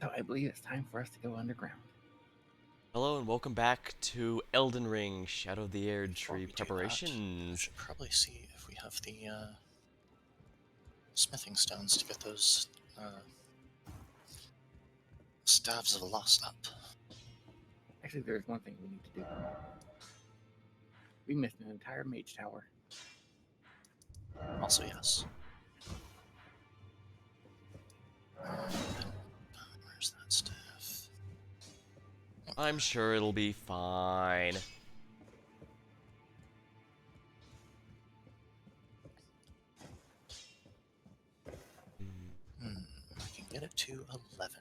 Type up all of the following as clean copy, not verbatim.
So I believe it's time for us to go underground. Hello and welcome back to Elden Ring Shadow of the Erd Before Tree we do that, I preparations. should probably see if we have the smithing stones to get those staves of the lost up. Actually, there's one thing we need to do. We missed an entire mage tower. Also, yes. Where's that staff? I'm sure it'll be fine. I can get it to 11.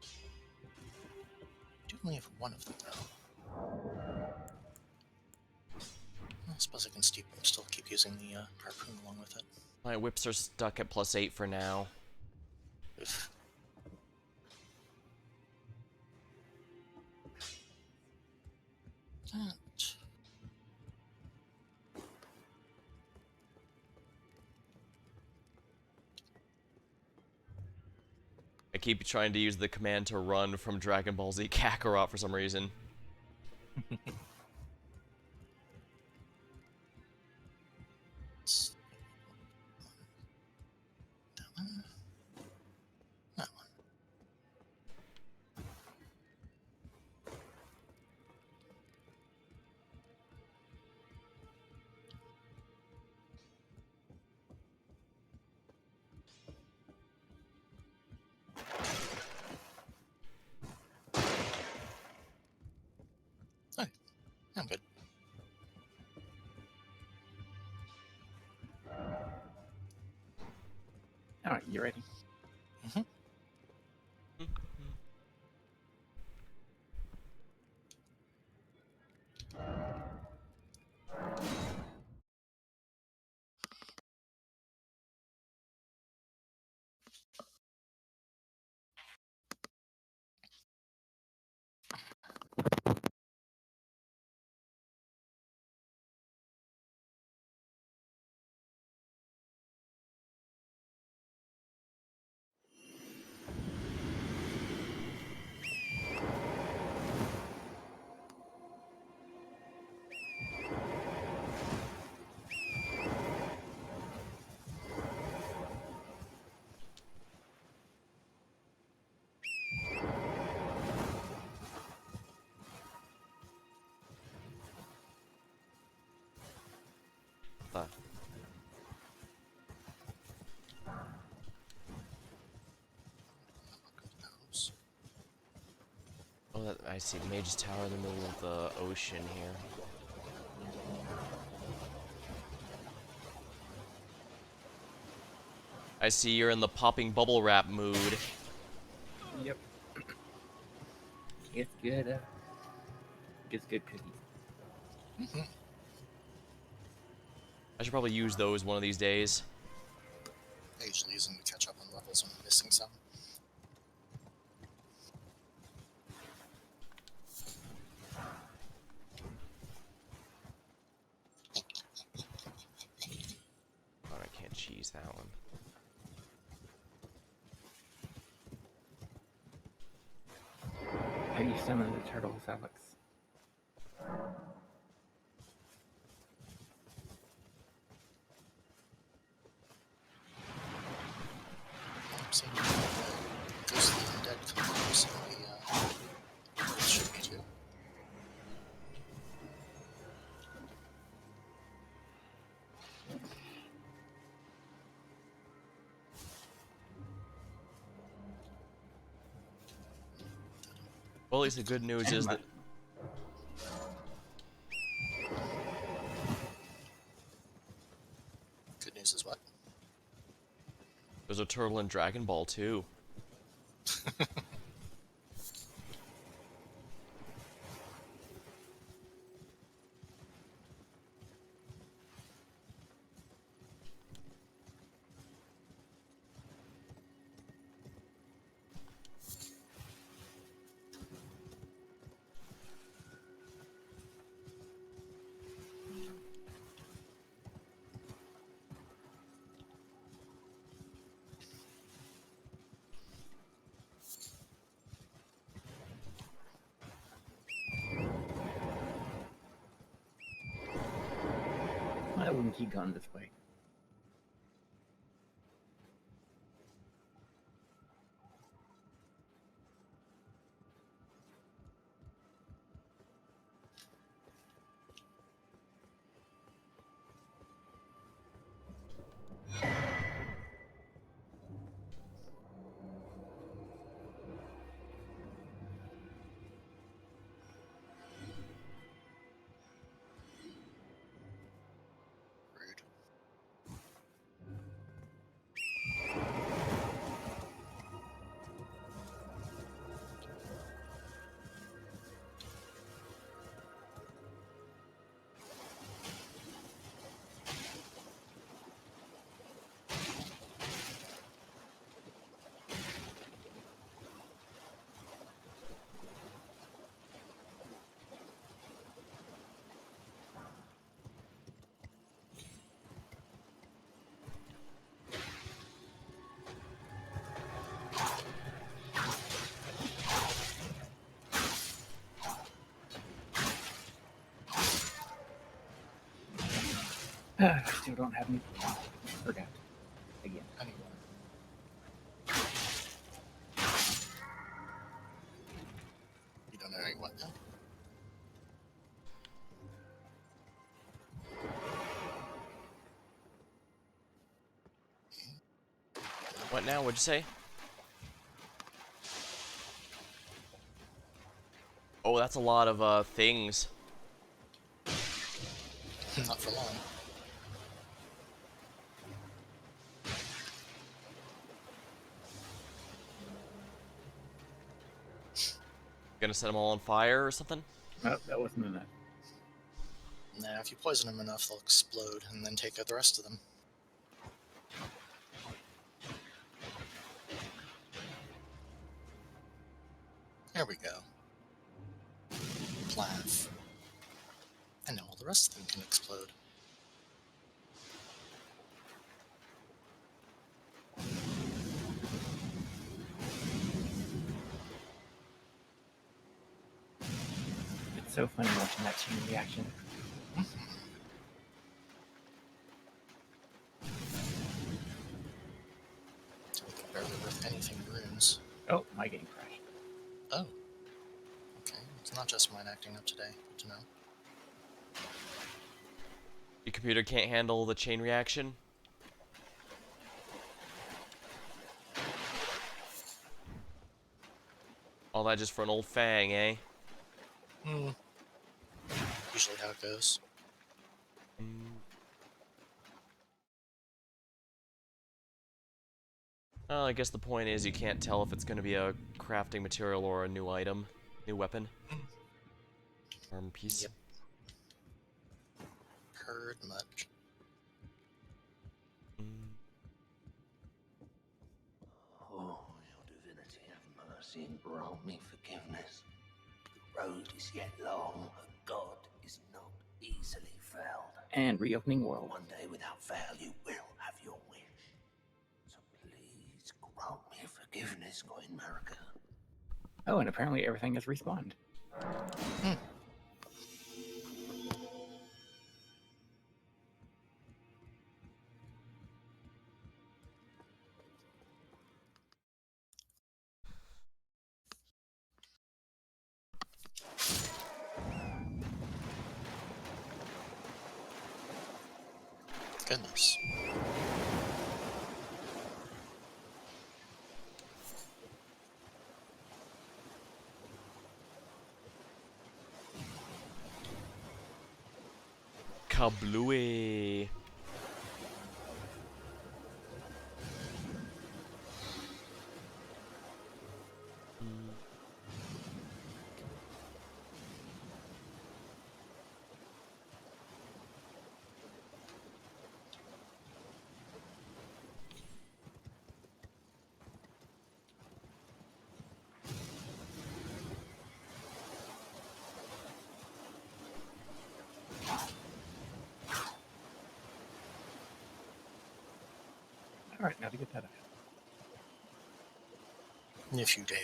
I do only have one of them, though. I suppose I can still keep using the harpoon along with it. My whips are stuck at +8 for now. Oof. That. I keep trying to use the command to run from Dragon Ball Z Kakarot for some reason. That one. That one. Okay, I'm good. All right, you ready? Mm-hmm. Uh, Those. oh, I see the Mage's Tower in the middle of the ocean here. I see you're in the popping bubble wrap mood. Yep. It's good. It's good cookies. Mm-hmm. I should probably use those one of these days. I usually use them to catch up on levels when I'm missing some. Oh, I can't cheese that one. Have you summoned the turtles, Alex? I'm seeing ghostly undead come up recently. It should be too. Well, at least the good news is that Good news is what? there's a turtle in Dragon Ball too. I wouldn't keep going this way. Rude. I still don't have any. Forgot. Again. Anyway. You don't know any what now? What now? What'd you say? Oh, that's a lot of things. Not for long. Gonna set them all on fire or something? No, that wasn't enough. Nah, if you poison them enough, they'll explode and then take out the rest of them. There we go. Plath. And now all the rest of them can explode. It's so funny watching that chain reaction. Barely worth anything runes. Oh, my game crashed. Oh. Okay, it's not just mine acting up today. Good to know. Your computer can't handle the chain reaction? All that just for an old fang, eh? Usually how it goes. Well, I guess the point is you can't tell if it's going to be a crafting material or a new item, new weapon. Arm piece. Yep. Heard much. Oh, your divinity, have mercy and grant me forgiveness. The road is yet long, and God is not easily felled. And reopening world. One day, without fail, you will have your wish. So please grant me forgiveness, Queen America. Oh, and apparently everything has respawned. Goodness. Kablooey. Alright, now to get that out. If you dare.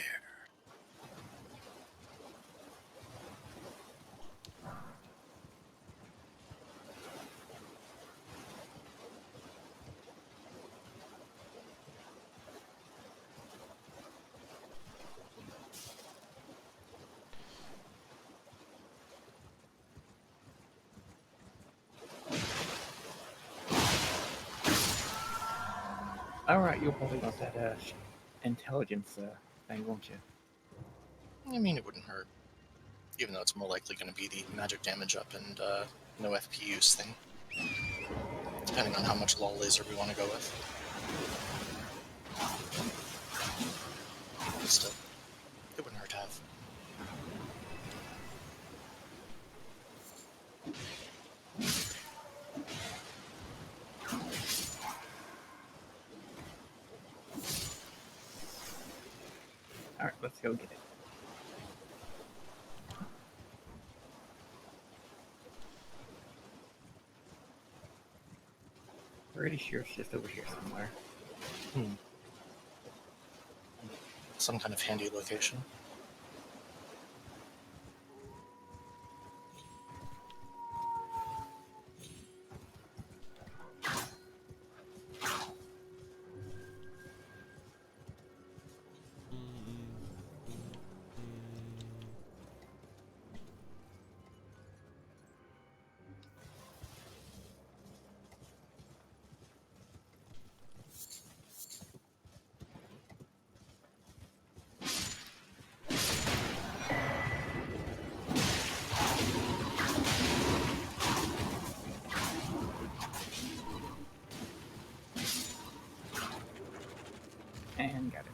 Alright, you'll probably want that intelligence thing, won't you? I mean, it wouldn't hurt. Even though it's more likely going to be the magic damage up and no FP use thing. Depending on how much lull laser we want to go with. But still, it wouldn't hurt to have. Alright, let's go get it. Pretty sure it's just over here somewhere. Some kind of handy location. And got it.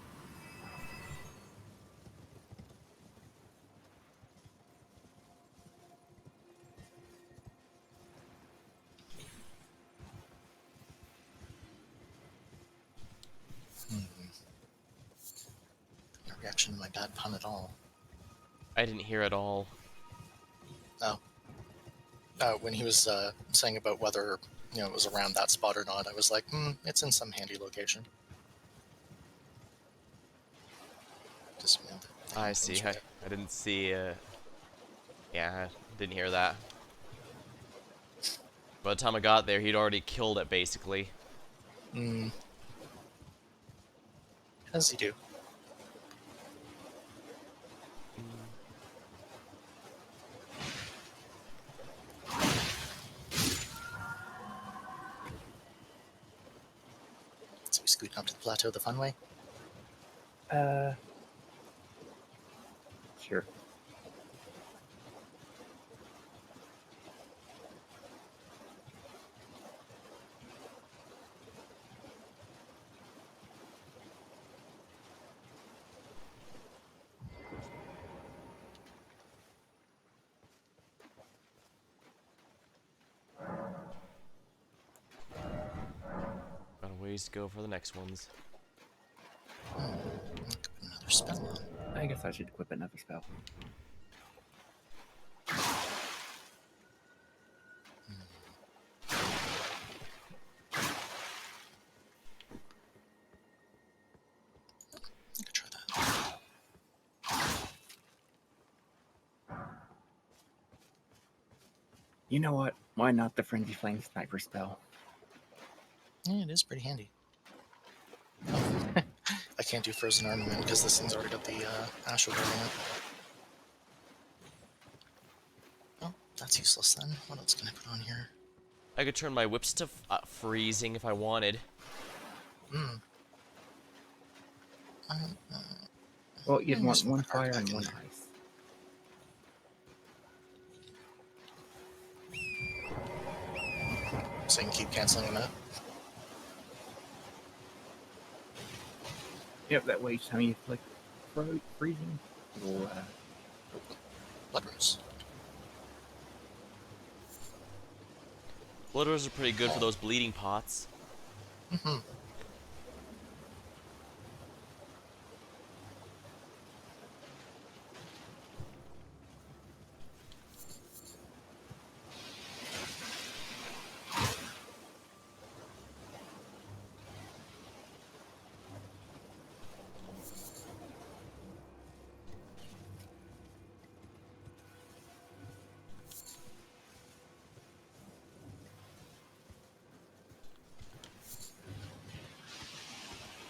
No reaction to my bad pun at all. I didn't hear at all. Oh. When he was saying about whether it was around that spot or not, I was like, it's in some handy location. Just mailed it. I see. I didn't see. Yeah, didn't hear that. By the time I got there, he'd already killed it, basically. As you do. So we scooting up to the plateau the fun way? Sure. Got a ways to go for the next ones. Another spell on. I guess I should equip another spell. I could try that. You know what? Why not the Frenzy Flame Sniper spell? Yeah, it is pretty handy. I can't do Frozen Armament because this thing's already got the Astral Guard in it. Oh, that's useless then. What else can I put on here? I could turn my whips to freezing if I wanted. Well, you'd Yeah, want just one put Arc fire back and in one there. ice. So you can keep canceling them out. Yep, that way each time you click freezing, will Blood Rose. Blood Roses are pretty good for those bleeding pots.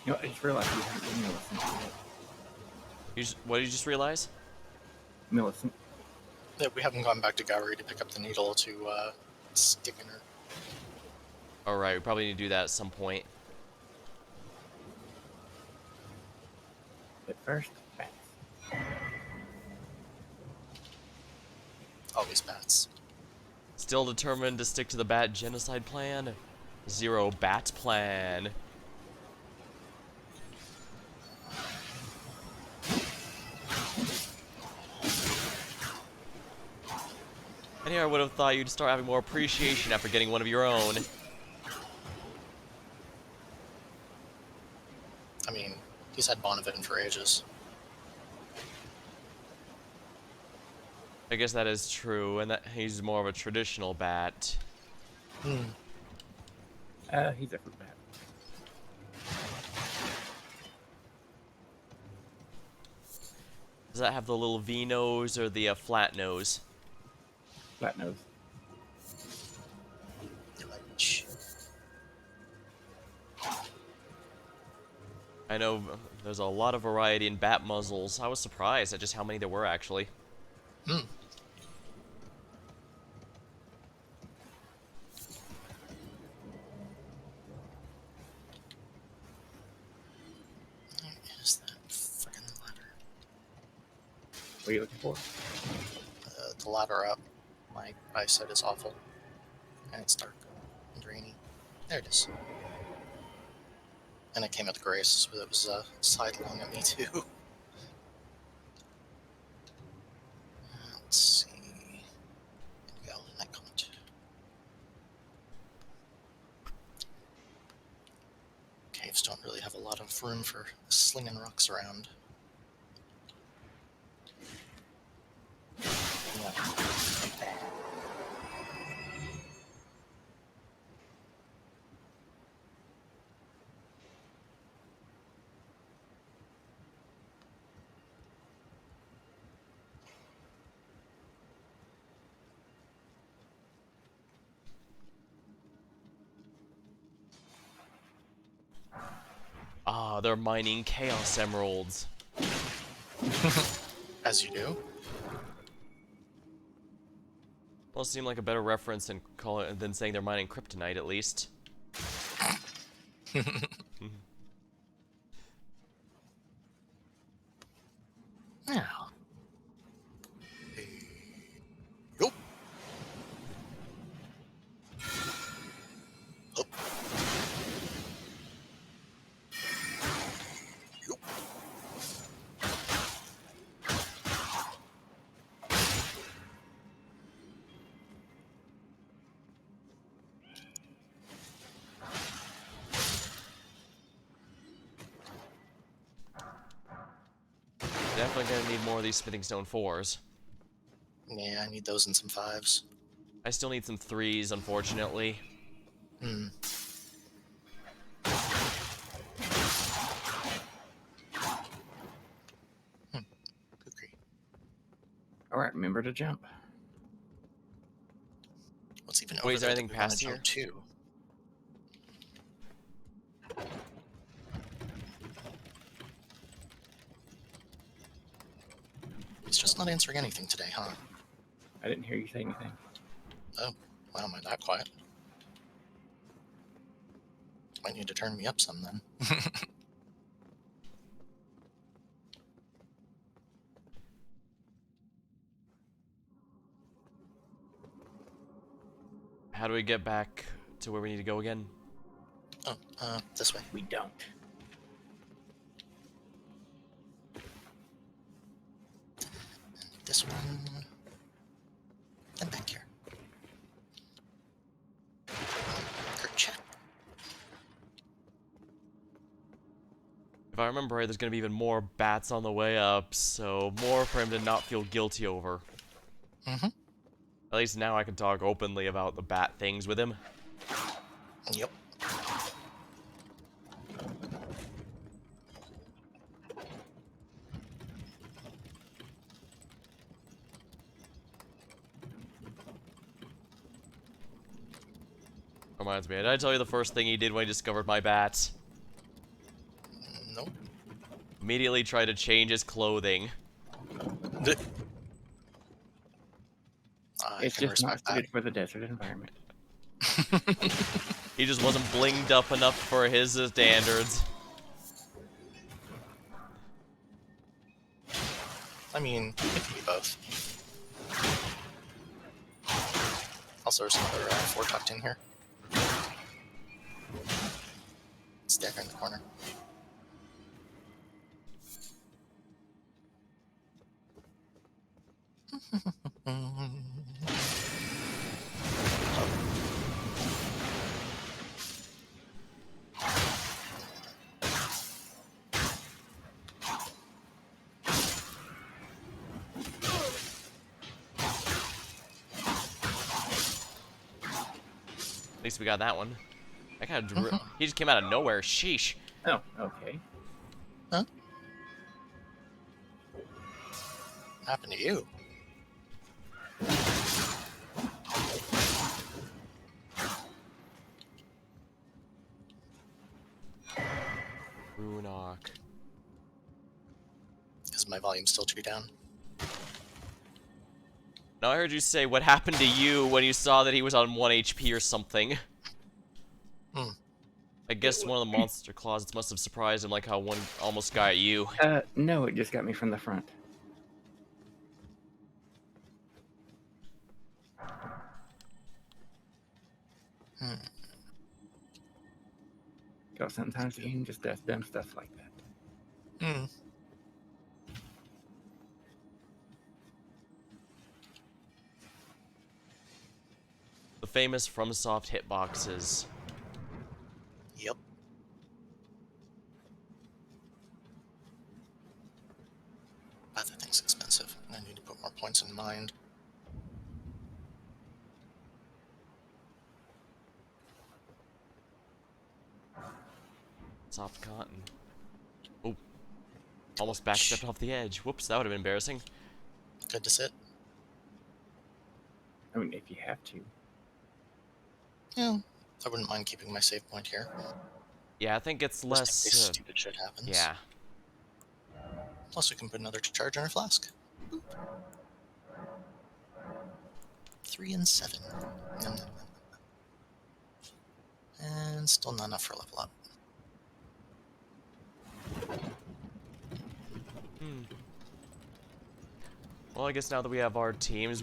You know, I just realized you have the Millicent. What did you just realize? Millicent. Yeah, we haven't gone back to Gowrie to pick up the needle to stick in her. Alright, we probably need to do that at some point. But first, bats. Always bats. Still determined to stick to the bat genocide plan? Zero bat plan. And here I would have thought you'd start having more appreciation after getting one of your own. I mean, he's had Bonavin for ages. I guess that is true, and that he's more of a traditional bat. Hmm. He's a fruit bat. Does that have the little V nose or the flat nose? Flat nose. Glitch. I know there's a lot of variety in bat muzzles. I was surprised at just how many there were, actually. Hmm. Where is that friggin' ladder? What are you looking for? The ladder up. My eyesight is awful. And it's dark and rainy. There it is. And it came with grace, but it was sidelong at me too. Let's see. Here we go. Night comment. Caves don't really have a lot of room for slinging rocks around. Ah, they're mining Chaos Emeralds. As you do. Well, it seemed like a better reference than saying they're mining Kryptonite, at least. Now. Go. Up. Yup. Definitely gonna need more of these smithing stone 4s. Yeah, I need those and some 5s. I still need some 3s, unfortunately. Hmm. Kukri. Alright, remember to jump. What's even Wait, over is there there that anything we wanna past jump to? He's just not answering anything today, huh? I didn't hear you say anything. Oh, wow, am I that quiet? Might need to turn me up some then. How do we get back to where we need to go again? Oh, this way. We don't. This one. And back here. Kerchak. If I remember right, there's gonna be even more bats on the way up, so more for him to not feel guilty over. Mm-hmm. At least now I can talk openly about the bat things with him. Yep. Reminds me, did I tell you the first thing he did when he discovered my bats? Nope. Immediately tried to change his clothing. I It's can just not respect that. suited for the desert environment. He just wasn't blinged up enough for his standards. I mean, it can be both. Also, there's another 4 tucked in here. Stacker in the corner. At least we got that one. That kind of he just came out of nowhere. Sheesh. Oh, okay. Huh? What happened to you? Runok. Is my volume still too down? Now I heard you say what happened to you when you saw that he was on 1 HP or something. I guess one of the monster closets must have surprised him like how one almost got you. No, it just got me from the front. So sometimes the game just does dumb stuff like that. The famous FromSoft hitboxes. Yep. But that thing's expensive, and I need to put more points in mind. Soft cotton. Oh. Almost backstepped off the edge. Whoops, that would have been embarrassing. Good to sit. I mean, if you have to. Yeah, I wouldn't mind keeping my save point here. Yeah, I think it's Just in less... case stupid shit happens. yeah. Plus, we can put another charge in our flask. Boop. 3 and 7. Nom, nom, nom. And still not enough for a level up. Well, I guess now that we have our teams,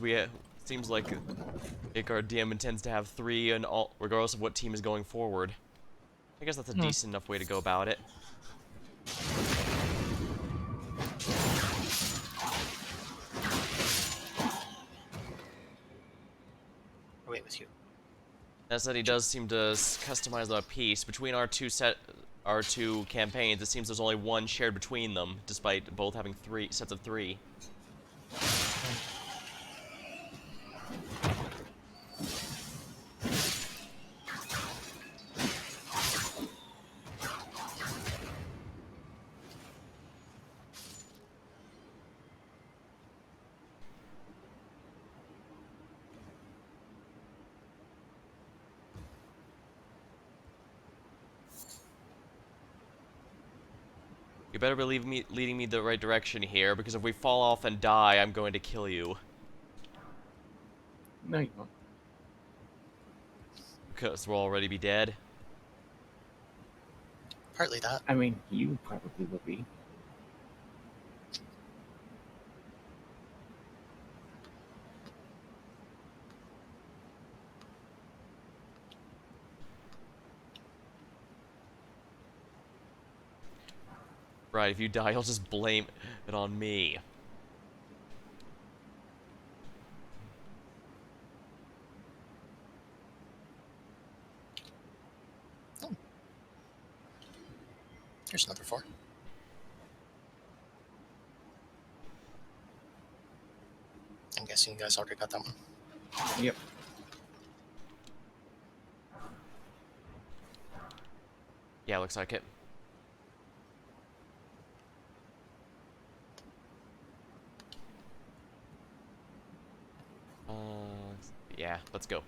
seems like our DM intends to have 3 and all, regardless of what team is going forward. I guess that's a decent enough way to go about it. Wait with you. That said, he does seem to customize the piece between our two campaigns. It seems there's only one shared between them, despite both having 3 sets of 3. You better be leading me the right direction here, because if we fall off and die, I'm going to kill you. No, you won't. Because we'll already be dead. Partly that. I mean, you probably will be. Right, if you die, you'll just blame it on me. Oh. Here's another 4. I'm guessing you guys already got that one. Yep. Yeah, looks like it. Yeah, let's go.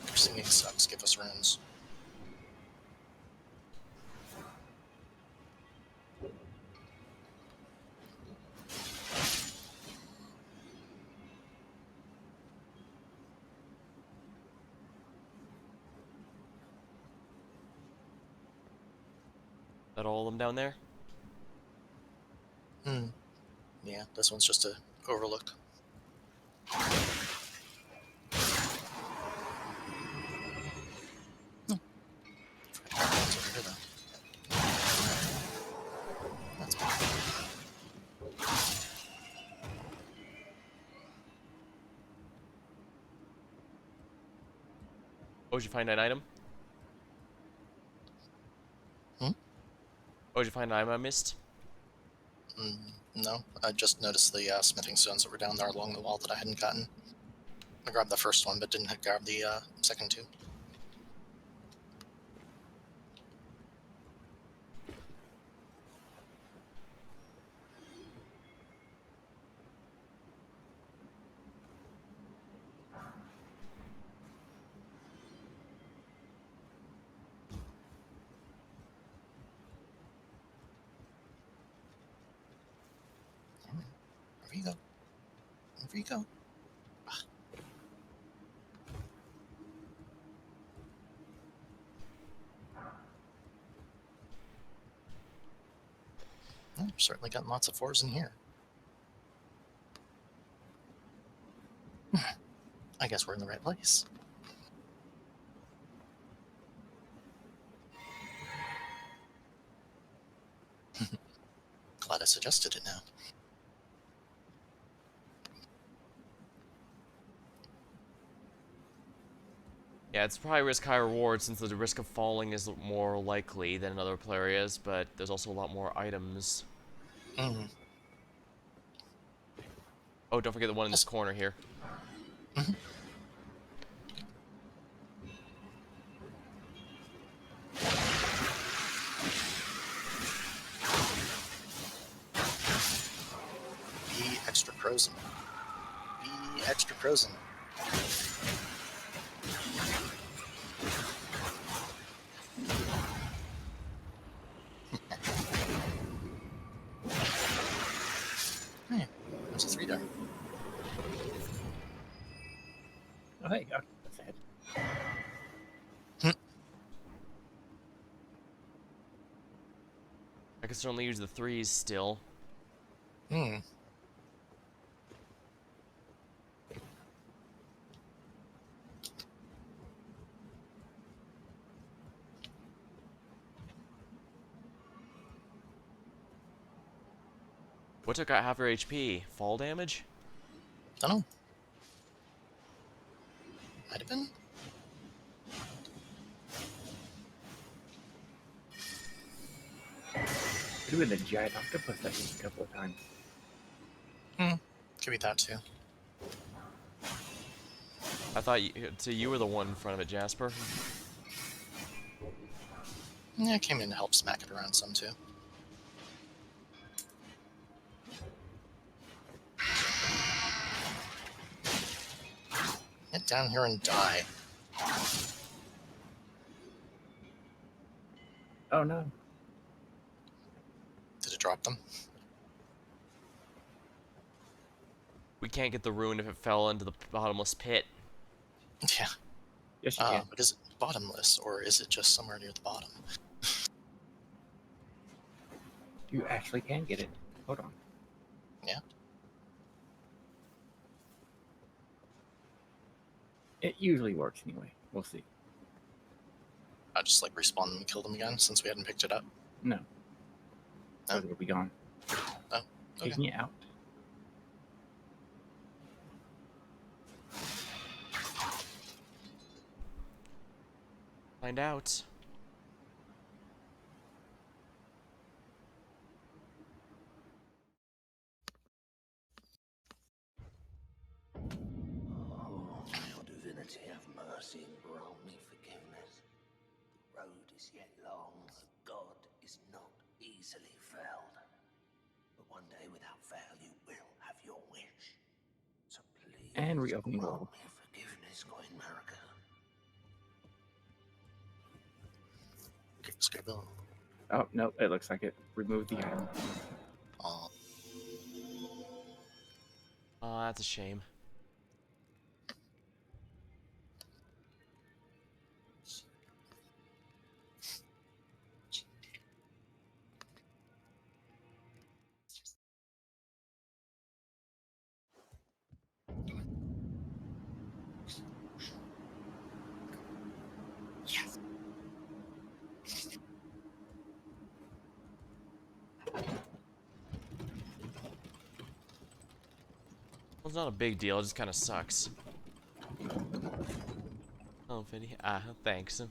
Your singing sucks. Give us runes. That all of them down there? Hmm. Yeah, this one's just a overlook. It's over here, though. That's bad. Oh, did you find an item? Hmm? Oh, did you find an item I missed? No, I just noticed the smithing stones that were down there along the wall that I hadn't gotten. I grabbed the first one, but didn't grab the second two. Over you go. Over you go. Well, we've certainly gotten lots of fours in here. I guess we're in the right place. Glad I suggested it now. Yeah, it's probably risk high reward since the risk of falling is more likely than in other areas, but there's also a lot more items. Mm-hmm. Oh, don't forget the one in this corner here. Mm-hmm. Be extra frozen. Be extra frozen. Hey, there's a 3 there. Oh, hey, okay, that's ahead. I can certainly use the 3s still. Hmm. What took out half your HP? Fall damage? Dunno. Might have been. Could have been the giant octopus I hit a couple of times. Could be that too. I thought you were the one in front of it, Jasper. Yeah, I came in to help smack it around some too. Get down here and die. Oh no. Did it drop them? We can't get the rune if it fell into the bottomless pit. Yeah. Yes, you can. But is it bottomless, or is it just somewhere near the bottom? You actually can get it. Hold on. Yeah. It usually works anyway. We'll see. I just like respawn them and kill them again since we hadn't picked it up. No. No? Those will be gone. Oh, okay. Taking it out. Find out. Oh, your divinity, have mercy and grant me forgiveness. The road is yet long, God is not easily felled. But one day, without fail, you will have your wish. So please, And reopening grant world. me forgiveness, Queen America. Okay, Scribble. Oh, no. It looks like it removed the item. Oh, Oh, that's a shame. it's not a big deal, it just kind of sucks. Oh, Fiddy. Ah, thanks.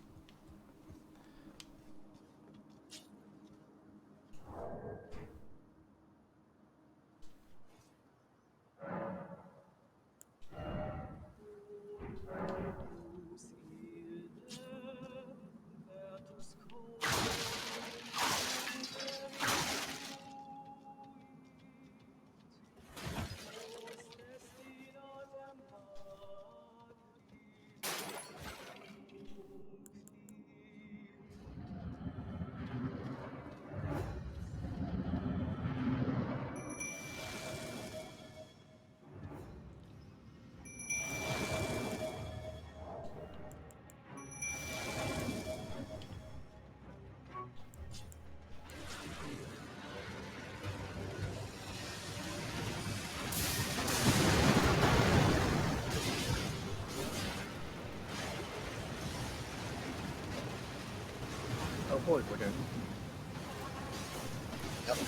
Oh boy, we're doing. Yep.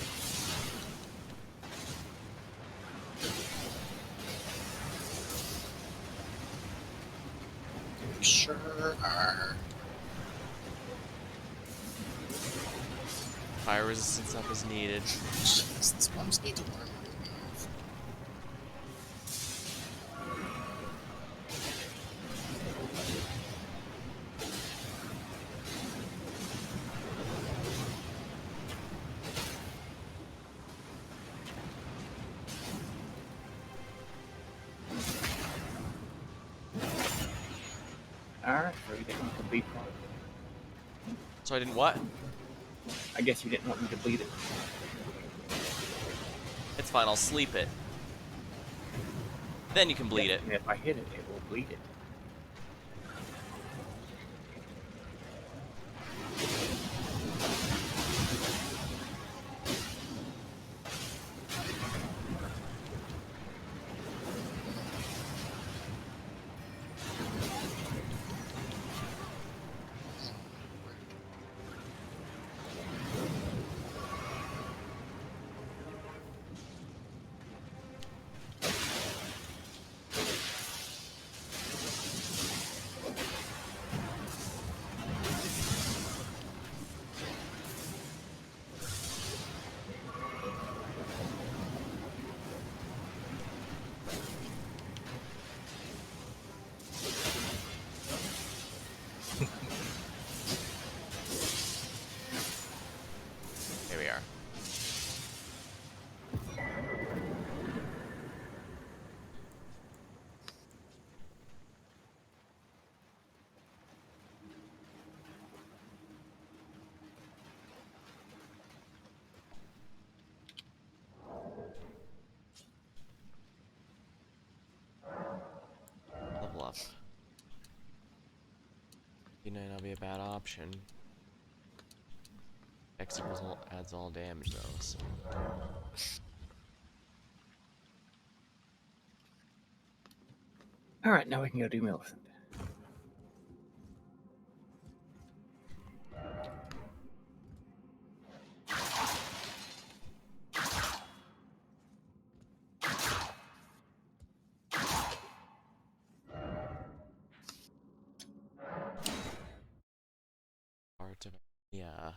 We sure are. Fire resistance up is needed. Just ones need to learn how to move. Alright, so you didn't want to bleed part. So I didn't what? I guess you didn't want me to bleed it. It's fine, I'll sleep it. Then you can bleed it. And if I hit it, it will bleed it. Here we are. Level up. Might not be a bad option. X equals all, adds all damage though, so. Alright, now we can go do Millicent. Part of it. Yeah.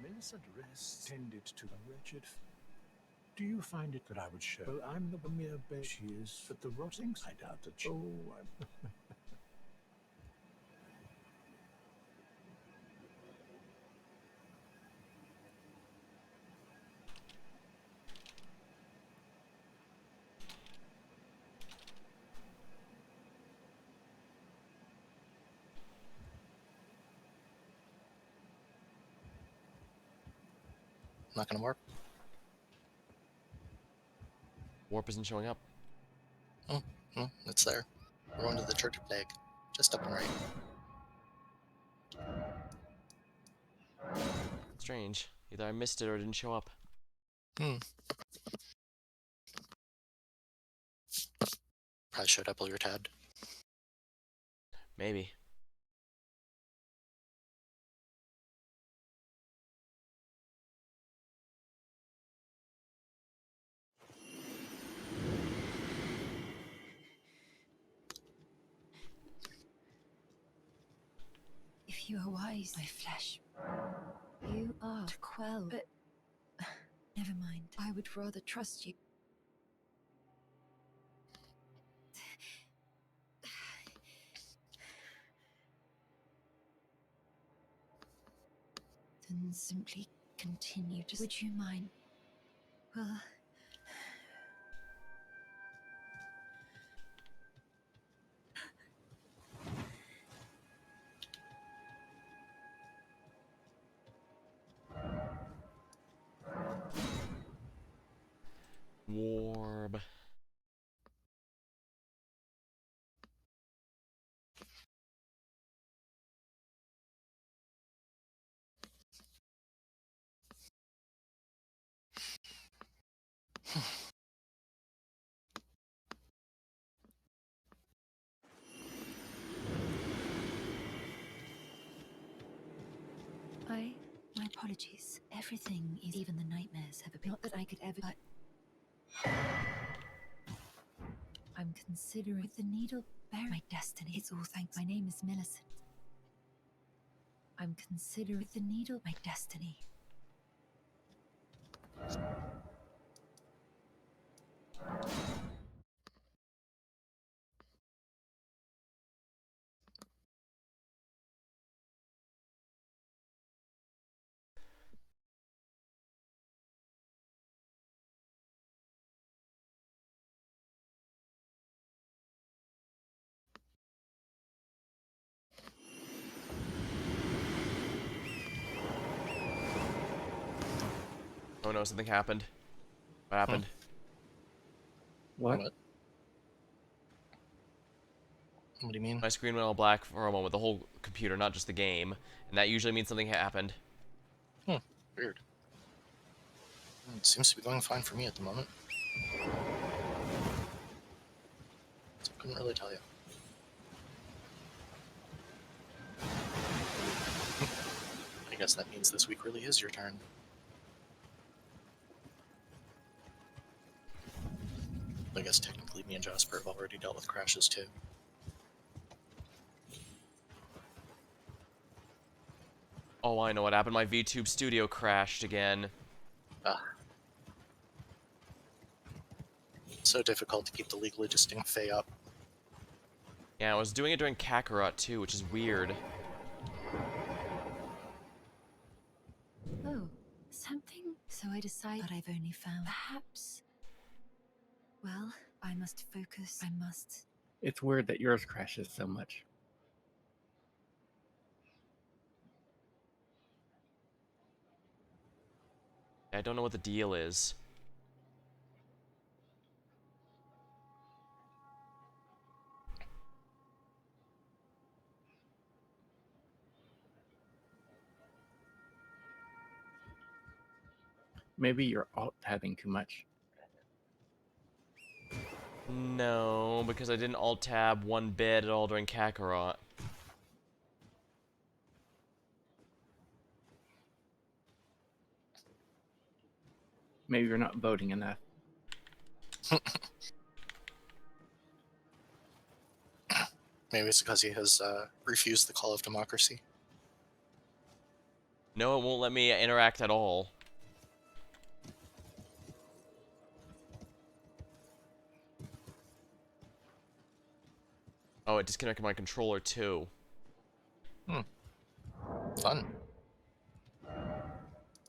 Millicent rests tended to the wretched Do you find it that I would show? Well, I'm the mere babe. She is, but the rottings, I doubt that she... Oh, I'm... Not gonna work. Warp isn't showing up. Oh, it's there. We're going to the Church of Plague. Just up and right. Strange. Either I missed it or it didn't show up. Probably showed up while you were tabbed. Maybe. If you are wise, my flesh, you are to quell, but never mind. I would rather trust you. Than simply continue to... Would you mind? Well... Warb. My apologies. Everything is... Even the nightmares have a bit... Not that I could ever... But... I'm considering... With the needle bearing my destiny. It's all thanks... My name is Millicent. I'm considering... With the needle... My destiny. Oh no, something happened. What happened? What? What do you mean? My screen went all black for a moment, the whole computer, not just the game. And that usually means something happened. Weird. It seems to be going fine for me at the moment. So I couldn't really tell you. I guess that means this week really is your turn. I guess technically me and Jasper have already dealt with crashes too. Oh, I know what happened. My VTube studio crashed again. Ah. So difficult to keep the legally distinct Fae up. Yeah, I was doing it during Kakarot too, which is weird. Oh, something? So I decide that I've only found... Perhaps... Well, I must focus. I must... It's weird that yours crashes so much. I don't know what the deal is. Maybe you're alt-tabbing too much. No, because I didn't alt-tab one bit at all during Kakarot. Maybe you're not voting enough. Maybe it's because he has refused the call of democracy. No, it won't let me interact at all. Oh, it disconnected my controller too. Fun.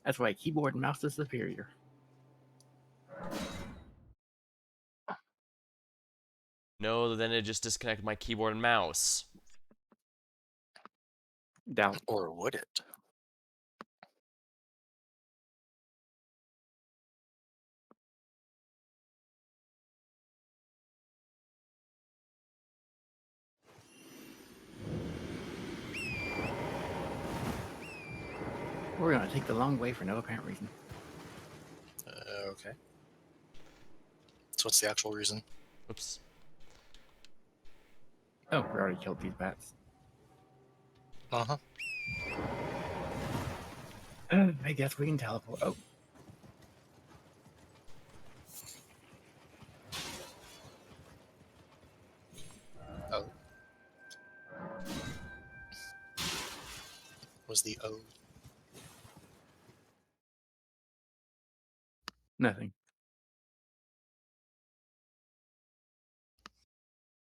That's why keyboard and mouse is superior. No, then it just disconnected my keyboard and mouse. Doubt. Or would it? We're gonna take the long way for no apparent reason. Okay. So what's the actual reason? Oops. Oh, we already killed these bats. Uh-huh. I guess we can teleport. Oh. Oh. Was the O? Nothing.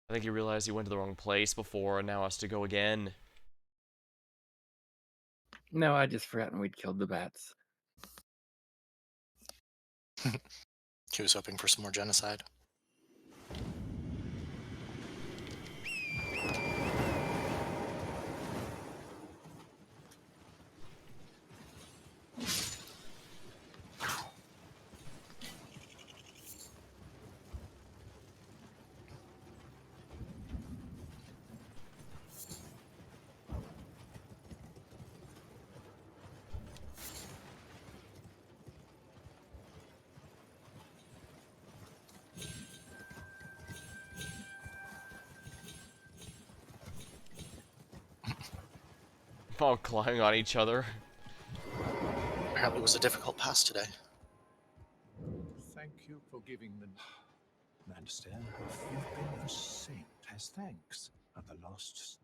I think he realized he went to the wrong place before and now has to go again. No, I just forgotten we'd killed the bats. He was hoping for some more genocide. All climbing on each other. Apparently it was a difficult pass today. Thank you for giving them. I understand you've been a saint as thanks of the lost.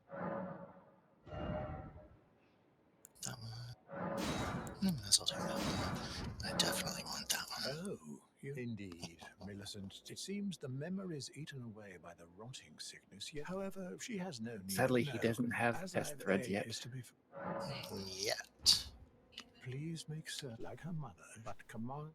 That one. Might as well take that one. I definitely want that one. Oh, indeed, Millicent. It seems the memory's eaten away by the rotting sickness. Yet, however, she has no need. Sadly, he No, doesn't have as test I've threads yet. is to be. Yet. Please make certain, like her mother, but command.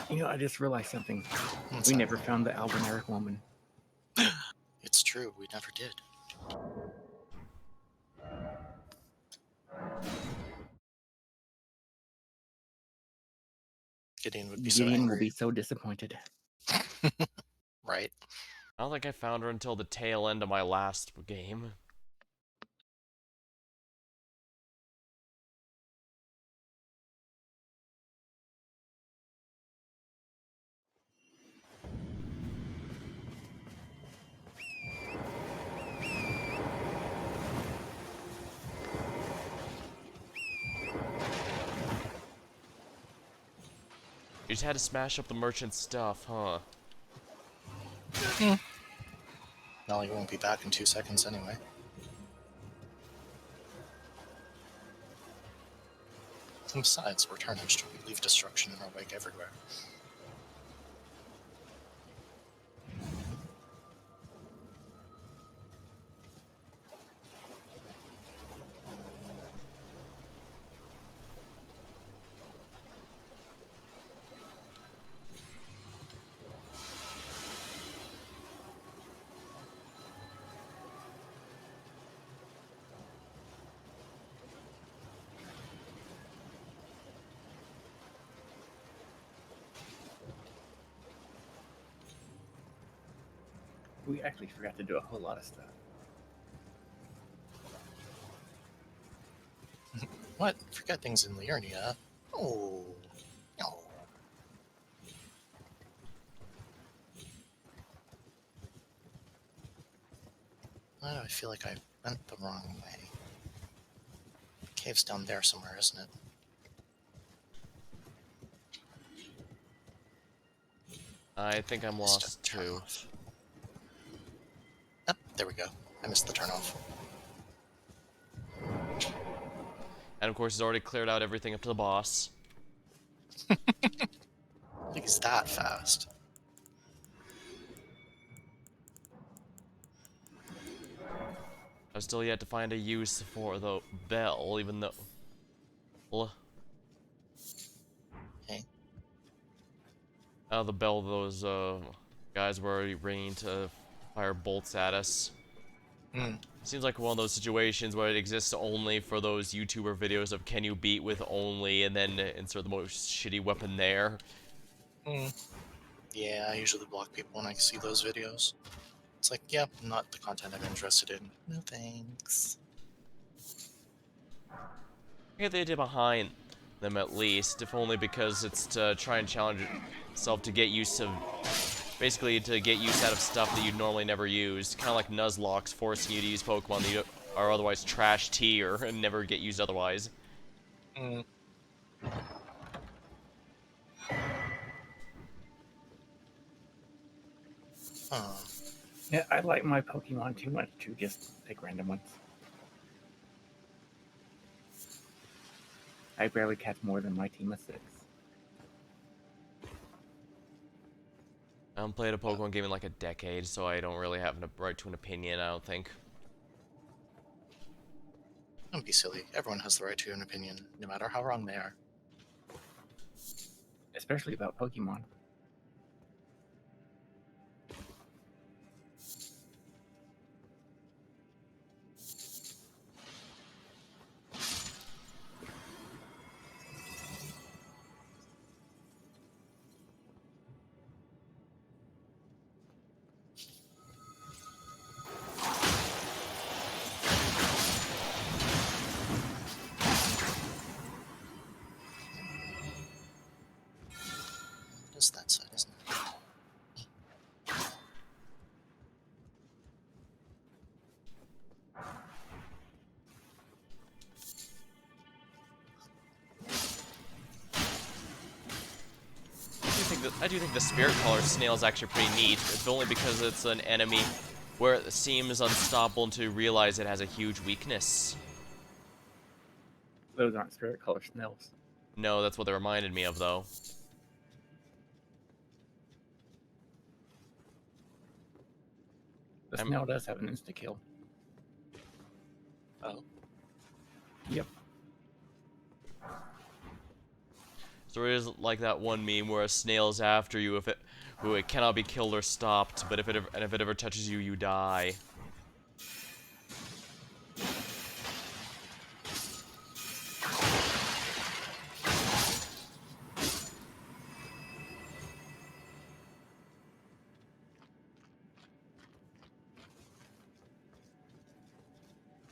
You know, I just realized something. What's We that? never found the albinaric woman. It's true, we never did. Gideon would be so Gideon will angry. be so disappointed. Right? I don't think I found her until the tail end of my last game. You just had to smash up the merchant's stuff, huh? Well, you won't be back in 2 seconds anyway. And besides, we're tarnished. We leave destruction in our wake everywhere. We actually forgot to do a whole lot of stuff. What? Forget things in Liurnia. Oh. No. Why do I feel like I went the wrong way? Cave's down there somewhere, isn't it? I think I'm Missed a lost too. turnoff. Yep, there we go. I missed the turnoff. And of course, he's already cleared out everything up to the boss. think he's that fast. I've still yet to find a use for the bell, even though... Well, Hey. the bell those guys were ringing to fire bolts at us. Hmm. Seems like one of those situations where it exists only for those YouTuber videos of can you beat with only, and then insert the most shitty weapon there. Hmm. Yeah, I usually block people when I see those videos. It's like, yep, not the content I'm interested in. No thanks. I get the idea behind them at least, if only because it's to try and challenge itself to get used to, basically to get use out of stuff that you'd normally never use. Kind of like Nuzlocke's forcing you to use Pokemon that you are otherwise trash tier and never get used otherwise. Hmm. Huh. Yeah, I like my Pokemon too much to just pick random ones. I barely catch more than my team of 6. I haven't played a Pokemon game in like a decade, so I don't really have a right to an opinion, I don't think. Don't be silly. Everyone has the right to an opinion, no matter how wrong they are. Especially about Pokemon. It is that side, isn't it? I do think the Spirit Color snail is actually pretty neat, if only because it's an enemy where it seems unstoppable until you realize it has a huge weakness. Those aren't spirit color snails. No, that's what they reminded me of, though. The snail does have an insta kill. Oh. Yep. So it is like that one meme where a snail's after you if it cannot be killed or stopped, but if it ever touches you, you die.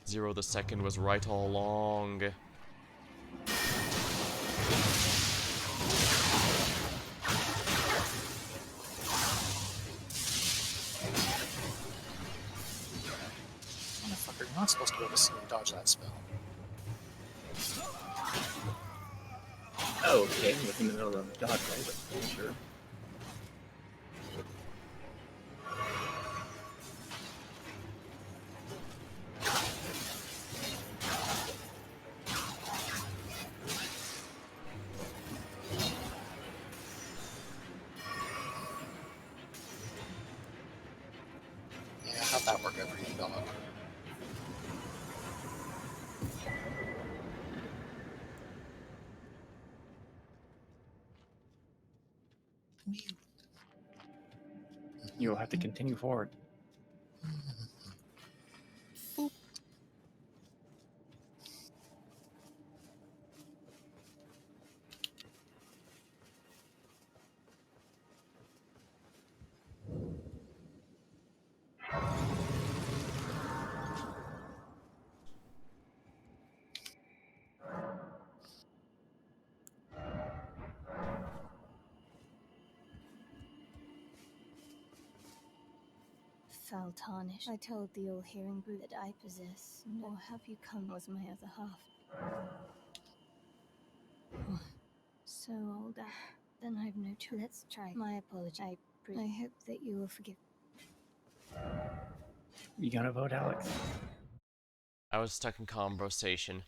Zero the Second was right all along. Motherfucker, you're not supposed to be able to dodge that spell. Oh, okay. It was in the middle of a dodge, right? But sure. Yeah, how'd that work over you, dog? You'll have to continue forward. Fell tarnish. I told the all-hearing brute that I possess. Or have you come was my other half? So older. Then I've no choice. Let's try. My apology. I hope that you will forgive. You gonna vote, Alex? I was stuck in conversation.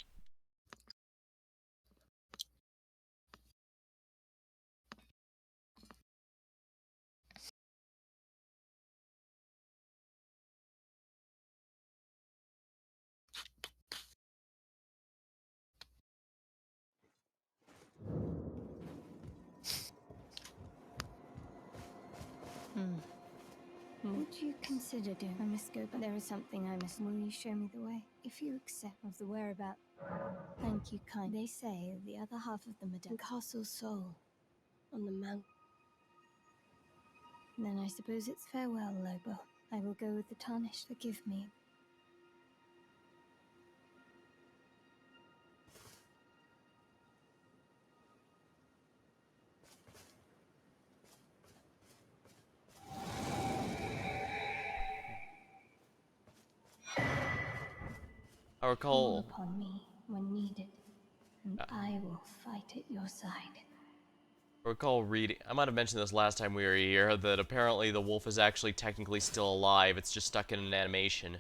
What do you consider doing? I must go, but there is something I must. Will you show me the way? If you accept of the whereabouts. Thank you, kind. They say the other half of the Madame Castle Soul on the mount. Then I suppose it's farewell, Lobo. I will go with the tarnish. Forgive me. I Call recall. upon me when needed, and I will fight at your side. I recall reading. I might have mentioned this last time we were here that apparently the wolf is actually technically still alive. It's just stuck in an animation.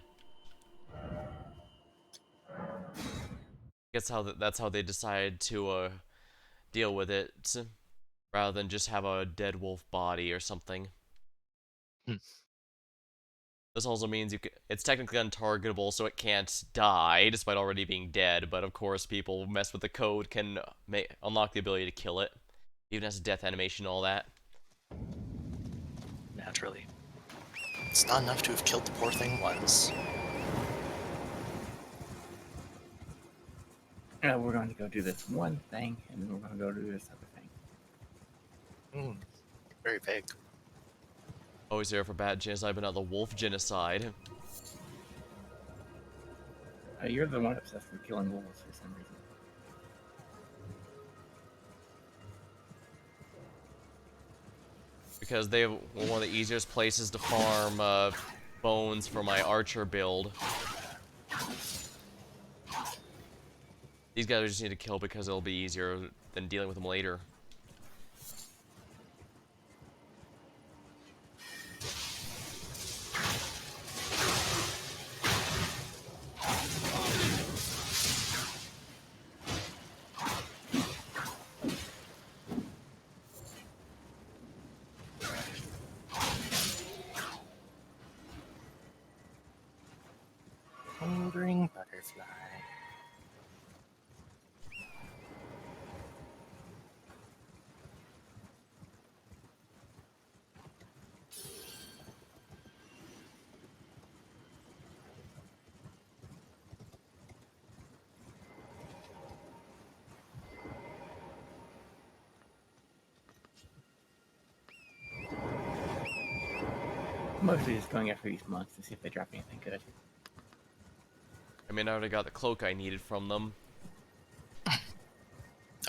That's that's how they decided to deal with it, rather than just have a dead wolf body or something. Hmm. This also means it's technically untargetable, so it can't die, despite already being dead, but of course people who mess with the code can unlock the ability to kill it, even as a death animation and all that. Naturally. It's not enough to have killed the poor thing once. We're going to go do this one thing, and then we're going to go do this other thing. Very vague. Always there for bad genocide, but not the wolf genocide. You're the one obsessed with killing wolves for some reason. Because they were one of the easiest places to farm bones for my archer build. These guys I just need to kill because it'll be easier than dealing with them later. Wandering butterfly. Mostly just going after these monks to see if they drop anything good. I mean, I already got the cloak I needed from them. Then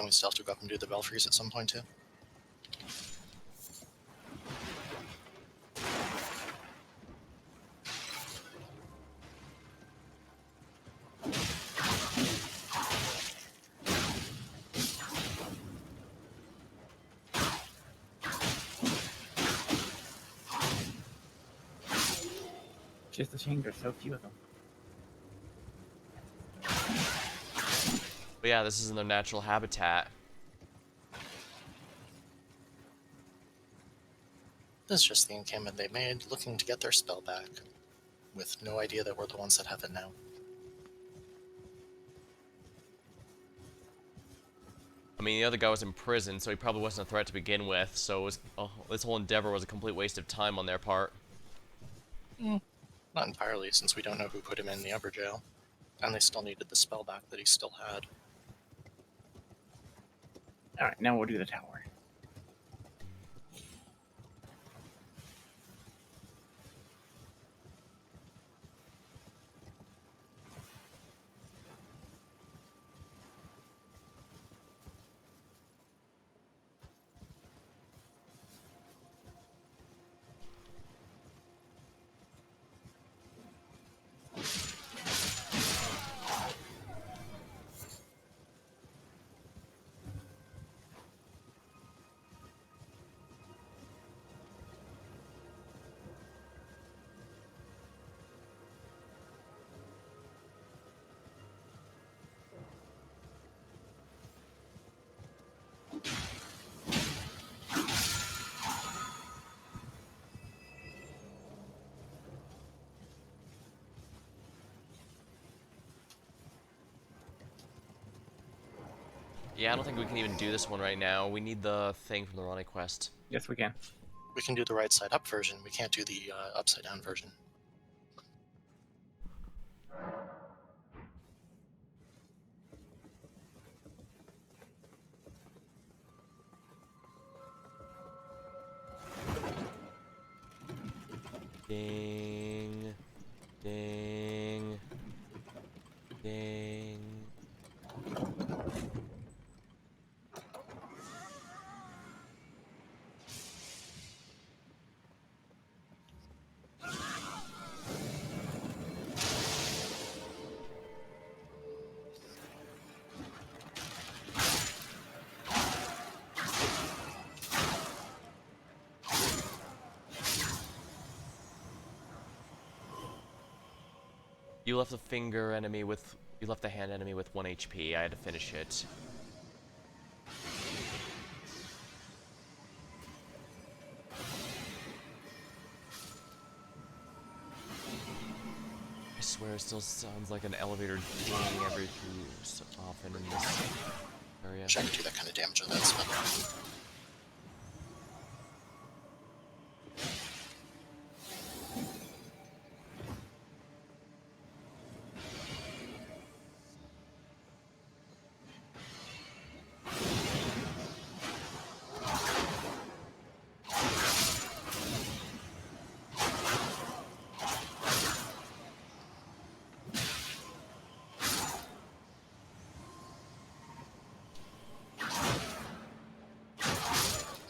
we still have to go up and do the belfries at some point too. Just a shame there's so few of them. But yeah, this isn't their natural habitat. This is just the encampment they made, looking to get their spell back, with no idea that we're the ones that have it now. I mean, the other guy was in prison, so he probably wasn't a threat to begin with, so this whole endeavor was a complete waste of time on their part. Not entirely, since we don't know who put him in the upper jail. And they still needed the spell back that he still had. Alright, now we'll do the tower. Yeah, I don't think we can even do this one right now. We need the thing from the Ronnie quest. Yes, we can. We can do the right side up version. We can't do the upside down version. Ding. Ding. Ding. You left you left the hand enemy with 1 HP. I had to finish it. I swear it still sounds like an elevator ding every so often in this area. Wish I could do that kind of damage with that spell.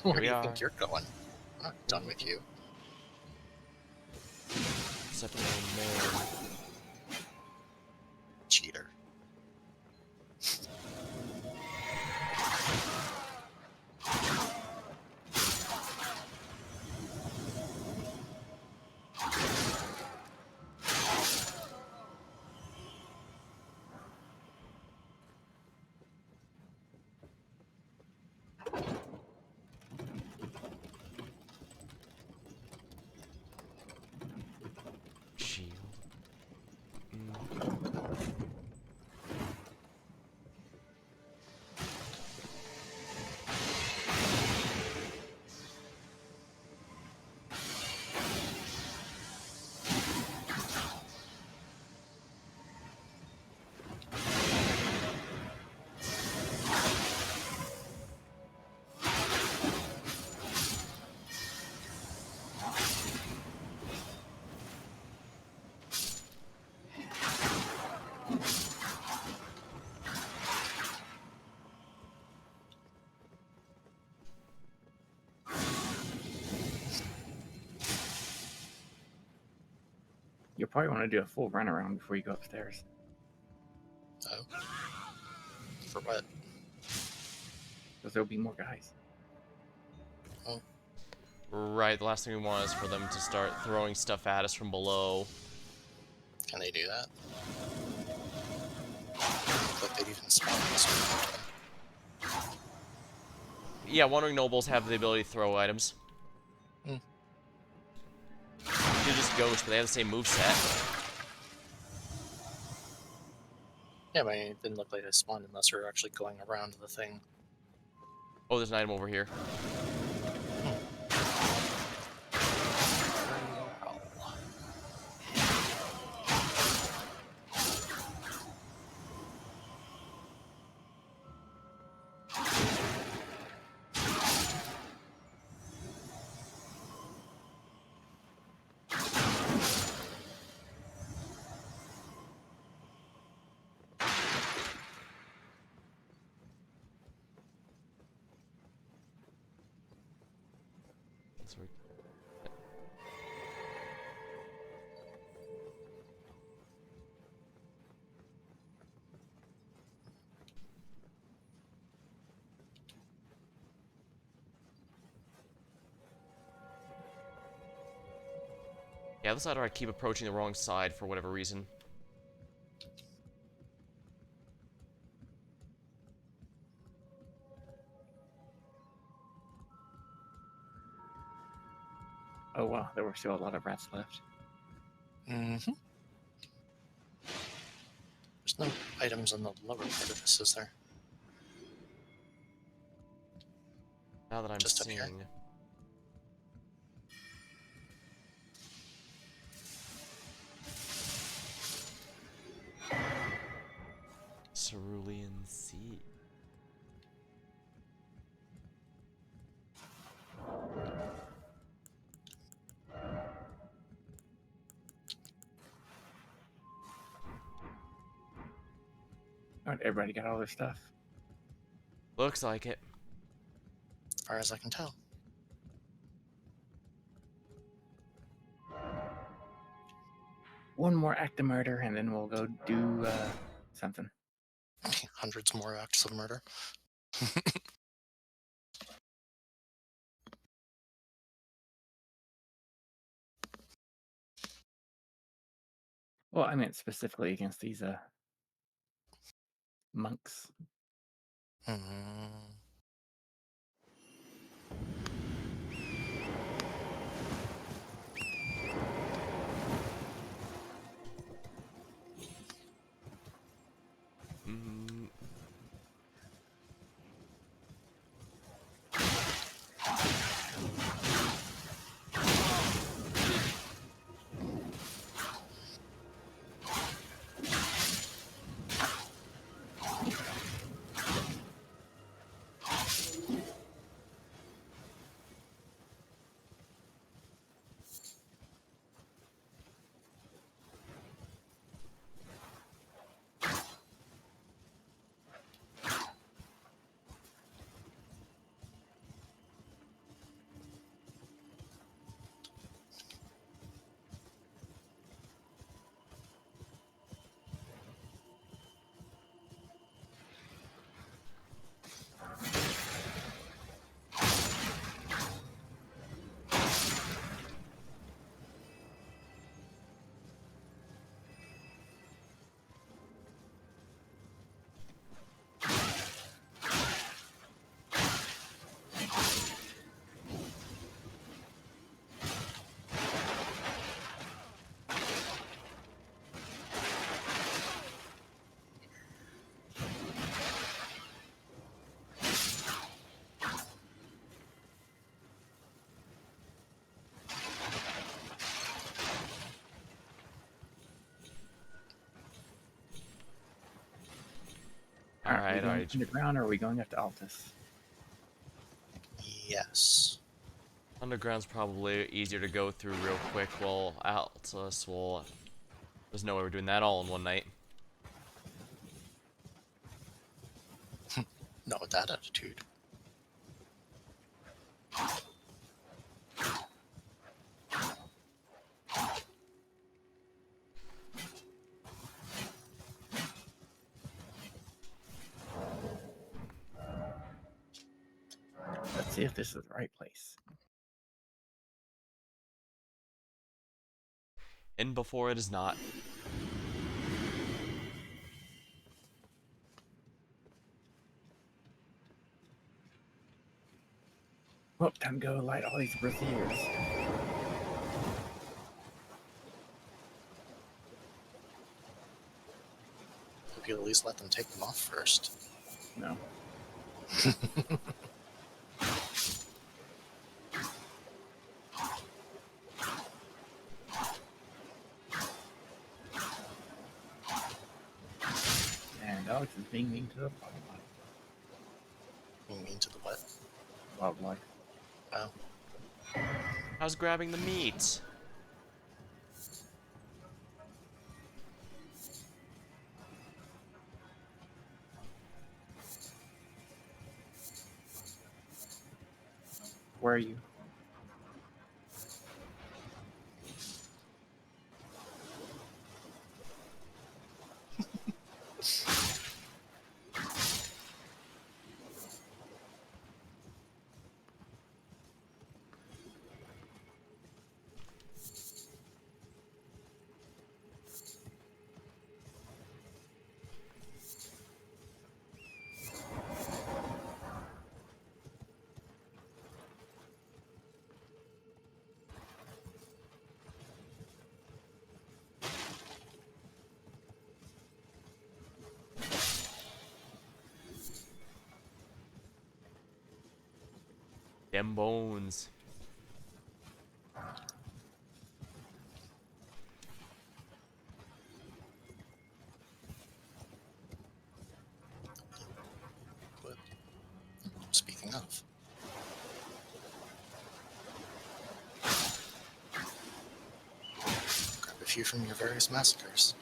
Where do you think you're going? I'm not done with you. Except man. Cheater. Shield. You'll probably want to do a full run around before you go upstairs. Oh. For what? Because there'll be more guys. Oh. Right, the last thing we want is for them to start throwing stuff at us from below. Can they do that? But they'd even spawn this one. Yeah, Wandering Nobles have the ability to throw items. Hmm. They're just ghosts, but they have the same moveset. Yeah, but it didn't look like they spawned unless we were actually going around the thing. Oh, there's an item over here. That's right. Yeah, this side I keep approaching the wrong side for whatever reason. Oh wow, there were still a lot of rats left. Mm-hmm. There's no items on the lower part of this, is there? Now that I'm Just up here. seeing. What, everybody got all their stuff? Looks like it. As far as I can tell. One more act of murder, and then we'll go do something. Hundreds more acts of murder. Well, I meant specifically against these monks. Hmm. Mm, Are we Alright, going alright. underground, or are we going up to Altus? Yes. Underground's probably easier to go through real quick, while Atlas will... There's no way we're doing that all in one night. Not with that attitude. Let's see if this is the right place. In before it is not. Well, time to go light all these braziers. Hope you at least let them take them off first. No. And Alex is being mean to the You mean to the what? wildlife. Wow. How's grabbing the meat? Where are you? Them bones. But speaking of, grab a few from your various massacres.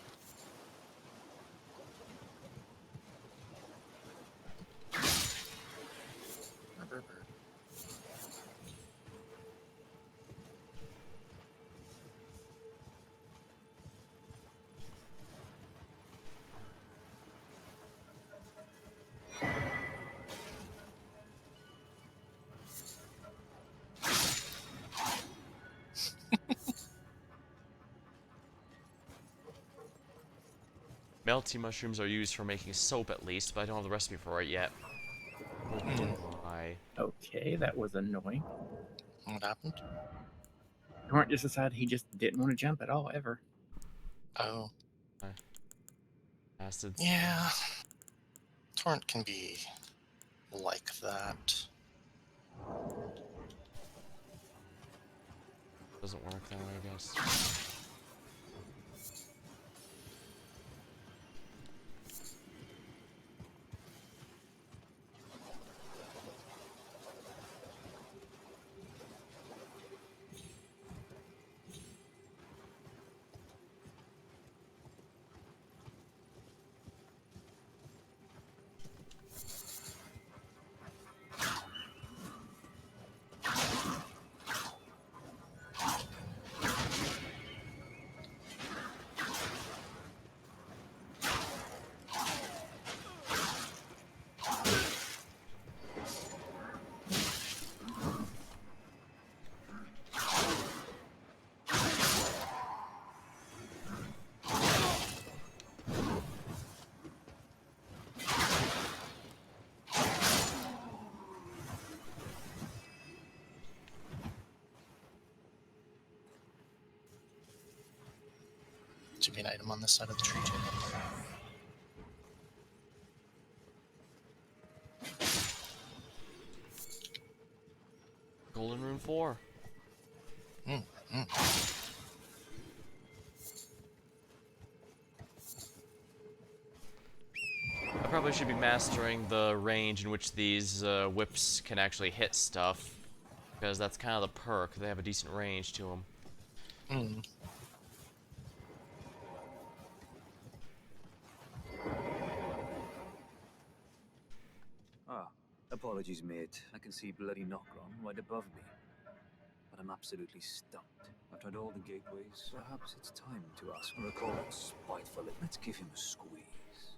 Melty mushrooms are used for making soap at least, but I don't have the recipe for it yet. Oh, do I? Okay, that was annoying. What happened? Torrent just decided he just didn't want to jump at all, ever. Oh, Acids. yeah. Torrent can be like that. Doesn't work that way, I guess. Should be an item on this side of the tree, too. Golden Rune 4. I probably should be mastering the range in which these whips can actually hit stuff, because that's kind of the perk. They have a decent range to them. Ah, apologies, mate. I can see bloody Nokron right above me. But I'm absolutely stumped. I've tried all the gateways. Perhaps it's time to ask for a call spiteful. Let's give him a squeeze.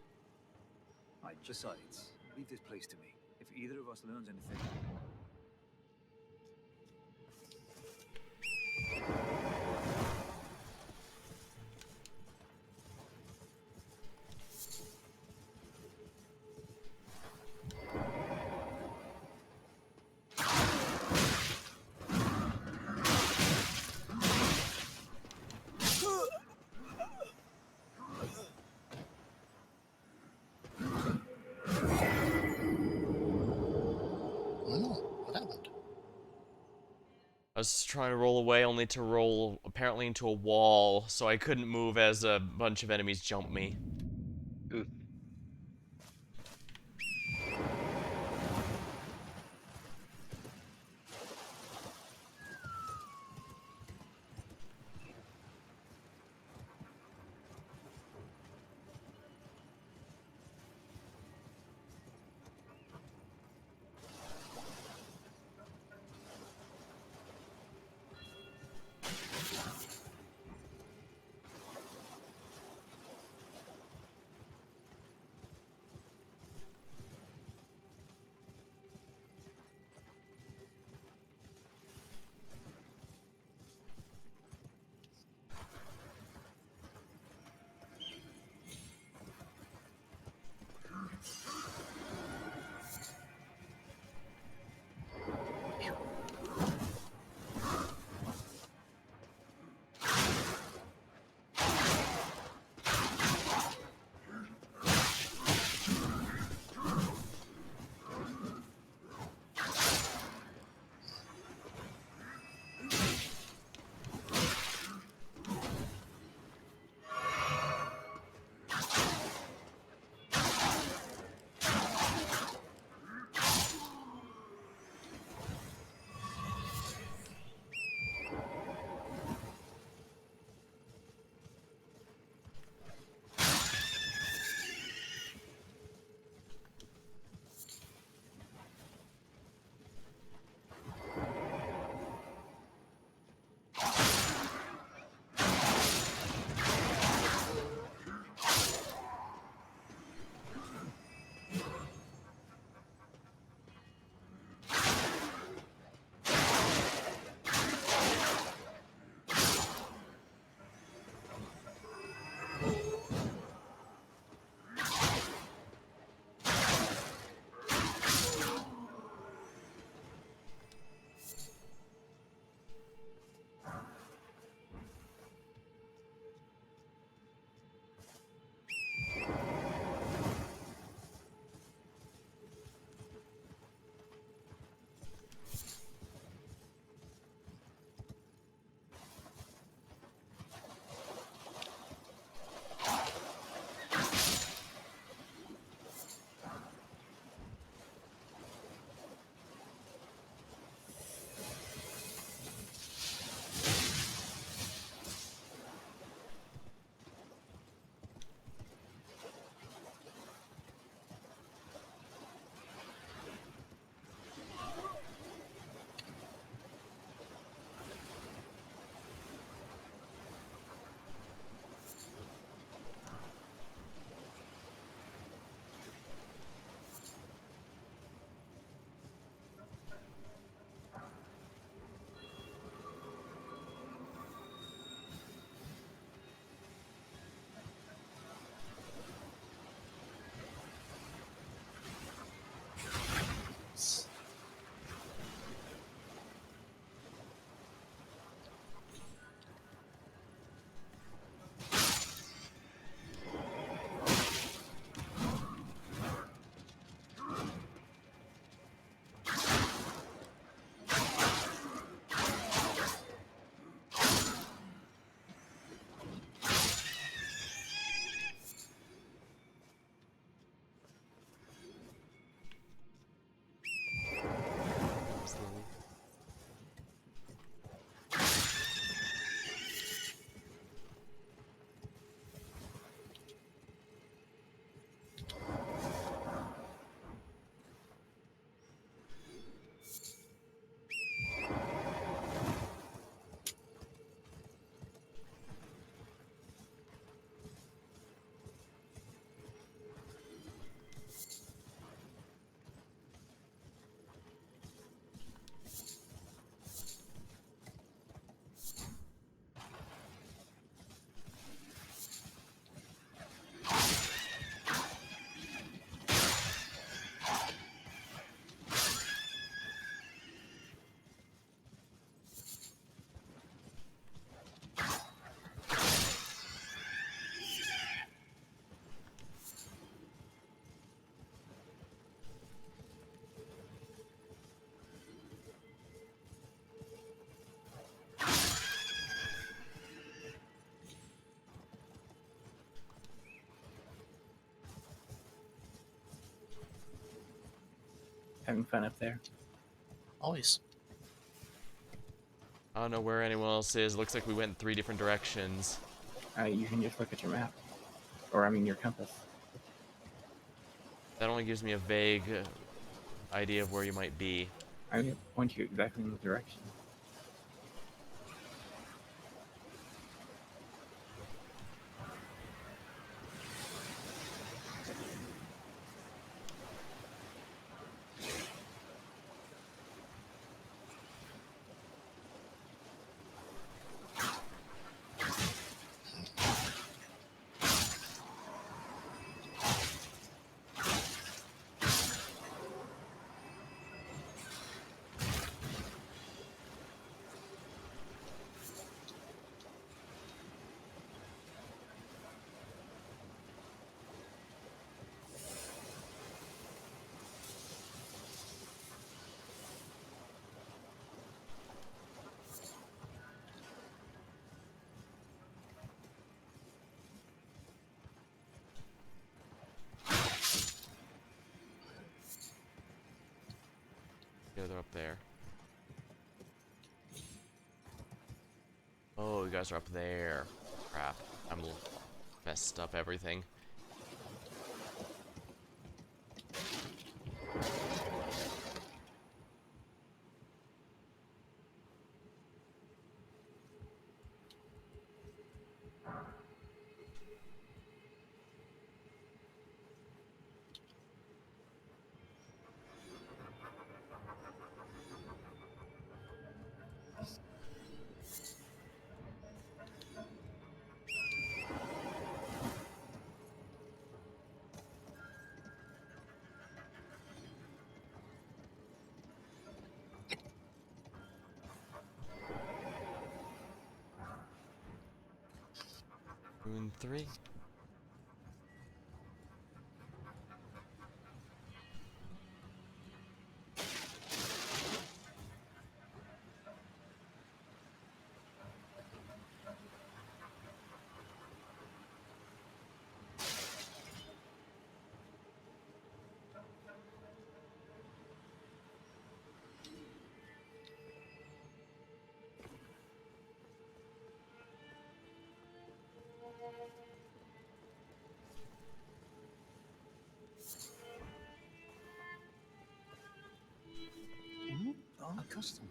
Right, besides, leave this place to me. If either of us learns anything... What happened? I was trying to roll away, only to roll apparently into a wall, so I couldn't move as a bunch of enemies jumped me. Oof. Having fun up there? Always. I don't know where anyone else is. Looks like we went in 3 different directions. You can just look at your map. Or, I mean, your compass. That only gives me a vague idea of where you might be. I mean, it points you exactly in the direction. Yeah, they're up there. Oh, you guys are up there. Crap. I'm messed up everything. Rune 3. A customer.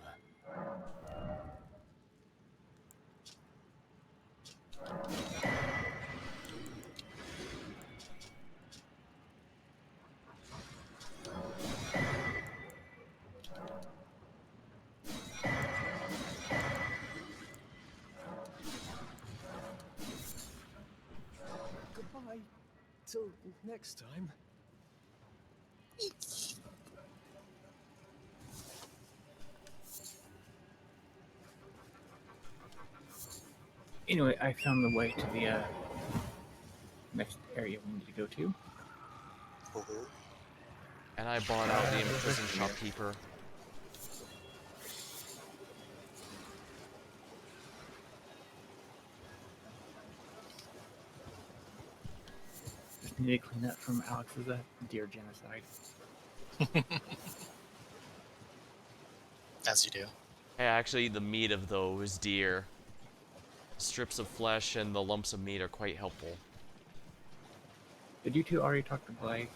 Goodbye. Till next time. Anyway, I found the way to the next area we need to go to. And I bought out the imprisoned shopkeeper. Just need to clean up from Alex's deer genocide. As you do. I actually eat the meat of those deer. Strips of flesh and the lumps of meat are quite helpful. Did you two already talk to Blake?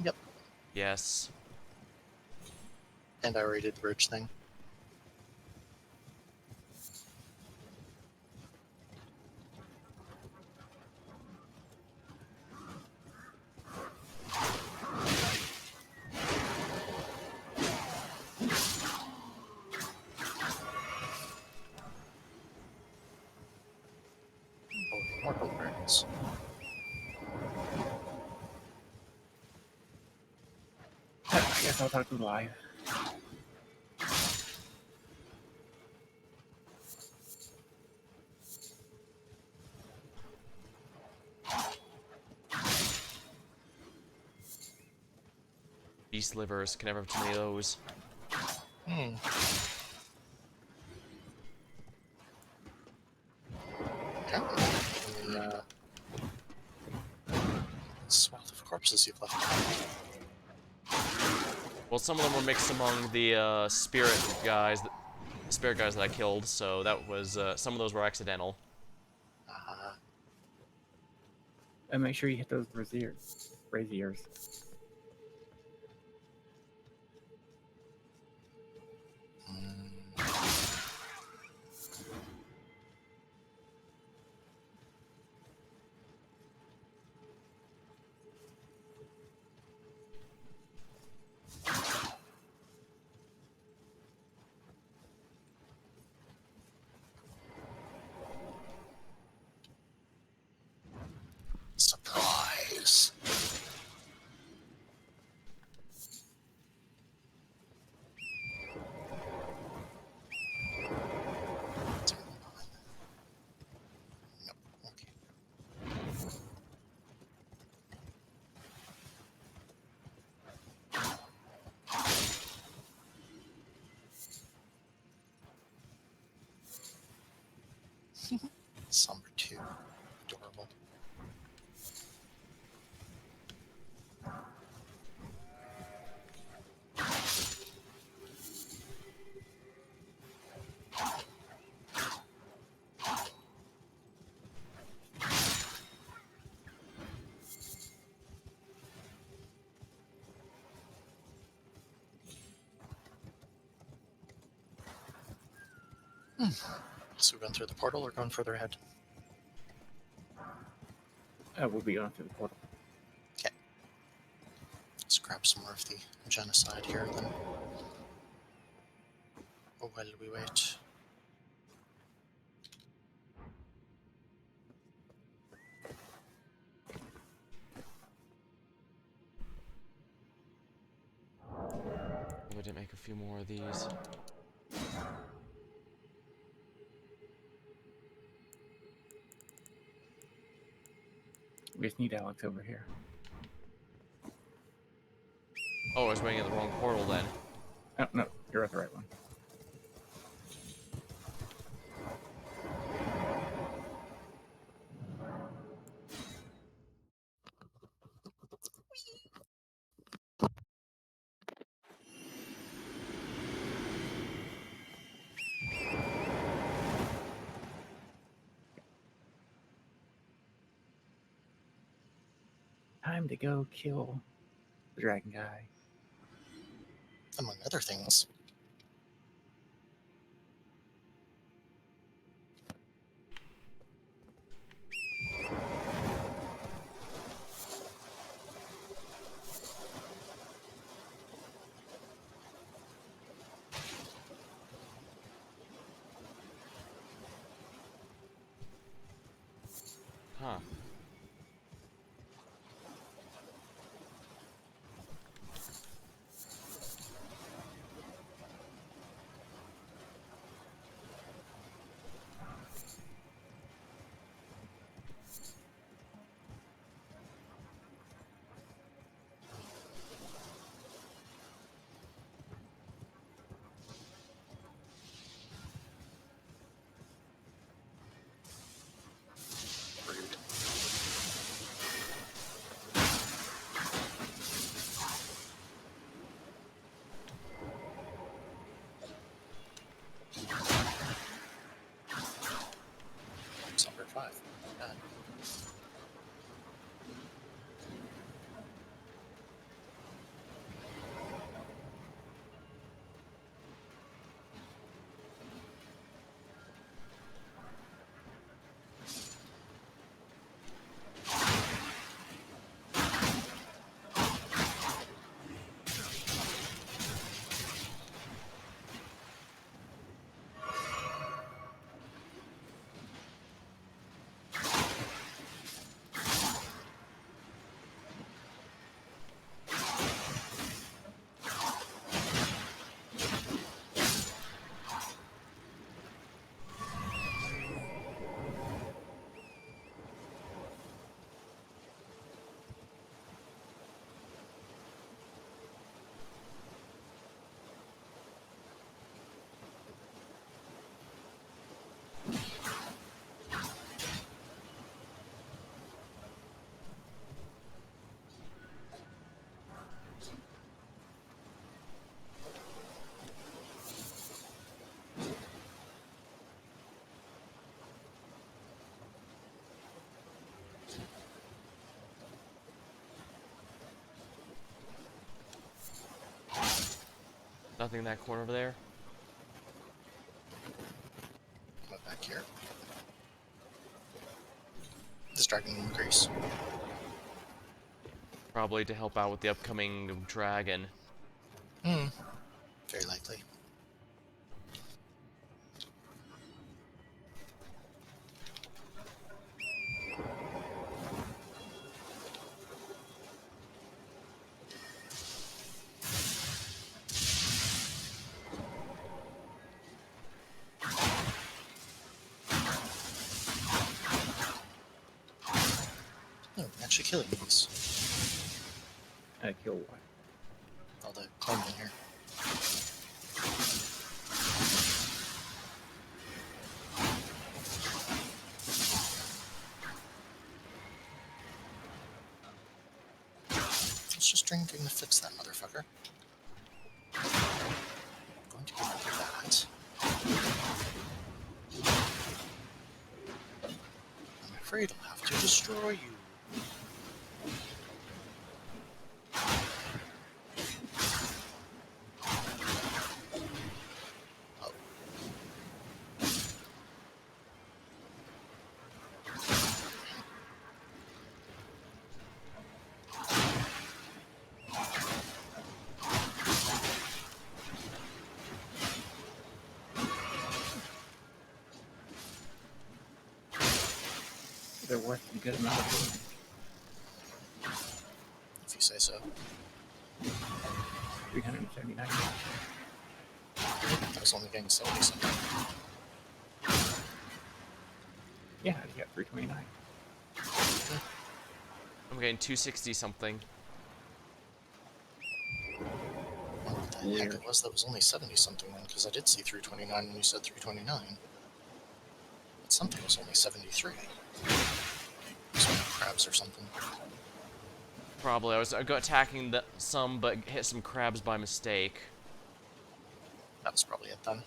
Yep. Yes. And I already did the bridge thing. Oh, more gold burns. I guess I'll talk to Live. Beast livers, can never have too many of those. Hmm. Okay. Swath of corpses you've left behind. Well, Well, some of them were mixed among the spirit guys that I killed, so that was some of those were accidental. And make sure you hit those braziers. Surprise. Nope. Okay. Somber 2. Adorable. So we run through the portal or going further ahead? We'll be going through the portal. Okay. Let's grab some more of the genocide here then. Oh, while we wait. We didn't make a few more of these. We just need Alex over here. Oh, I was waiting at the wrong portal then. Oh, no, you're at the right one. Time to go kill the dragon guy. Among other things. Huh. Rude. Somber 5. Not bad. Nothing in that corner over there? Come up back here. This dragon in Greece. Probably to help out with the upcoming dragon. Very likely. No, I'm actually killing these. Kill what? All the clone in here. Let's just drinking to fix that motherfucker. Going to be like that. I'm afraid I'll have to destroy you. Oh. They're worth a good amount of money. If you say so. 379. I was only getting 70 something. Yeah, you got 329. I'm getting 260 something. What the heck it was that was only 70 something then, because I did see 329 when you said 329. But something was only 73. Some crabs or something. Probably. I was attacking some, but hit some crabs by mistake. That was probably it then.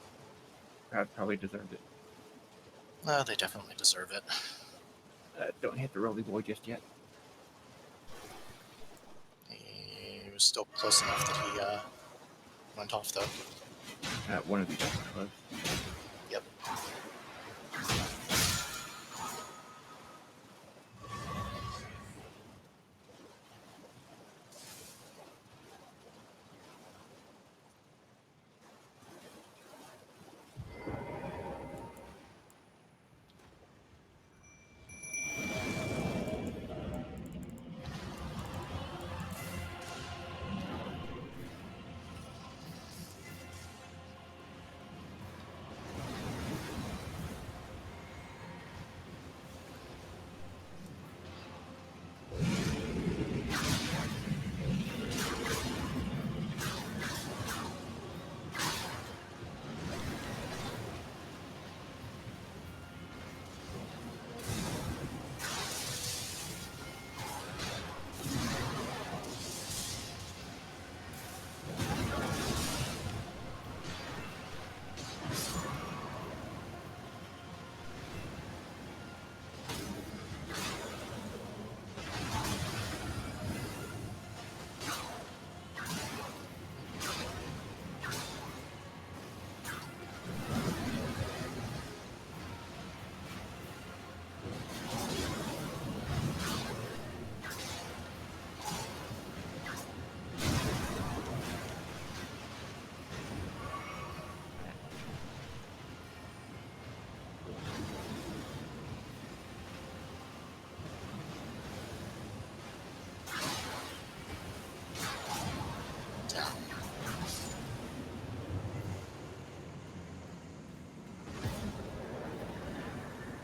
Crowd probably deserved it. They definitely deserve it. Don't hit the roly boy just yet. He was still close enough that he went off though. One of these are close. Yep.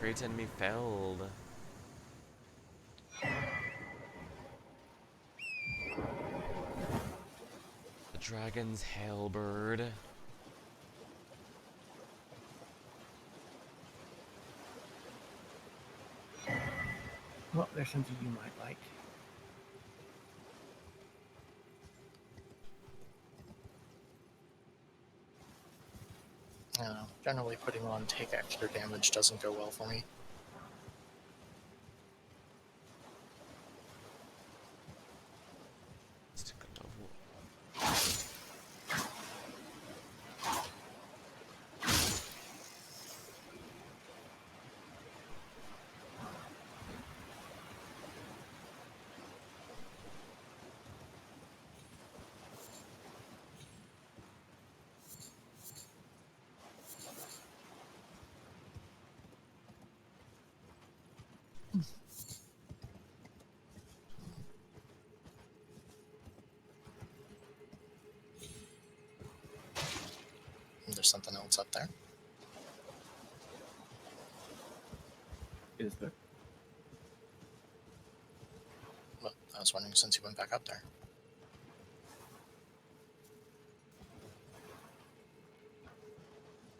Great enemy felled. The dragon's halberd. Well, there's something you might like. Generally putting on take extra damage doesn't go well for me. There's something else up there. Is there? Well, I was wondering since you went back up there.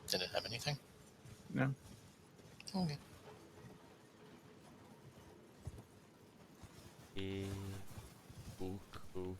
Did it have anything? No. Okay. Cool.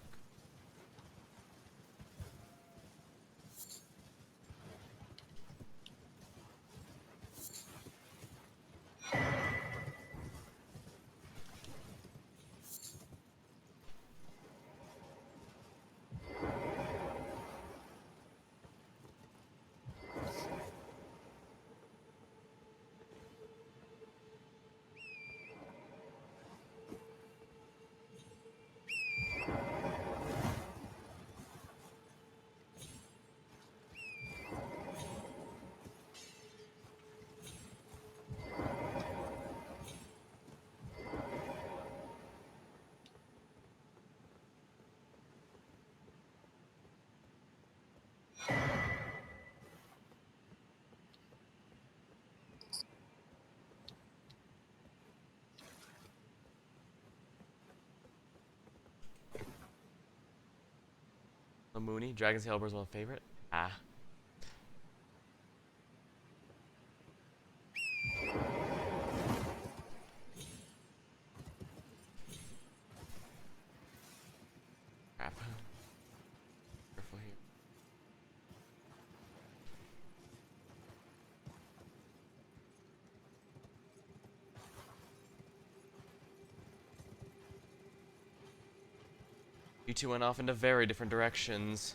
Mooney, Dragon's Tail is my favorite. Ah. Crap. Careful here. You two went off into very different directions.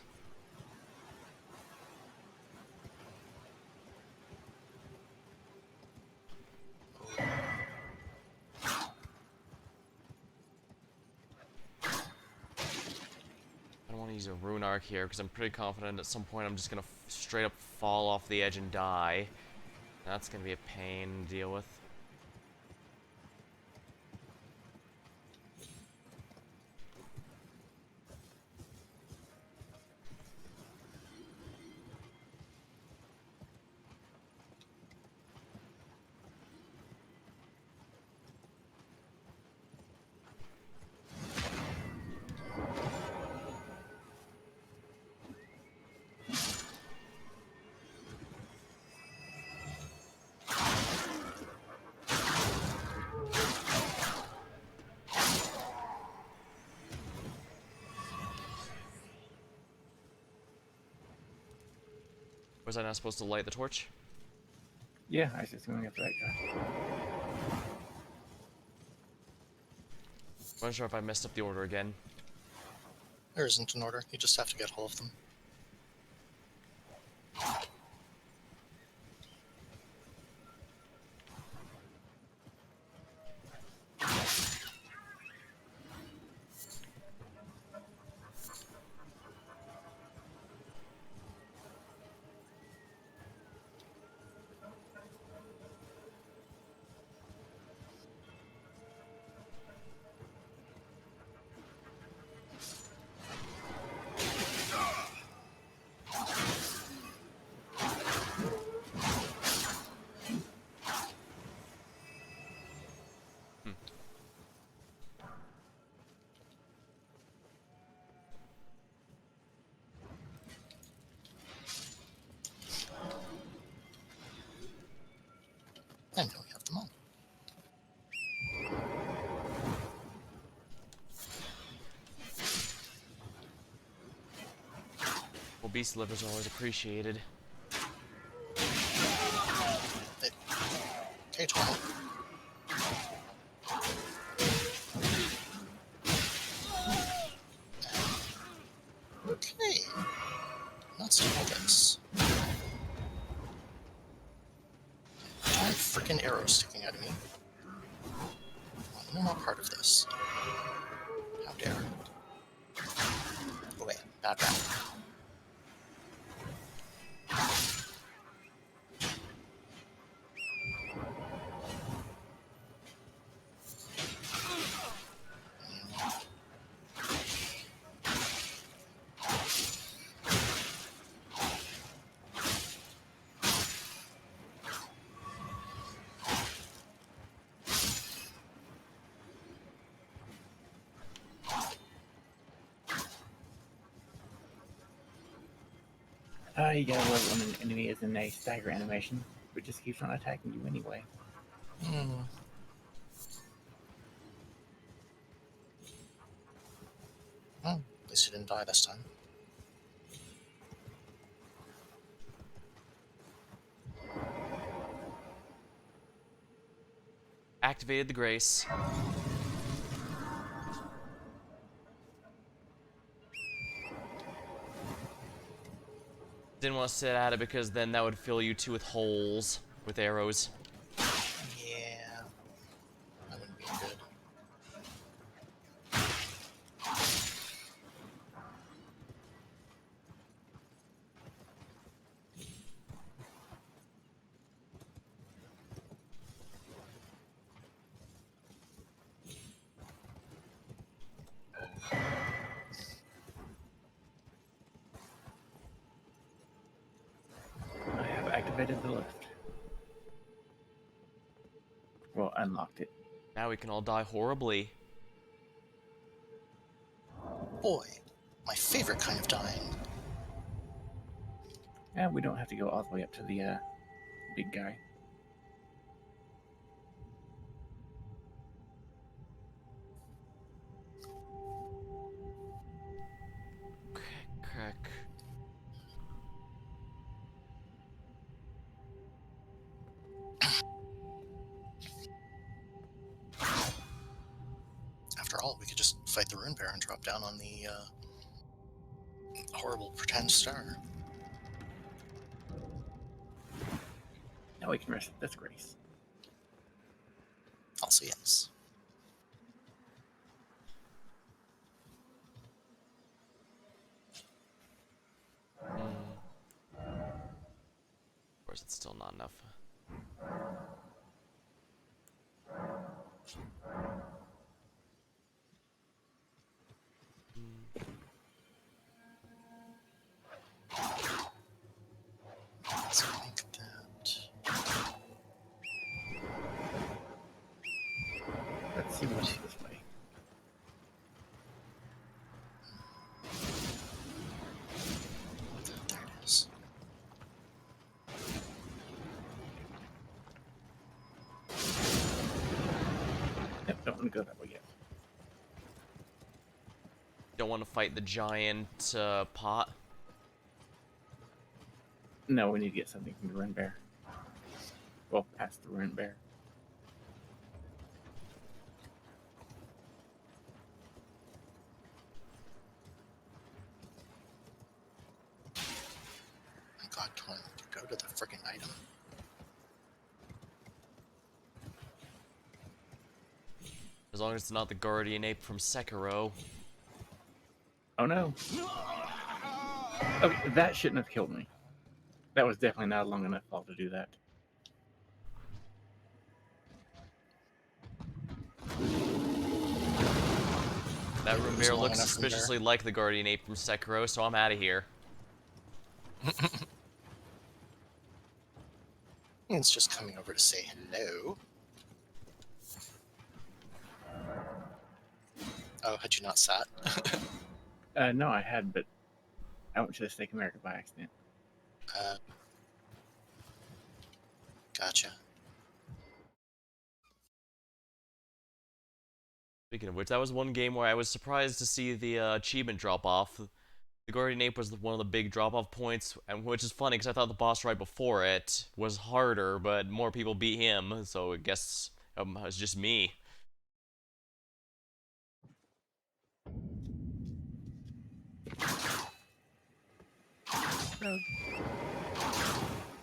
I don't want to use a rune arc here because I'm pretty confident at some point I'm just gonna straight up fall off the edge and die. That's gonna be a pain to deal with. Was I not supposed to light the torch? Yeah, I was just going after that guy. I'm not sure if I messed up the order again. There isn't an order. You just have to get all of them. And now we have them all. Well, beast livers are always appreciated. Okay, 20. Okay. Let's do this. Giant freaking arrow sticking out of me. I'm not part of this. How dare. Go away. Bad rat. You gotta love when an enemy is in a stagger animation, but just keeps on attacking you anyway. Well, at least he didn't die this time. Activated the Grace. Didn't want to sit at it because then that would fill you two with holes with arrows. Yeah. That wouldn't be good. I have activated the lift. Well, unlocked it. Now we can all die horribly. Boy, my favorite kind of dying. And we don't have to go all the way up to the big guy. Crack. After all, we could just fight the Rune Bear and drop down on the horrible pretend star. Now we can rest. That's Grace. Also, yes. Of course, it's still not enough. So I think that... Let's see what's this way. There it is. Yep, don't want to go that way yet. Don't want to fight the giant pot. No, we need to get something from the Rune Bear. Well, past the Rune Bear. My god, can I go to the freaking item? As long as it's not the guardian ape from Sekiro. Oh no. Okay, that shouldn't have killed me. That was definitely not a long enough fall to do that. That Rune Bear long looks enough from there. suspiciously like the guardian ape from Sekiro, so I'm out of here. It's just coming over to say hello. Oh, had you not sat? No, I had, but I went to the Steak America by accident. Gotcha. Speaking of which, that was one game where I was surprised to see the achievement drop off. The Guardian Ape was one of the big drop-off points, and which is funny because I thought the boss right before it was harder, but more people beat him, so I guess it was just me.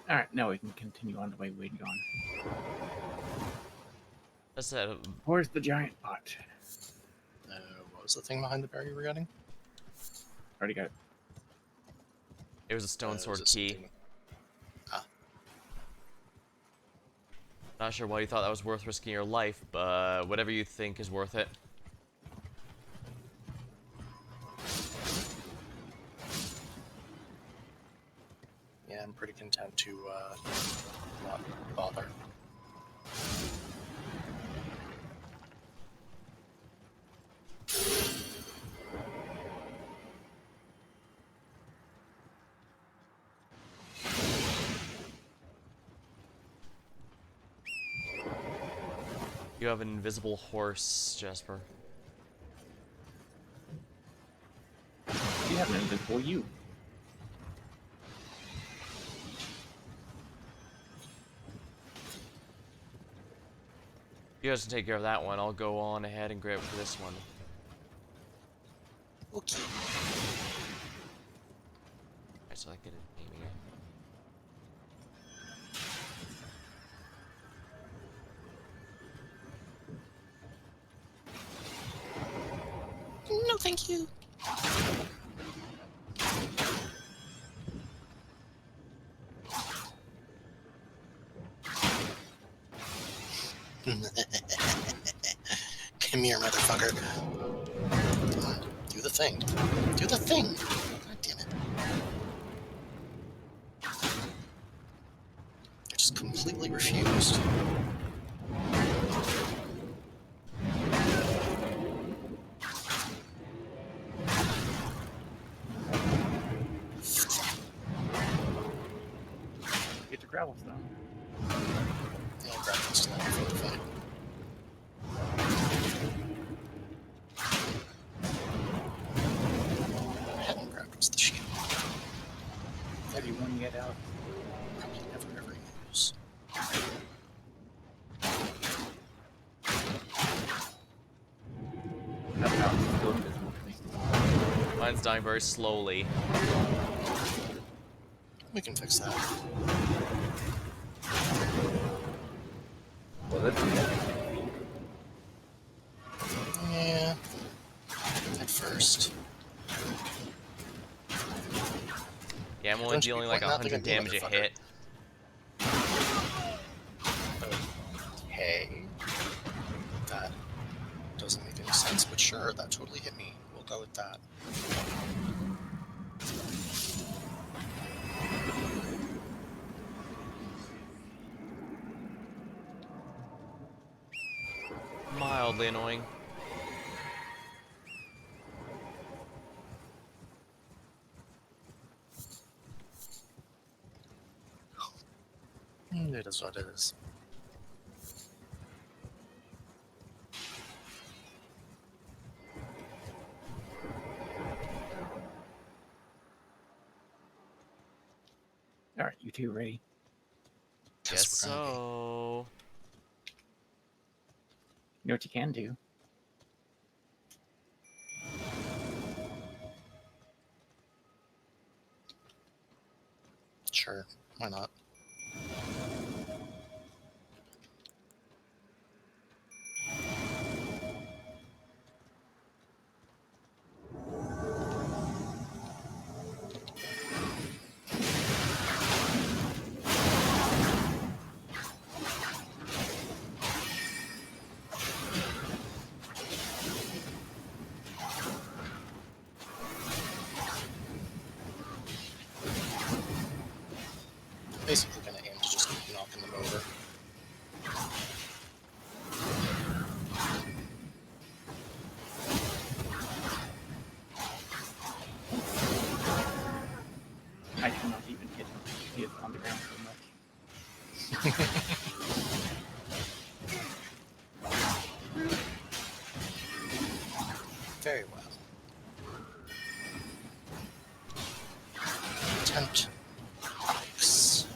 Alright, now we can continue on the way we'd gone. I said, Where's the giant pot? What was the thing behind the bear you were getting? Already got it. it was a stone Was sword it key. something- Ah, Not sure why you thought that was worth risking your life, but whatever you think is worth it. yeah, I'm pretty content to not bother. You have an invisible horse, Jasper. You have an invisible you. You guys can take care of that one. I'll go on ahead and grab for this one. Okay. Alright, so I get it aiming here. No, thank you. Come here, motherfucker. Come on, do the thing. Do the thing. God damn it. I just completely refused. Get your gravel stone. Yeah, gravel's still not for the fight. What I hadn't grabbed was the shield. Have you one yet out? Probably never ever use. That mountain's still invisible to me. Mine's dying very slowly. We can fix that. Well, let's do that. Yeah. At first. Yeah, I'm only Don't you be dealing like pointing out the 100 gun, damage a motherfucker. hit. Okay. That doesn't make any sense, but sure, that totally hit me. We'll go with that. Mildly annoying. It is what it is. Alright, you two ready? Guess we're gonna be. so. You know what you can do? Sure, why not? Basically gonna aim to just keep knocking them over. I cannot even hit him. He is on the ground so much. Very well. Attempt. X.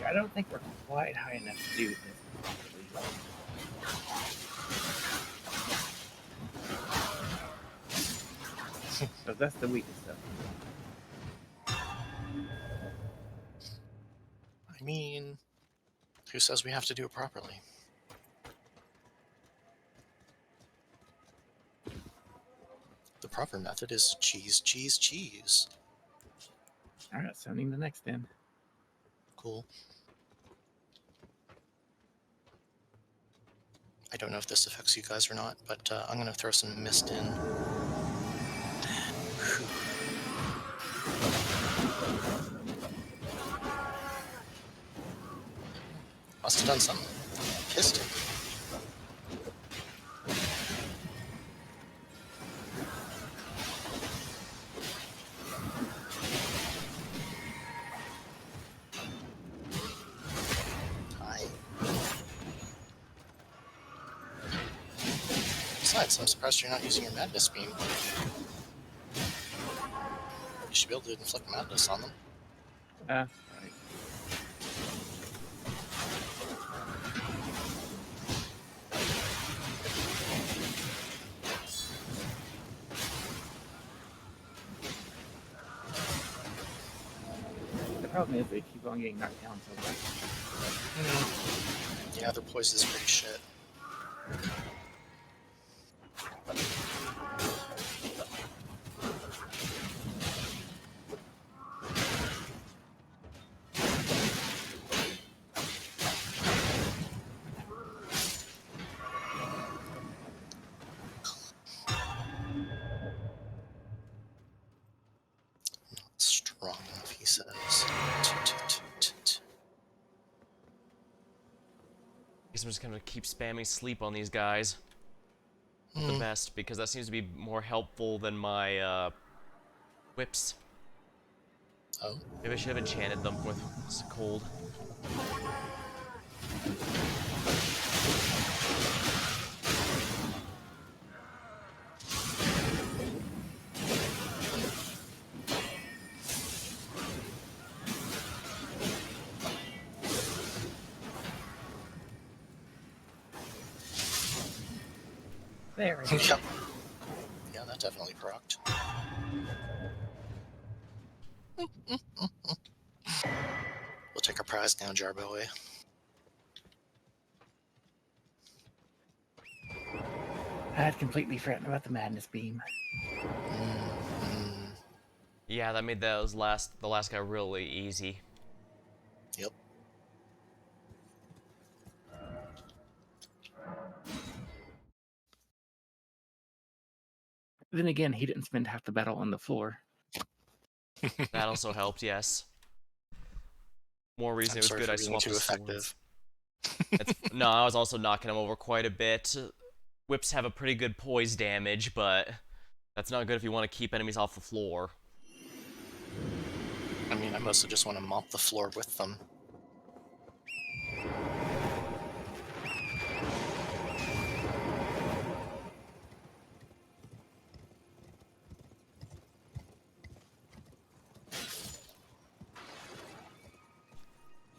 I don't think we're quite high enough to do this properly. So that's the weakest stuff. I mean, who says we have to do it properly? The proper method is cheese, cheese, cheese. Alright, sounding the next end. Cool. I don't know if this affects you guys or not, but I'm going to throw some mist in. Must have done something. Pissed him. Besides, I'm surprised you're not using your madness beam. You should be able to inflict madness on them. Right. The problem is they keep on getting knocked down so much. Yeah, their poise is pretty shit. Strong enough, he says. Guess I'm just gonna keep spamming sleep on these guys. The best, because that seems to be more helpful than my whips. Oh. Maybe I should have enchanted them with cold. There we go. Yep. Yeah, that definitely procced. We'll take our prize now, Jarboy. I had completely forgotten about the madness beam. Yeah, that made the last guy really easy. Yep. Then again, he didn't spend half the battle on the floor. That also helped, yes. More reason I'm it was sorry good for I being swapped too the effective. swords. No, I was also knocking him over quite a bit. Whips have a pretty good poise damage, but that's not good if you want to keep enemies off the floor. I mean, I mostly just want to mop the floor with them.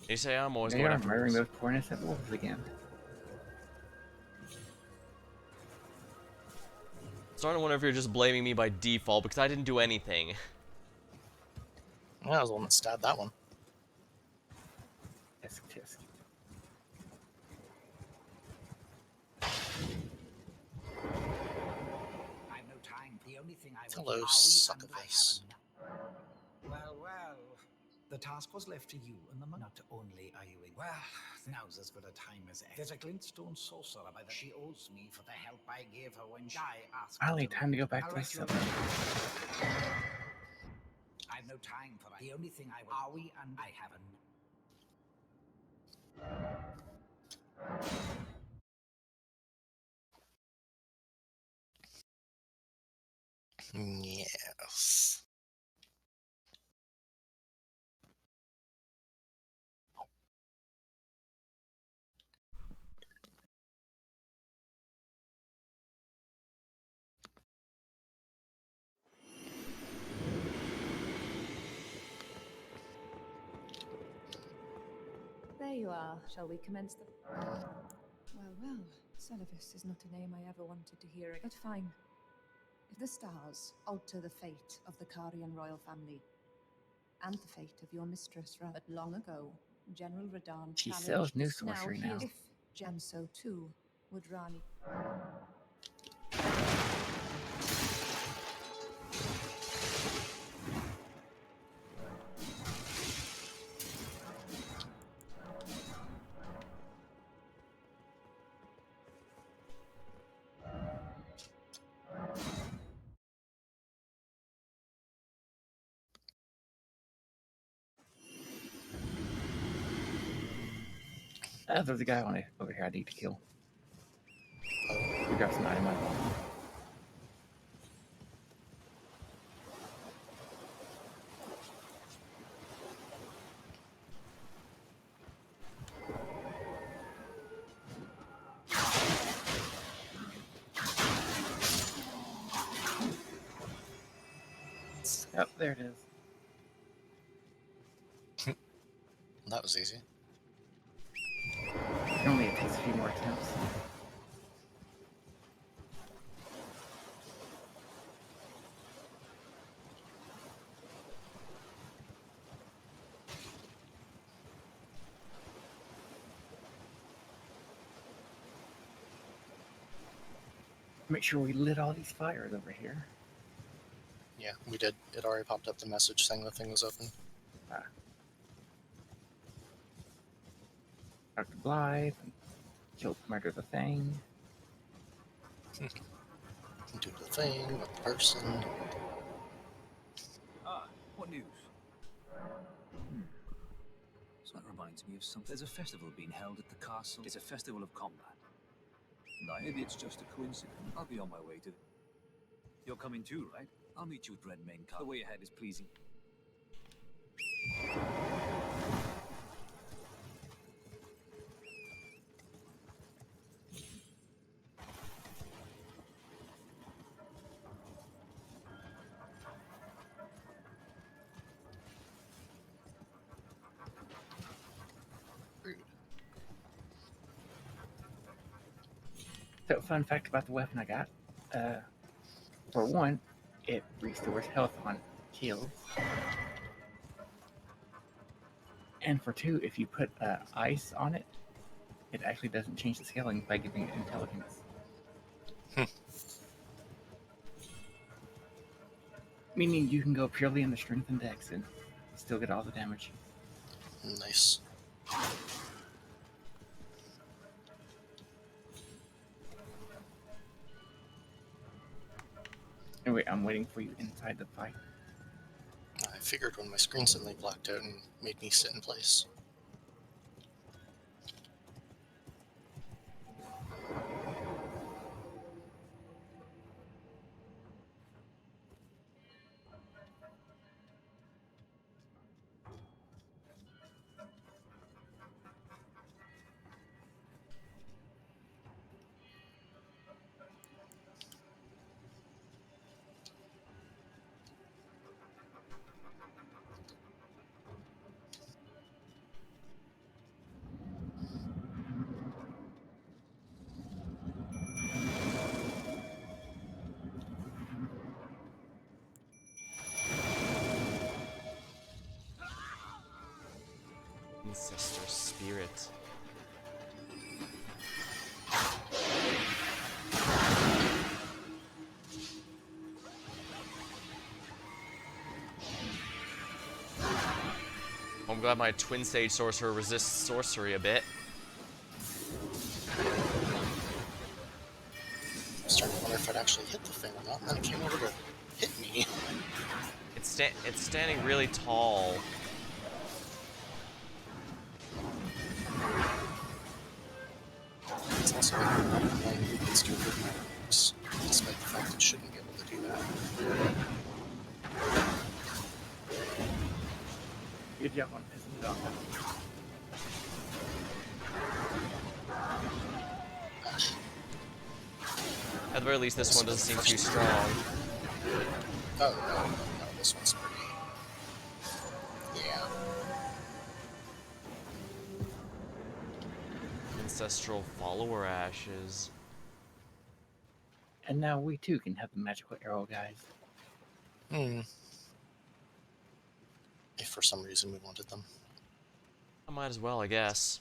You say I'm always They going are after murdering wolves. those poor innocent wolves again. Starting to wonder if you're just blaming me by default because I didn't do anything. Yeah, I was the one that stabbed that one. Tisk, tisk. I've no time. The only thing I Hello, will succubus. Well, the task was left to you and the monk. Not only are you in. Well, now's as good a time as ever. There's a glintstone sorcerer by the. She owes me for the help I gave her when I asked. Finally, time to go back I'll to the write you a cellar. I've no time for that. The only thing I will. Are we and I haven't. Yes. There you are. Shall we commence the... Well, Celevis is not a name I ever wanted to hear, but fine. If the stars alter the fate of the Karian royal family, and the fate of your mistress, but long ago, General Radahn She challenged... sells new sorcery now. If Jan so too, would Rani... There's a guy over here I need to kill. We got some item. Oh, there it is. That was easy. Only it takes a few more attempts. Make sure we lit all these fires over here. Yeah, we did. It already popped up the message saying the thing was open. Dr. Blythe, killed, murder the thing. Do the thing with the person. Ah, what news? So that reminds me of something. There's a festival being held at the castle. It's a festival of combat. Now, maybe it's just a coincidence. I'll be on my way to... You're coming too, right? I'll meet you at Red Main Car. The way ahead is pleasing. Rude. So, fun fact about the weapon I got. For one, it restores health on kills. And for two, if you put ice on it, it actually doesn't change the scaling by giving it intelligence. Meaning you can go purely in the strength and dex and still get all the damage. Nice. Anyway, I'm waiting for you inside the fight. I figured when my screen suddenly blacked out and made me sit in place. Ancestor spirit. I'm glad my Twin Sage Sorcerer resists sorcery a bit. I was starting to wonder if I'd actually hit the thing or not, and then it came over to hit me. It's standing really tall. It's also like one movements to avoid my moves, despite the fact it shouldn't be able to do that. Good job on pissing it off. At the very least, this one doesn't seem too strong. Oh, no, this one's pretty... Yeah. Ancestral follower ashes. And now we too can have the magical arrow guys. If for some reason we wanted them. I might as well, I guess.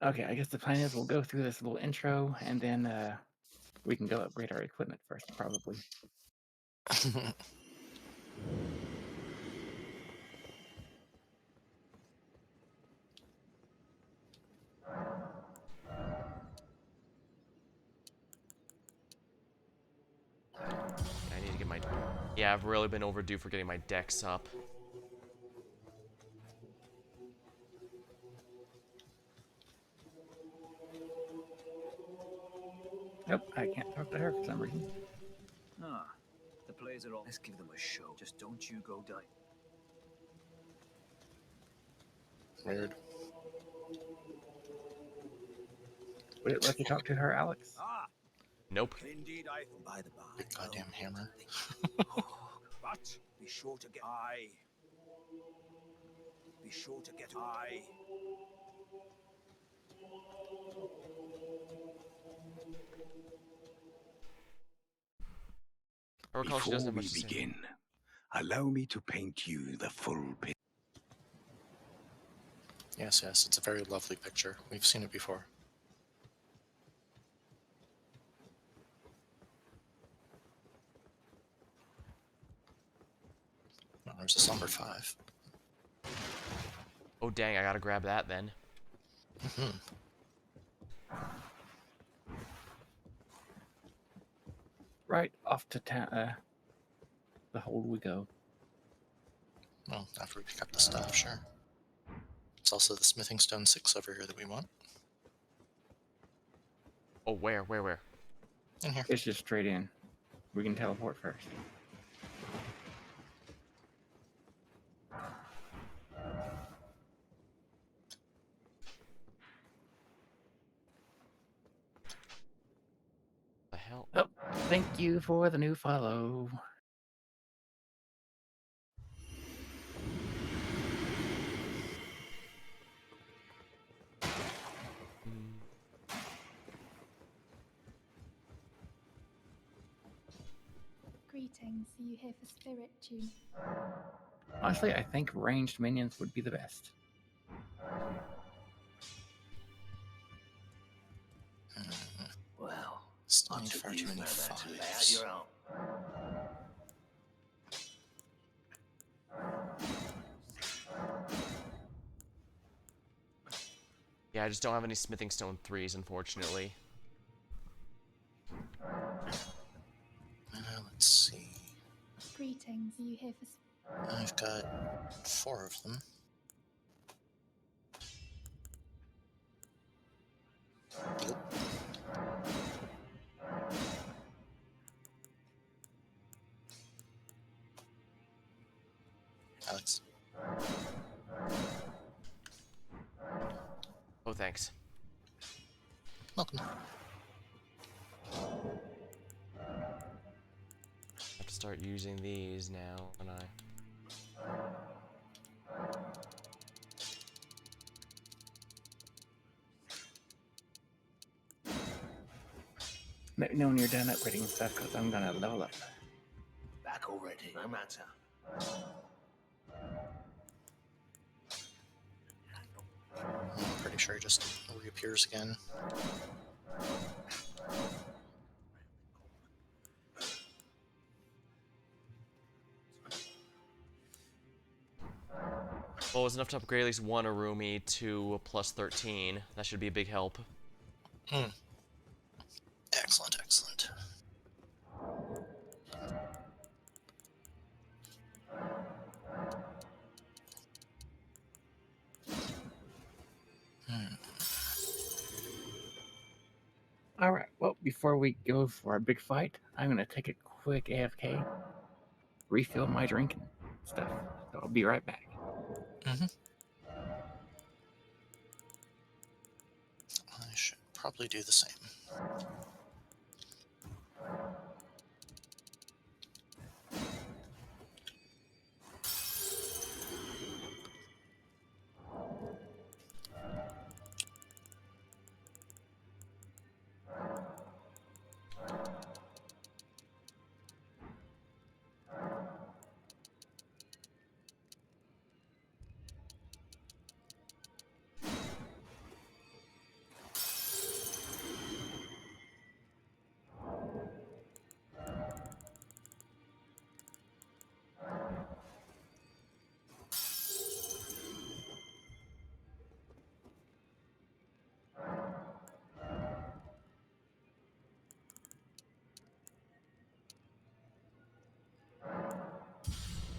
Okay, I guess the plan is we'll go through this little intro and then we can go upgrade our equipment first, probably. I need to get my... Yeah, I've really been overdue for getting my dex up. Nope, I can't talk to her for some reason. Ah, plays are all. Let's give them a show. Just don't you go die. Weird. Would it let you talk to her, Alex? Ah, Nope. indeed, I. By the by. Big goddamn hammer. But be sure to get. I. Be sure to get. I. I recall she doesn't have much to say. begin, allow me to paint you the full picture. Yes, yes, it's a very lovely picture. We've seen it before. Oh, there's a number 5. Oh dang, I gotta grab that then. Mm-hmm. Right off to the hold we go. Well, after we pick up the stuff, sure. It's also the smithing stone 6 over here that we want. Oh, where? In here. It's just straight in. We can teleport first. The hell? Oh, thank you for the new follow. Greetings, are you here for spirit tune? Honestly, I think ranged minions would be the best. Well, Still need far too many 5s. Yeah, I just don't have any smithing stone 3s, unfortunately. Let's see. Greetings, are you here for I've got 4 of them. Yep. Alex. Oh, thanks. Welcome. I have to start using these now, and Let me know when you're done upgrading stuff, because I'm gonna level up. Back already, no matter. I'm pretty sure he just reappears again. well, it was enough to upgrade at least one Arumi to a plus 13. That should be a big help. Excellent, excellent. Alright, well, before we go for our big fight, I'm gonna take a quick AFK, refill my drinking stuff. So I'll be right back. I should probably do the same.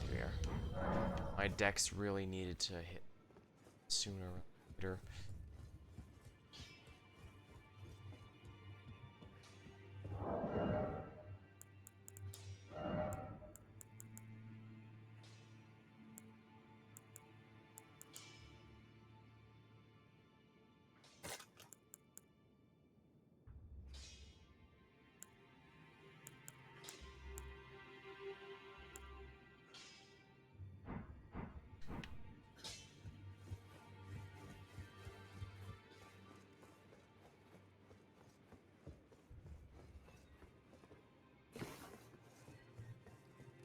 Here we are. My dex really needed to hit sooner or later.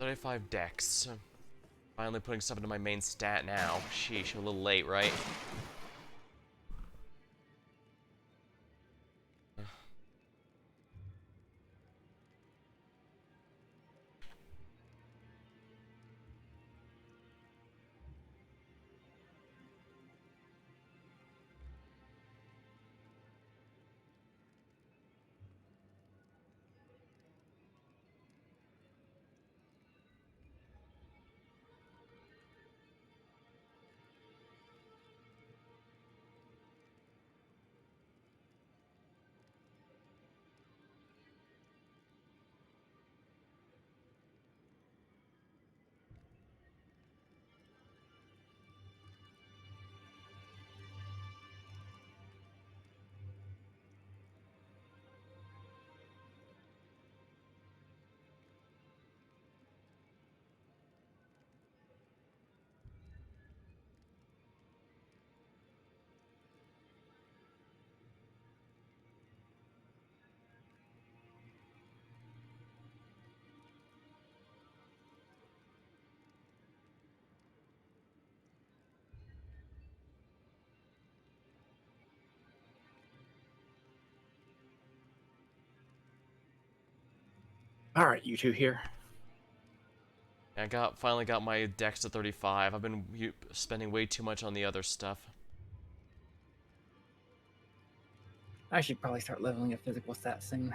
35 dex. Finally putting stuff into my main stat now. Sheesh, a little late, right? All right, you two here. I finally got my dex to 35. I've been spending way too much on the other stuff. I should probably start leveling a physical stat soon.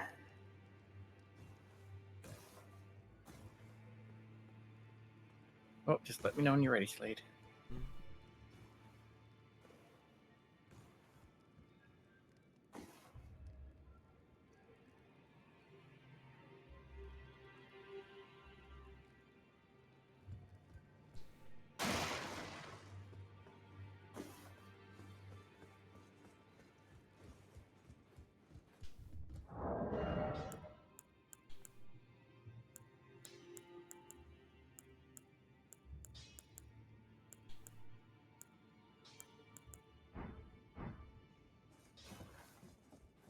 Oh, just let me know when you're ready, Slade.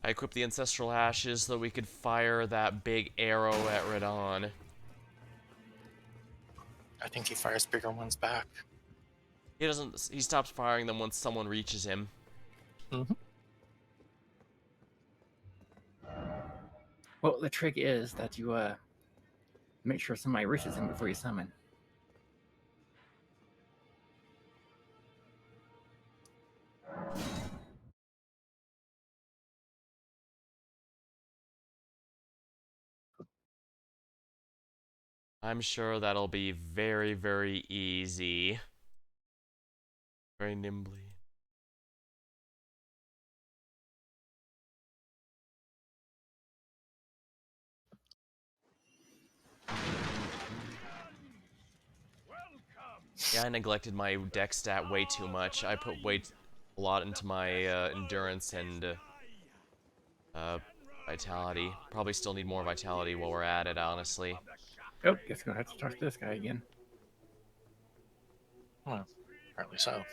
I equipped the Ancestral Ashes so that we could fire that big arrow at Radahn. I think he fires bigger ones back. He stops firing them once someone reaches him. Mm-hmm. Well, the trick is that you make sure somebody reaches him before you summon. I'm sure that'll be very, very easy. Very nimbly. Yeah, I neglected my dex stat way too much. I put a lot into my endurance and vitality. Probably still need more vitality while we're at it, honestly. Oh, guess we're gonna have to talk to this guy again. Well, apparently so.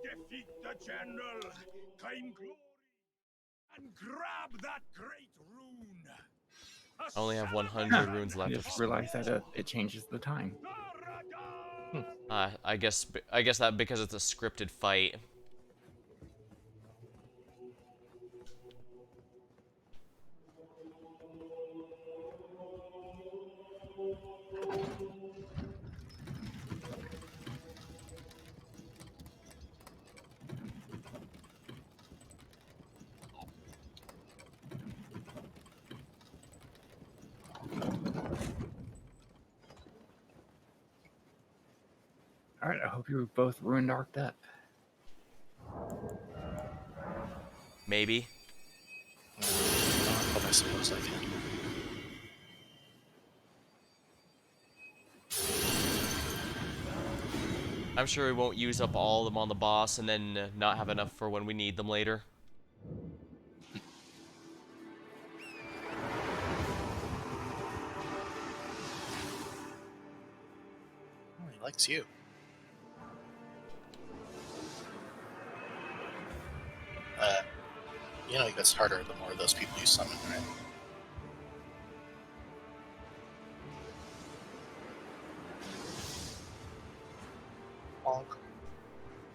Defeat the general, claim glory, and grab that great rune. I only have 100 runes I left. just realized that it changes the time. I guess that because it's a scripted fight. All right, I hope you were both ruined arced up. Maybe. But I suppose I can. I'm sure we won't use up all of them on the boss and then not have enough for when we need them later. Oh, he likes you. You know it gets harder the more of those people you summon, right?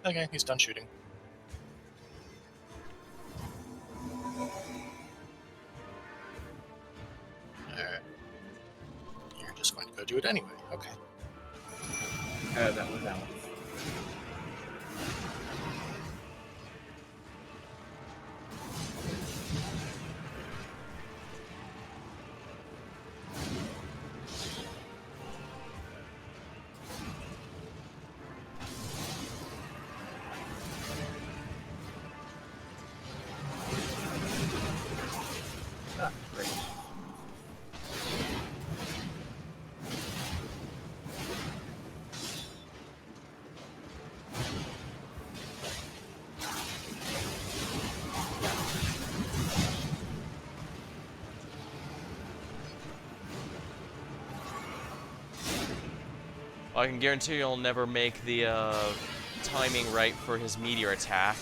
Okay, he's done shooting. Alright. You're just going to go do it anyway. Okay. That was Alex. Ah, great. I can guarantee you'll never make the timing right for his meteor attack.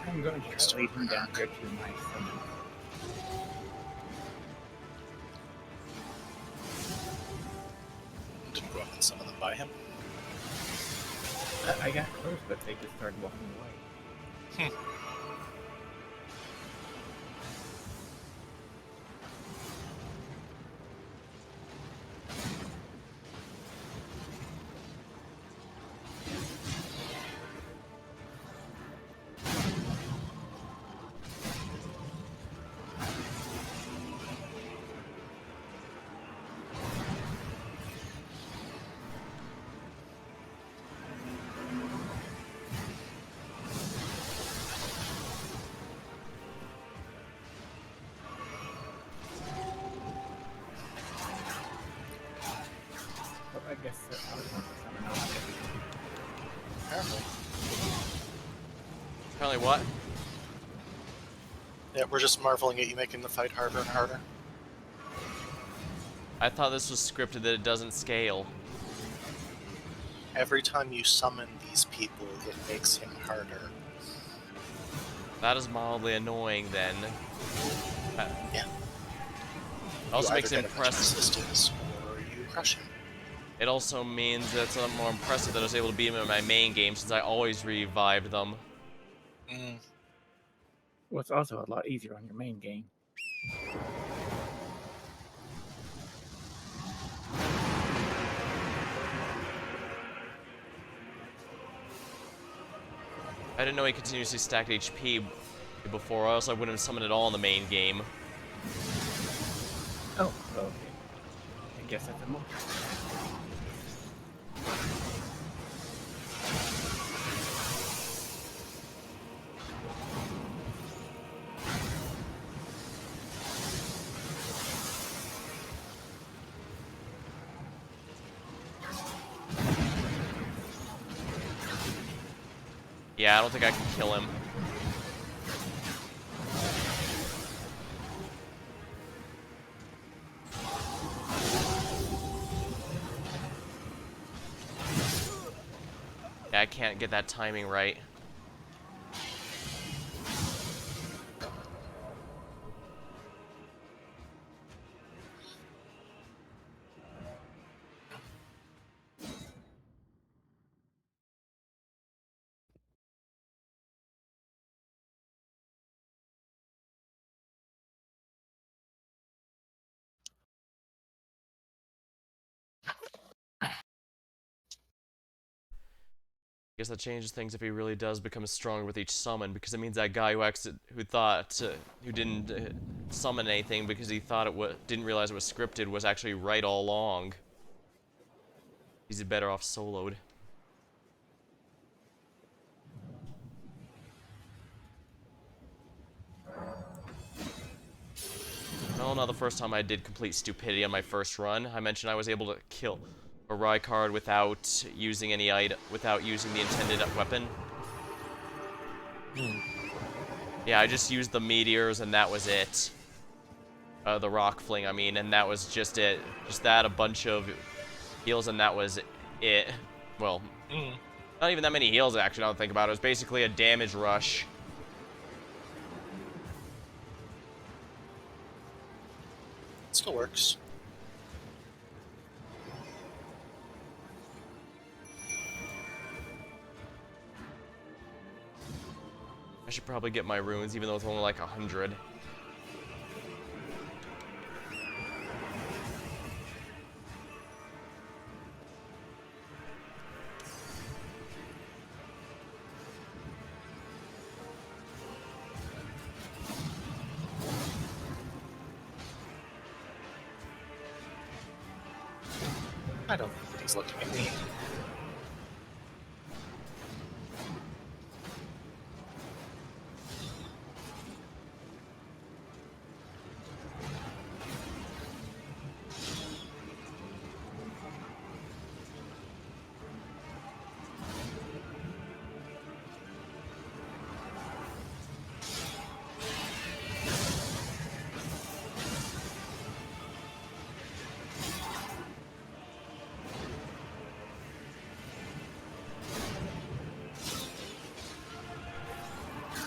I'm going to try leading down here to my summon. Didn't go up and summon them by him. I got close, but they just started walking away. Well, I guess I was going to summon a lot. Apparently. Apparently what? Yeah, we're just marveling at you making the fight harder and harder. I thought this was scripted that it doesn't scale. Every time you summon these people, it makes him harder. That is mildly annoying then. Yeah. Also You makes either it get a impressive. resistance or you crush him. It also means that it's a lot more impressive that I was able to beat him in my main game since I always revived them. Well, it's also a lot easier on your main game. I didn't know he continuously stacked HP before, or else I wouldn't have summoned it all in the main game. Oh, okay. I guess that's a multi. Yeah, I don't think I can kill him. Yeah, I can't get that timing right. Guess that changes things if he really does become stronger with each summon, because it means that guy who didn't summon anything because he thought didn't realize it was scripted was actually right all along. He's better off soloed. Oh no, the first time I did complete stupidity on my first run, I mentioned I was able to kill a Rykard without using any without using the intended weapon. Yeah, I just used the meteors and that was it. The rock fling, I mean, and that was just it. Just that, a bunch of heals, and that was it. Well, not even that many heals, actually, now that I think about it. It was basically a damage rush. Still works. I should probably get my runes, even though it's only like 100. I don't think that he's looking at me.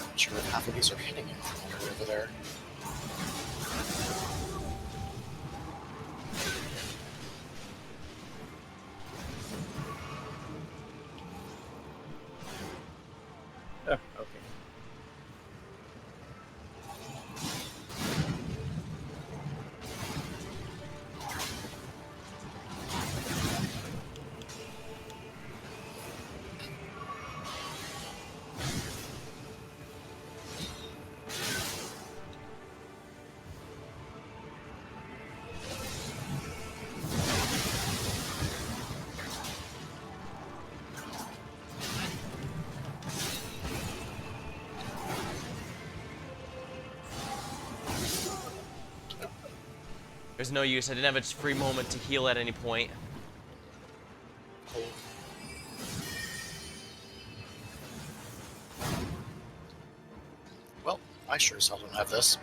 I'm sure if half of these are hitting him from over there. Oh, okay. There's no use. I didn't have a free moment to heal at any point. Cool. Well, I sure as hell don't have this.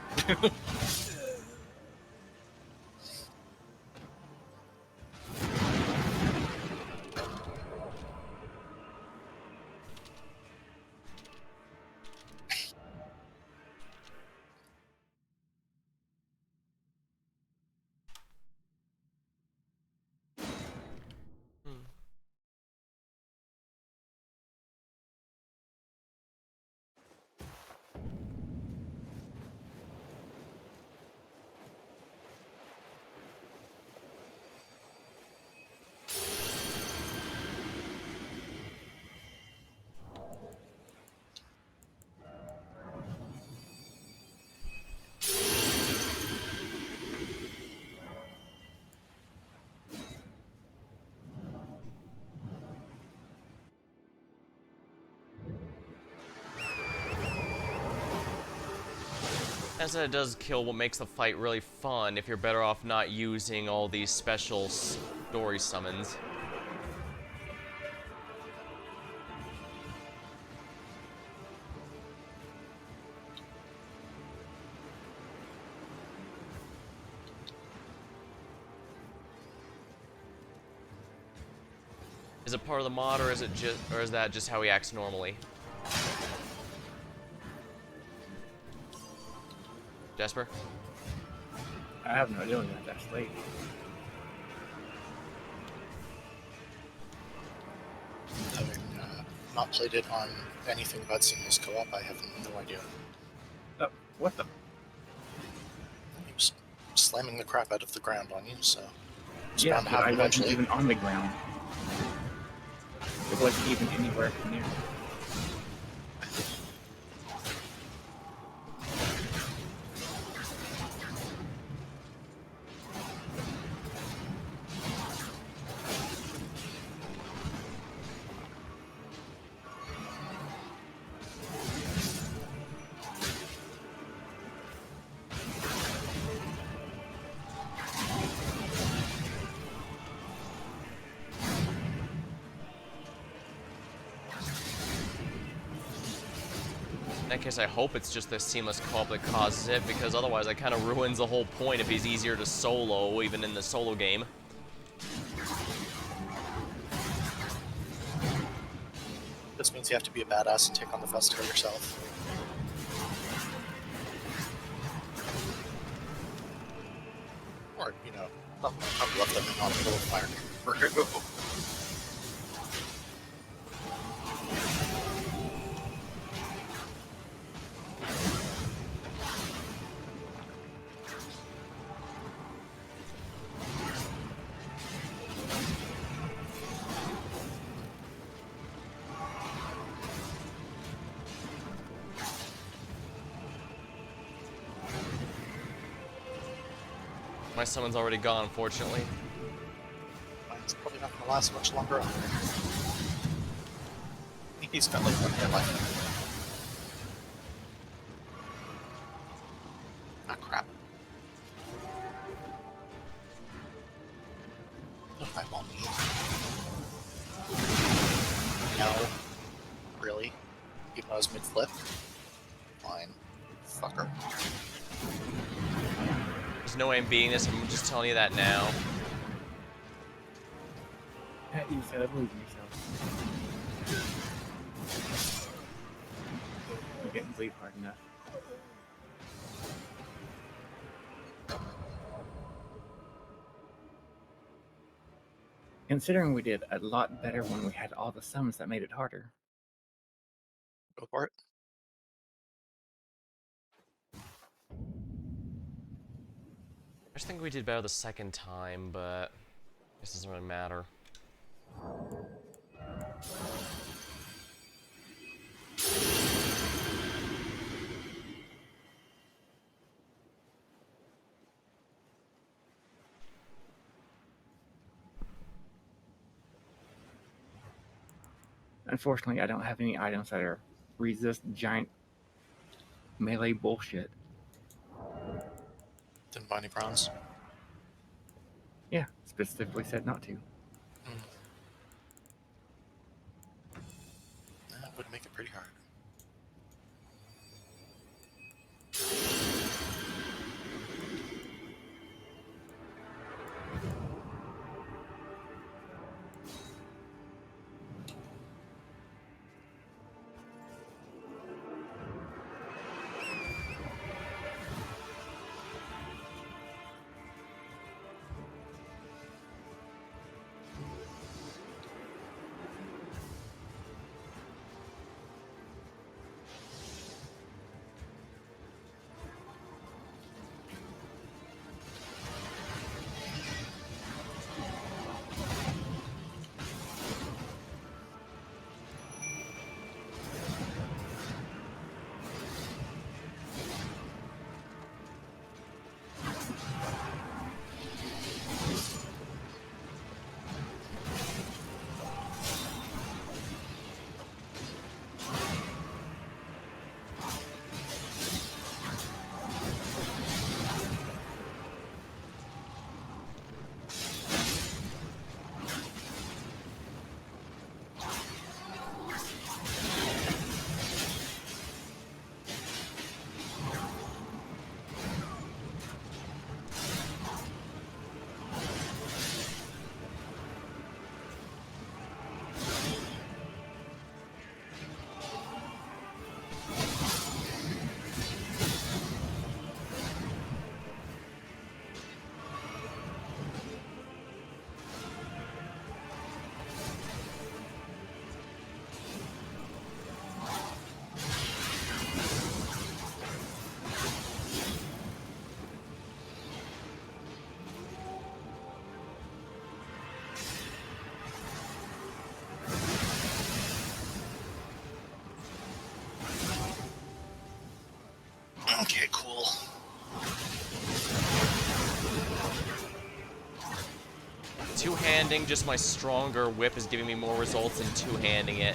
As it does kill what makes the fight really fun if you're better off not using all these special story summons. Is it part of the mod, or is that just how he acts normally? Jasper? I have no idea what that's Slade. Having not played it on anything but singles co-op, I have no idea. Oh, what the? He was slamming the crap out of the ground on you, so it's Yeah, bound to but I happen wasn't eventually. even on the ground. It wasn't even anywhere near. that case, I hope it's just the seamless co-op that causes it, because otherwise it kind of ruins the whole point if he's easier to solo, even in the solo game. This means you have to be a badass and take on the festival yourself. Or, you know, I've left them in on a little fire crew. My summon's already gone, unfortunately. Mine's probably not going to last much longer either. He's got like 1 hit life. Ah, crap. Don't eyeball me. No. Really? Even though I was mid-flip? Fine. Fucker. There's no way I'm beating this, I'm just telling you that now. Pat, you said believe in yourself. You didn't bleed hard enough. Considering we did a lot better when we had all the summons that made it harder. Go for it. I just think we did better the second time, but this doesn't really matter. Unfortunately, I don't have any items that are resist giant melee bullshit. Didn't buy any bronze. Yeah, specifically said not to. That would make it pretty hard. Okay, cool. Two-handing, just my stronger whip is giving me more results than two-handing it.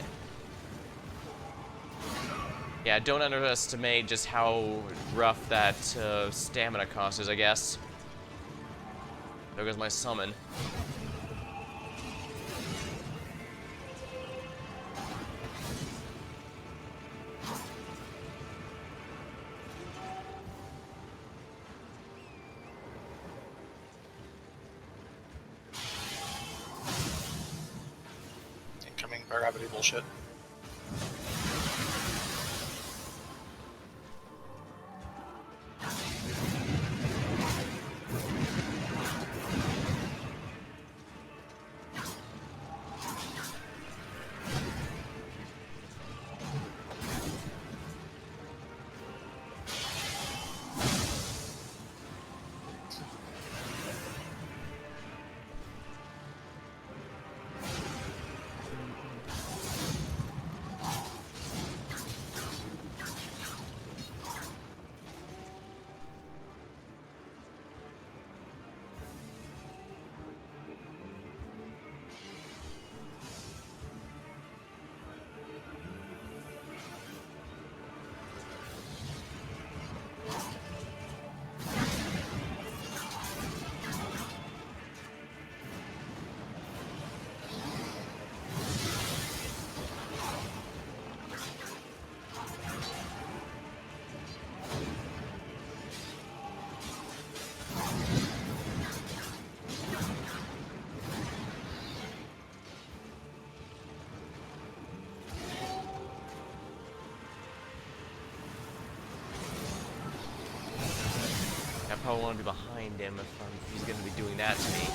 Yeah, don't underestimate just how rough that stamina cost is, I guess. There goes my summon. Gravity bullshit. I probably want to be behind him if he's going to be doing that to me.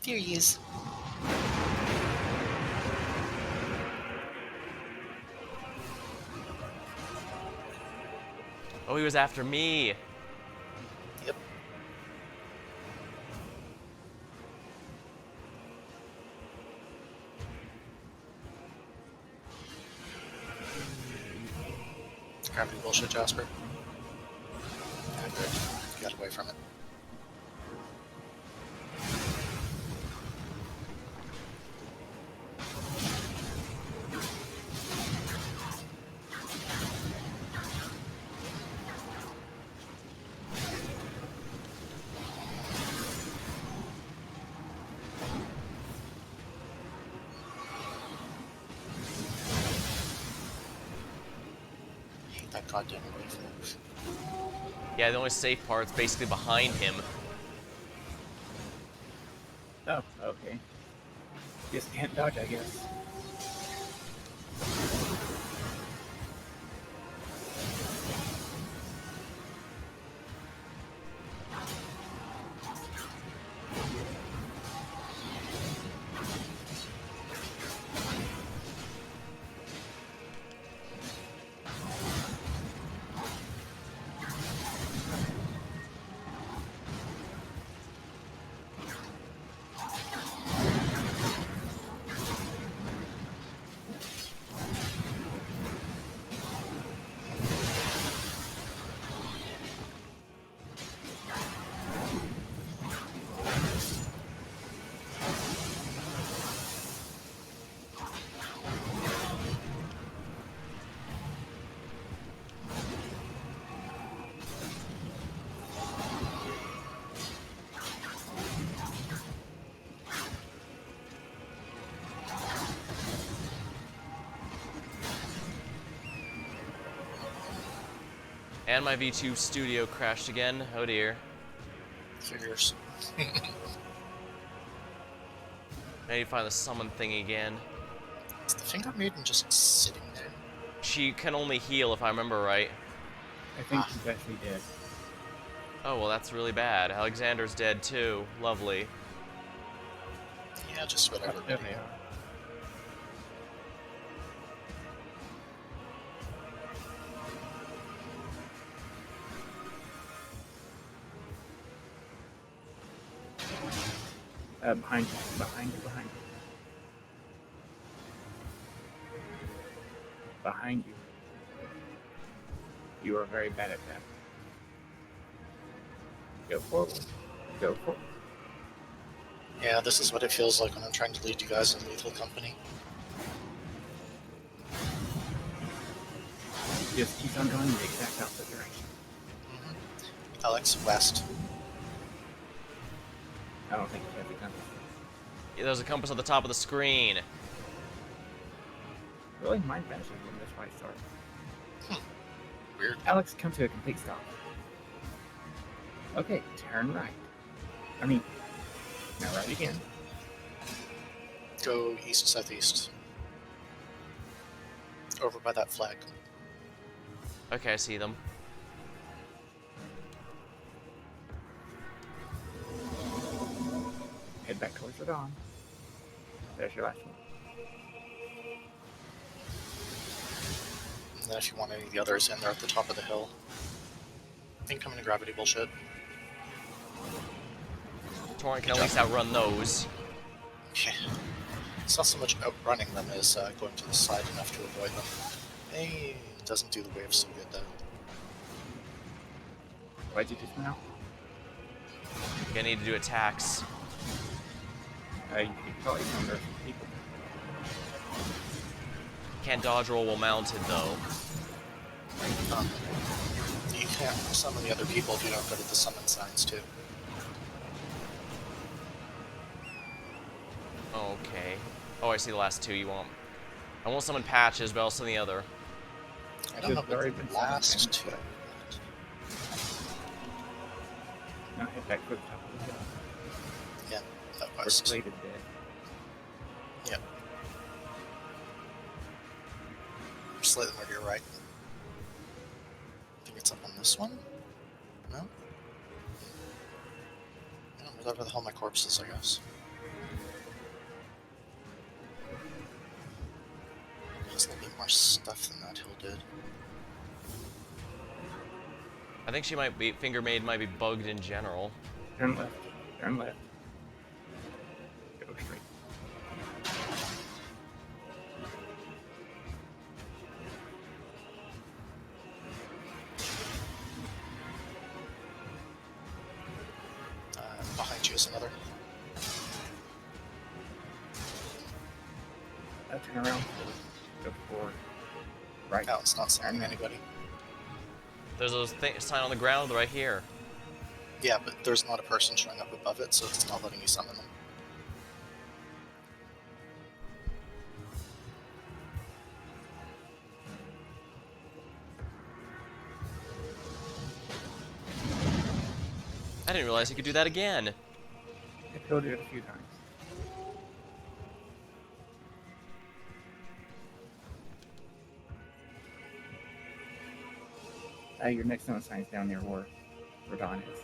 There he is. Oh, he was after me. Yep. Gravity bullshit, Jasper. Yeah, good. You got away from it. That goddamn rifle. Yeah, the only safe part's basically behind him. Oh, okay. Just can't dodge, I guess. And my V2 Studio crashed again. Oh dear. Figures. I need to find the summon thing again. Is the finger maiden just sitting there? She can only heal if I remember right. I think she's actually dead. Oh, well, that's really bad. Alexander's dead too. Lovely. Yeah, just whatever. Oh, there they are. Behind you, behind you, behind you. Behind you. You are very bad at that. Go forward. Go forward. Yeah, this is what it feels like when I'm trying to lead you guys in lethal company. Just keep on going in the exact opposite direction. Alex, west. I don't think you have the compass. Yeah, there's a compass at the top of the screen. Really? Mine vanishes when this fight starts. Weird. Alex, come to a complete stop. Okay, turn right. I mean, now right again. Go east-southeast. Over by that flag. Okay, I see them. Head back towards Radahn. There's your last one. And then if you want any of the others in, they're at the top of the hill. Incoming gravity bullshit. Torrent can at least outrun those. Okay. It's not so much outrunning them as going to the side enough to avoid them. Hey, it doesn't do the waves so good though. Why'd you just now? Gonna need to do attacks. You could probably number some people. Can't dodge roll while mounted though. You can't summon the other people if you don't go to the summon signs too. Okay. Oh, I see the last two you want. I won't summon Patches, but I'll summon the other. I don't know about the last two. Now head back to the top of the hill. Yeah, that Where was. Slade is dead. Yep. Slade them to your right. I think it's up on this one? No? No, whatever the hell my corpse is, I guess. It has a little bit more stuff than that hill did. I think she might be Finger Maid might be bugged in general. Turn left. Turn left. Go straight. Behind you is another. Turn around. Go forward. Right. No, it's not summoning anybody. There's a sign on the ground right here. Yeah, but there's not a person showing up above it, so it's not letting you summon them. I didn't realize you could do that again. I killed it a few times. Your next summon sign's down near where Radahn is.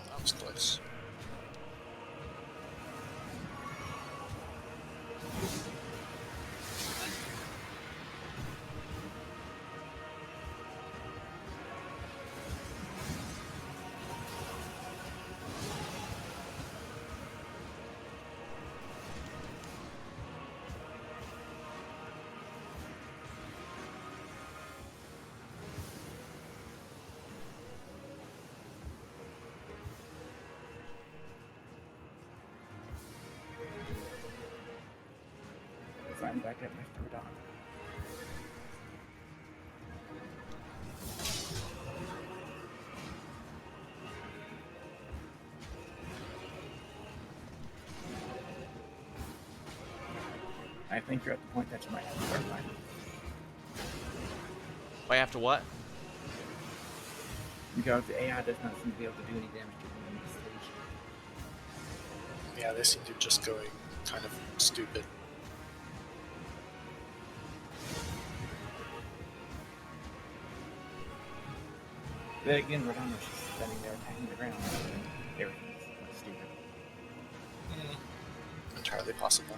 That was close. Sign back up next to Radahn. I think you're at the point that you might have to start fighting. Might have to what? Because the AI does not seem to be able to do any damage to them in this stage. Yeah, they seem to be just going kind of stupid. But again, Radahn was just standing there attacking the ground. Everything's like stupid. Entirely possible.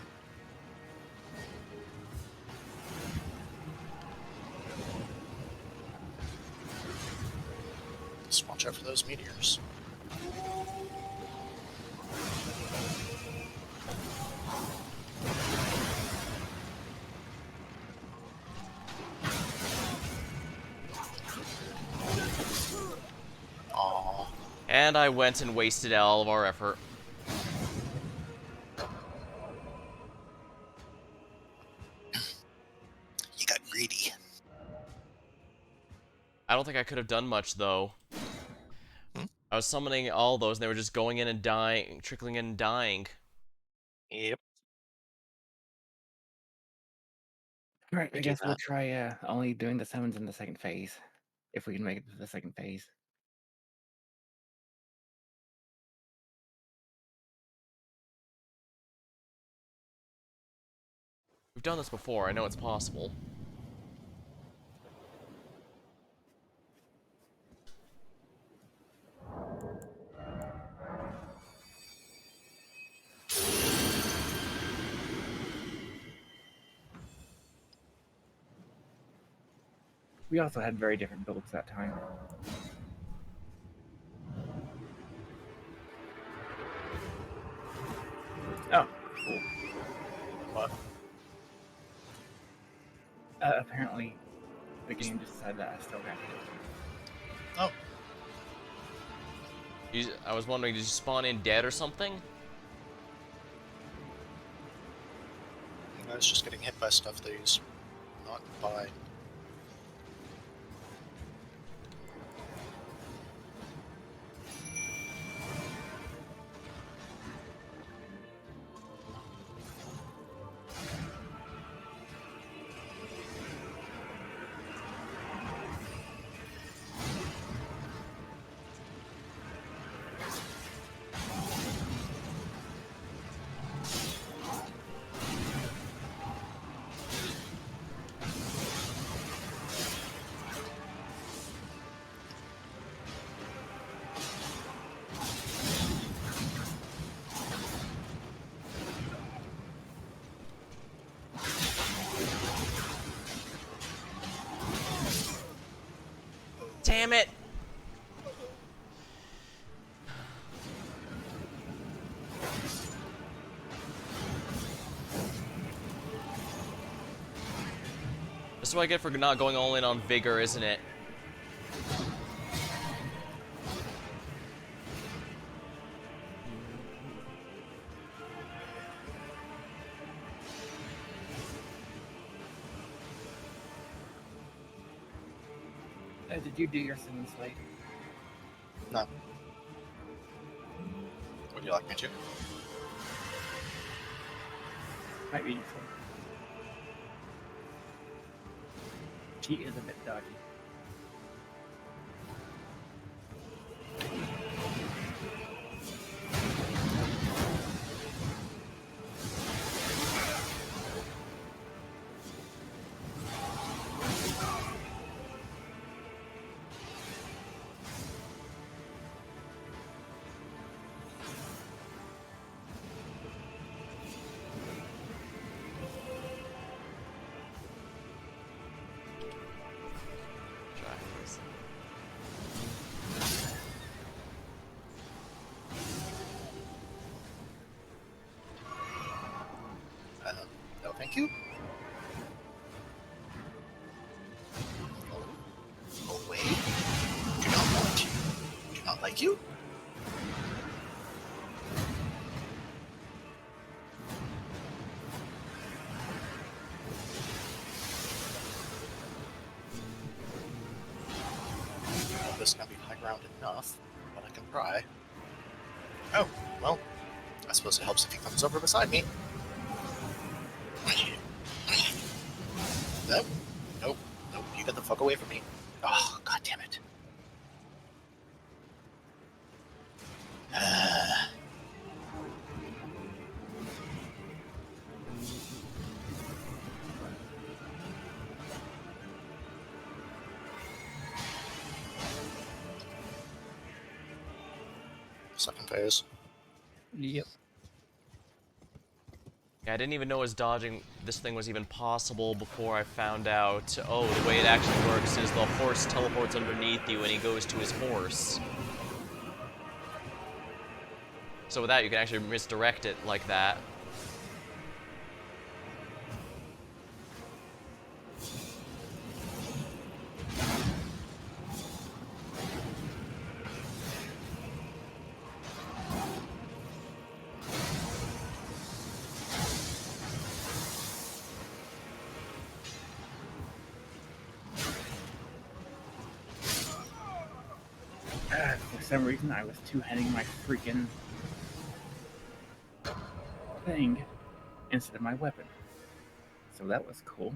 Just watch out for those meteors. Aww. And I went and wasted all of our effort. You got greedy. I don't think I could have done much, though. Hmm? I was summoning all those, and they were just going in and dying, trickling in and dying. Yep. Alright, I We do guess we'll that. try only doing the summons in the second phase. If we can make it to the second phase. We've done this before, I know it's possible. We also had very different builds that time. Oh, cool. What? Apparently, the game just said that I still got it. Oh. I was wondering, did you spawn in dead or something? I was just getting hit by stuff that he's not by. Damn it! That's what I get for not going all in on vigor, isn't it? Did you do your summon, Slade? No. Would you like me to? Might be useful. She is a bit dodgy. No, thank you. Away. Do not want you. Do not like you. Well, this can be high ground enough, but I can try. Oh, well, I suppose it helps if he comes over beside me. Nope. Nope. Nope. You get the fuck away from me. Oh, god damn it. Second phase. Yep. I didn't even know this thing was even possible before I found out, oh, the way it actually works is the horse teleports underneath you and he goes to his horse. So with that, you can actually misdirect it like that. For some reason, I was two-handing my freaking thing instead of my weapon. So that was cool.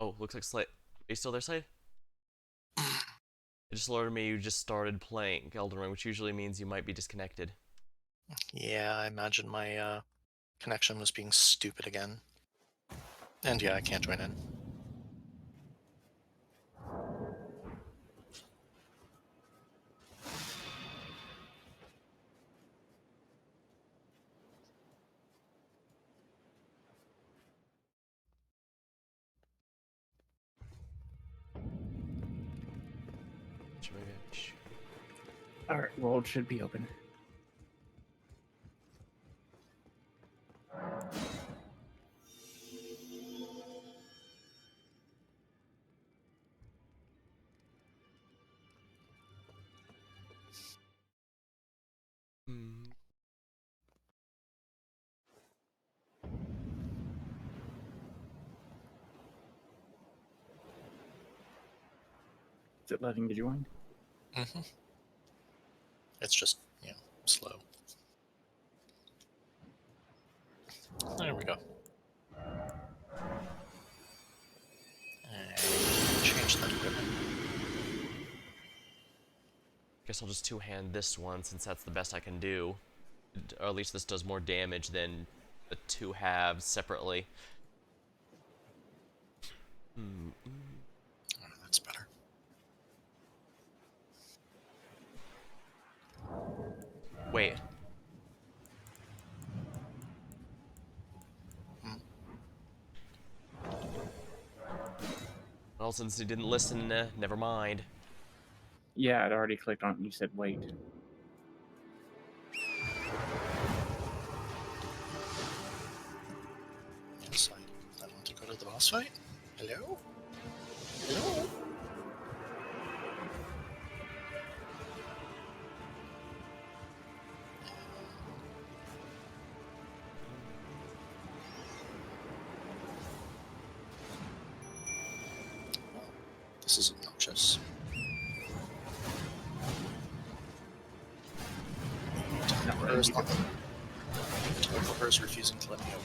Oh, looks like Slade. Are you still there, Slade? It just alerted me you just started playing Elden Ring, which usually means you might be disconnected. Yeah, I imagine my connection was being stupid again. And yeah, I can't join in. Alright, world should be open. Is it letting you join? Mm-hmm. It's just, slow. There we go. And change that equipment. Guess I'll just two-hand this one since that's the best I can do. Or at least this does more damage than the two halves separately. Oh, that's better. Wait. Well, since he didn't listen, never mind. Yeah, I'd already clicked on it and you said wait. Yes, I want to go to the boss fight. Hello? Hello? This is obnoxious. Teleporter is refusing to let me open.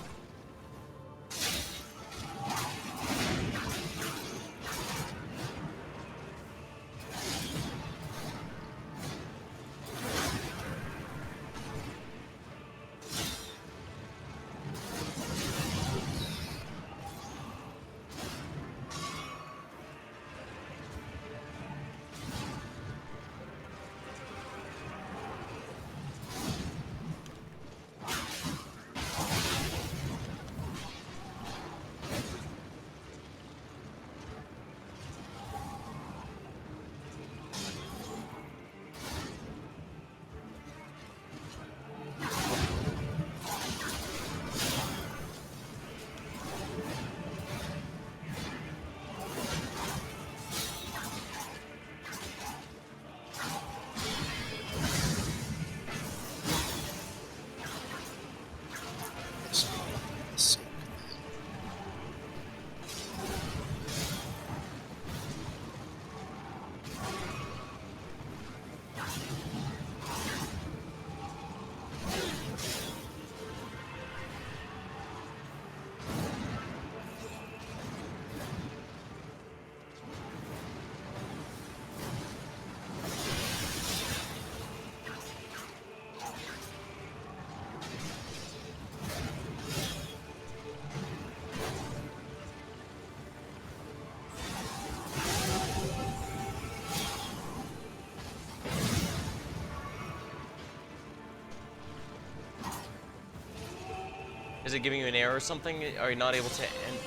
Is it giving you an error or something? Are you not able to end?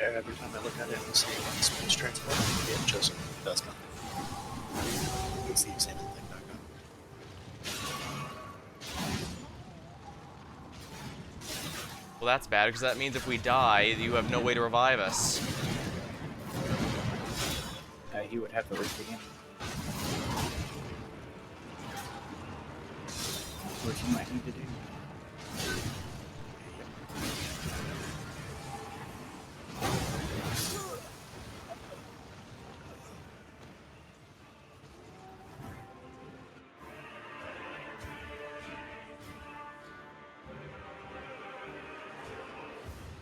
Every time I look at it, See, it's been transformed. It just does not. It's the examine thing back up. Well, that's bad, because that means if we die, you have no way to revive us. he would have to risk again. Which you might need to do.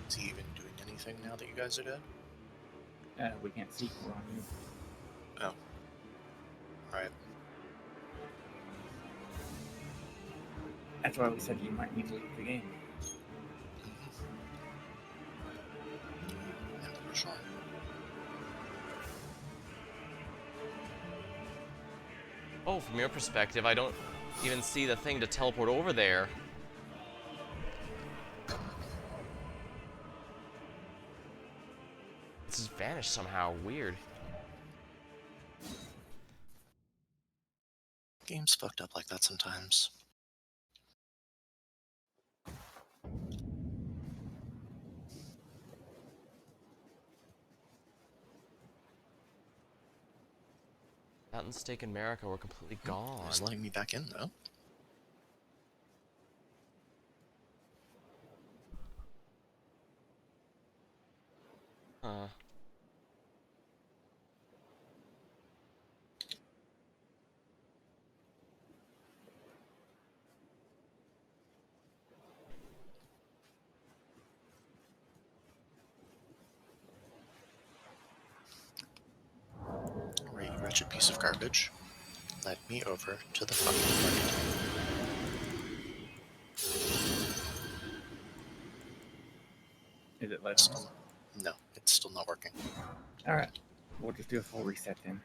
Is he even doing anything now that you guys are dead? We can't see we're on you. Oh. Alright. That's why we said you might need to leave the game. Yeah, for sure. Oh, from your perspective, I don't even see the thing to teleport over there. It's just vanished somehow. Weird. Game's fucked up like that sometimes. That and Steak and America were completely gone. It's letting me back in, though. Huh. Alright, you wretched piece of garbage. Led me over to the fucking Is it letting us? No, it's still not working. Alright. We'll just do a full reset then.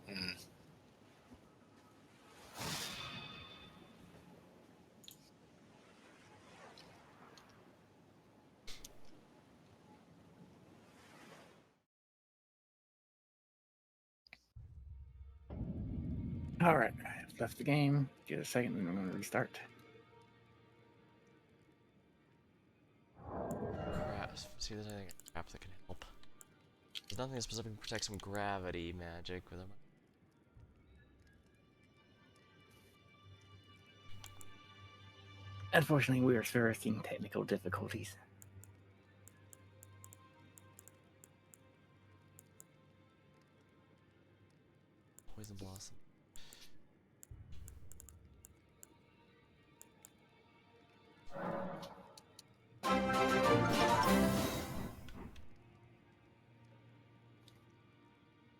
Mm. Alright, I've left the game. Give it a second and I'm going to restart. Crap. See, there's anything crap that can help. There's nothing that specifically protects from gravity magic with them. Unfortunately, we are experiencing technical difficulties. Poison Blossom.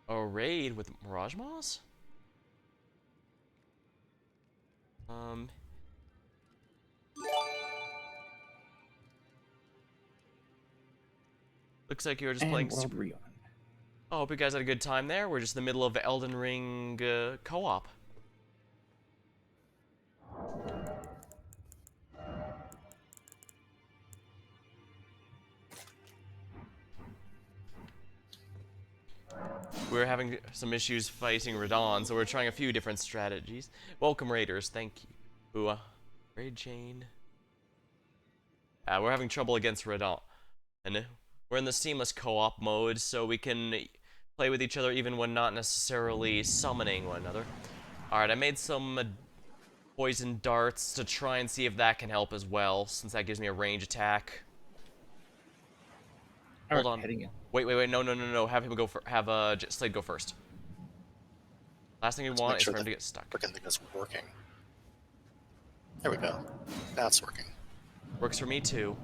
A raid with Mirage Moss? Looks like you were just And playing. World Reopened. Oh, hope you guys had a good time there. We're just in the middle of Elden Ring co-op. We're having some issues fighting Radahn, so we're trying a few different strategies. Welcome, Raiders. Thank you. Ooh, raid chain. We're having trouble against Radahn. And we're in the seamless co-op mode, so we can play with each other even when not necessarily summoning one another. Alright, I made some poison darts to try and see if that can help as well, since that gives me a range attack. Hold on. Heading in. Wait, no. Have him go Slade go first. Last thing we want is for him to get stuck. Freaking thing is working. There we go. Now it's working. Works for me too.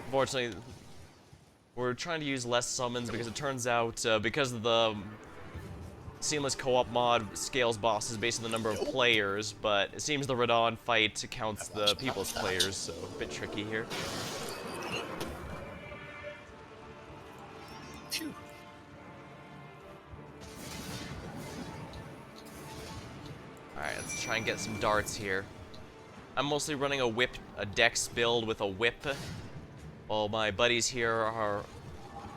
Unfortunately, we're trying to use less summons because it turns out, because of the seamless co-op mod scales bosses based on the number of players, but it seems the Radahn fight counts the people's players, so a bit tricky here. Phew. Let's try and get some darts here. I'm mostly running a dex build with a whip, while my buddies here are,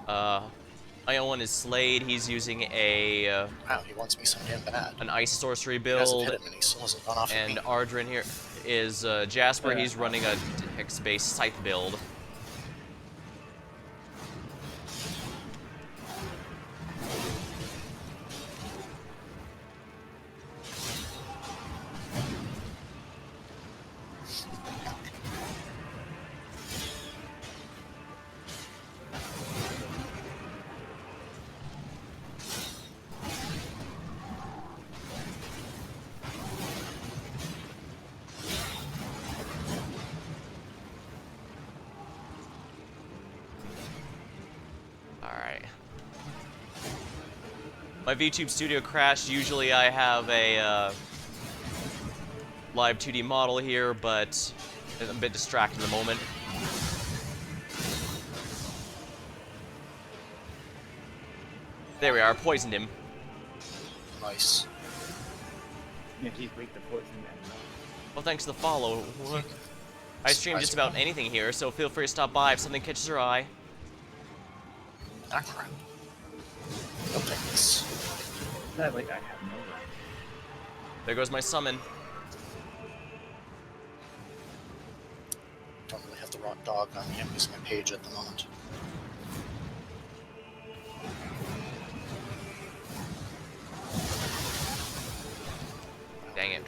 my own one is Slade. He's using a, Wow, he wants me so damn bad. an ice sorcery He hasn't build, hit him and he still hasn't gone off of and me. Ardrin here is, Jasper. He's running a dex-based scythe build. My VTube studio crashed. Usually I have a live 2D model here, but I'm a bit distracted at the moment. There we are, poisoned him. Nice. Yeah, he's weak to poison then. Well, thanks to the follow. I stream just about anything here, so feel free to stop by if something catches your eye. Ah, crap. No thanks. Sadly, I have no round. There goes my summon. Don't really have the rock dog on me. I'm using my page at the moment. Dang it.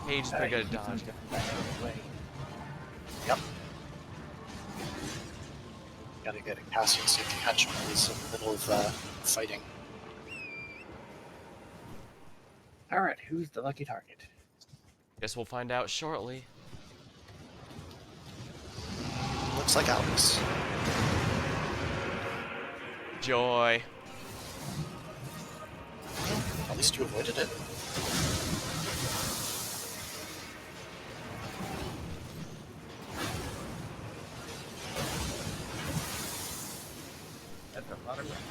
Page is pretty good at dodge. Yep. Gotta get a Cassian so you can catch him when he's in the middle of fighting. Alright, who's the lucky target? Guess we'll find out shortly. Looks like Alex. Joy. At least you avoided it. That's a lot of round.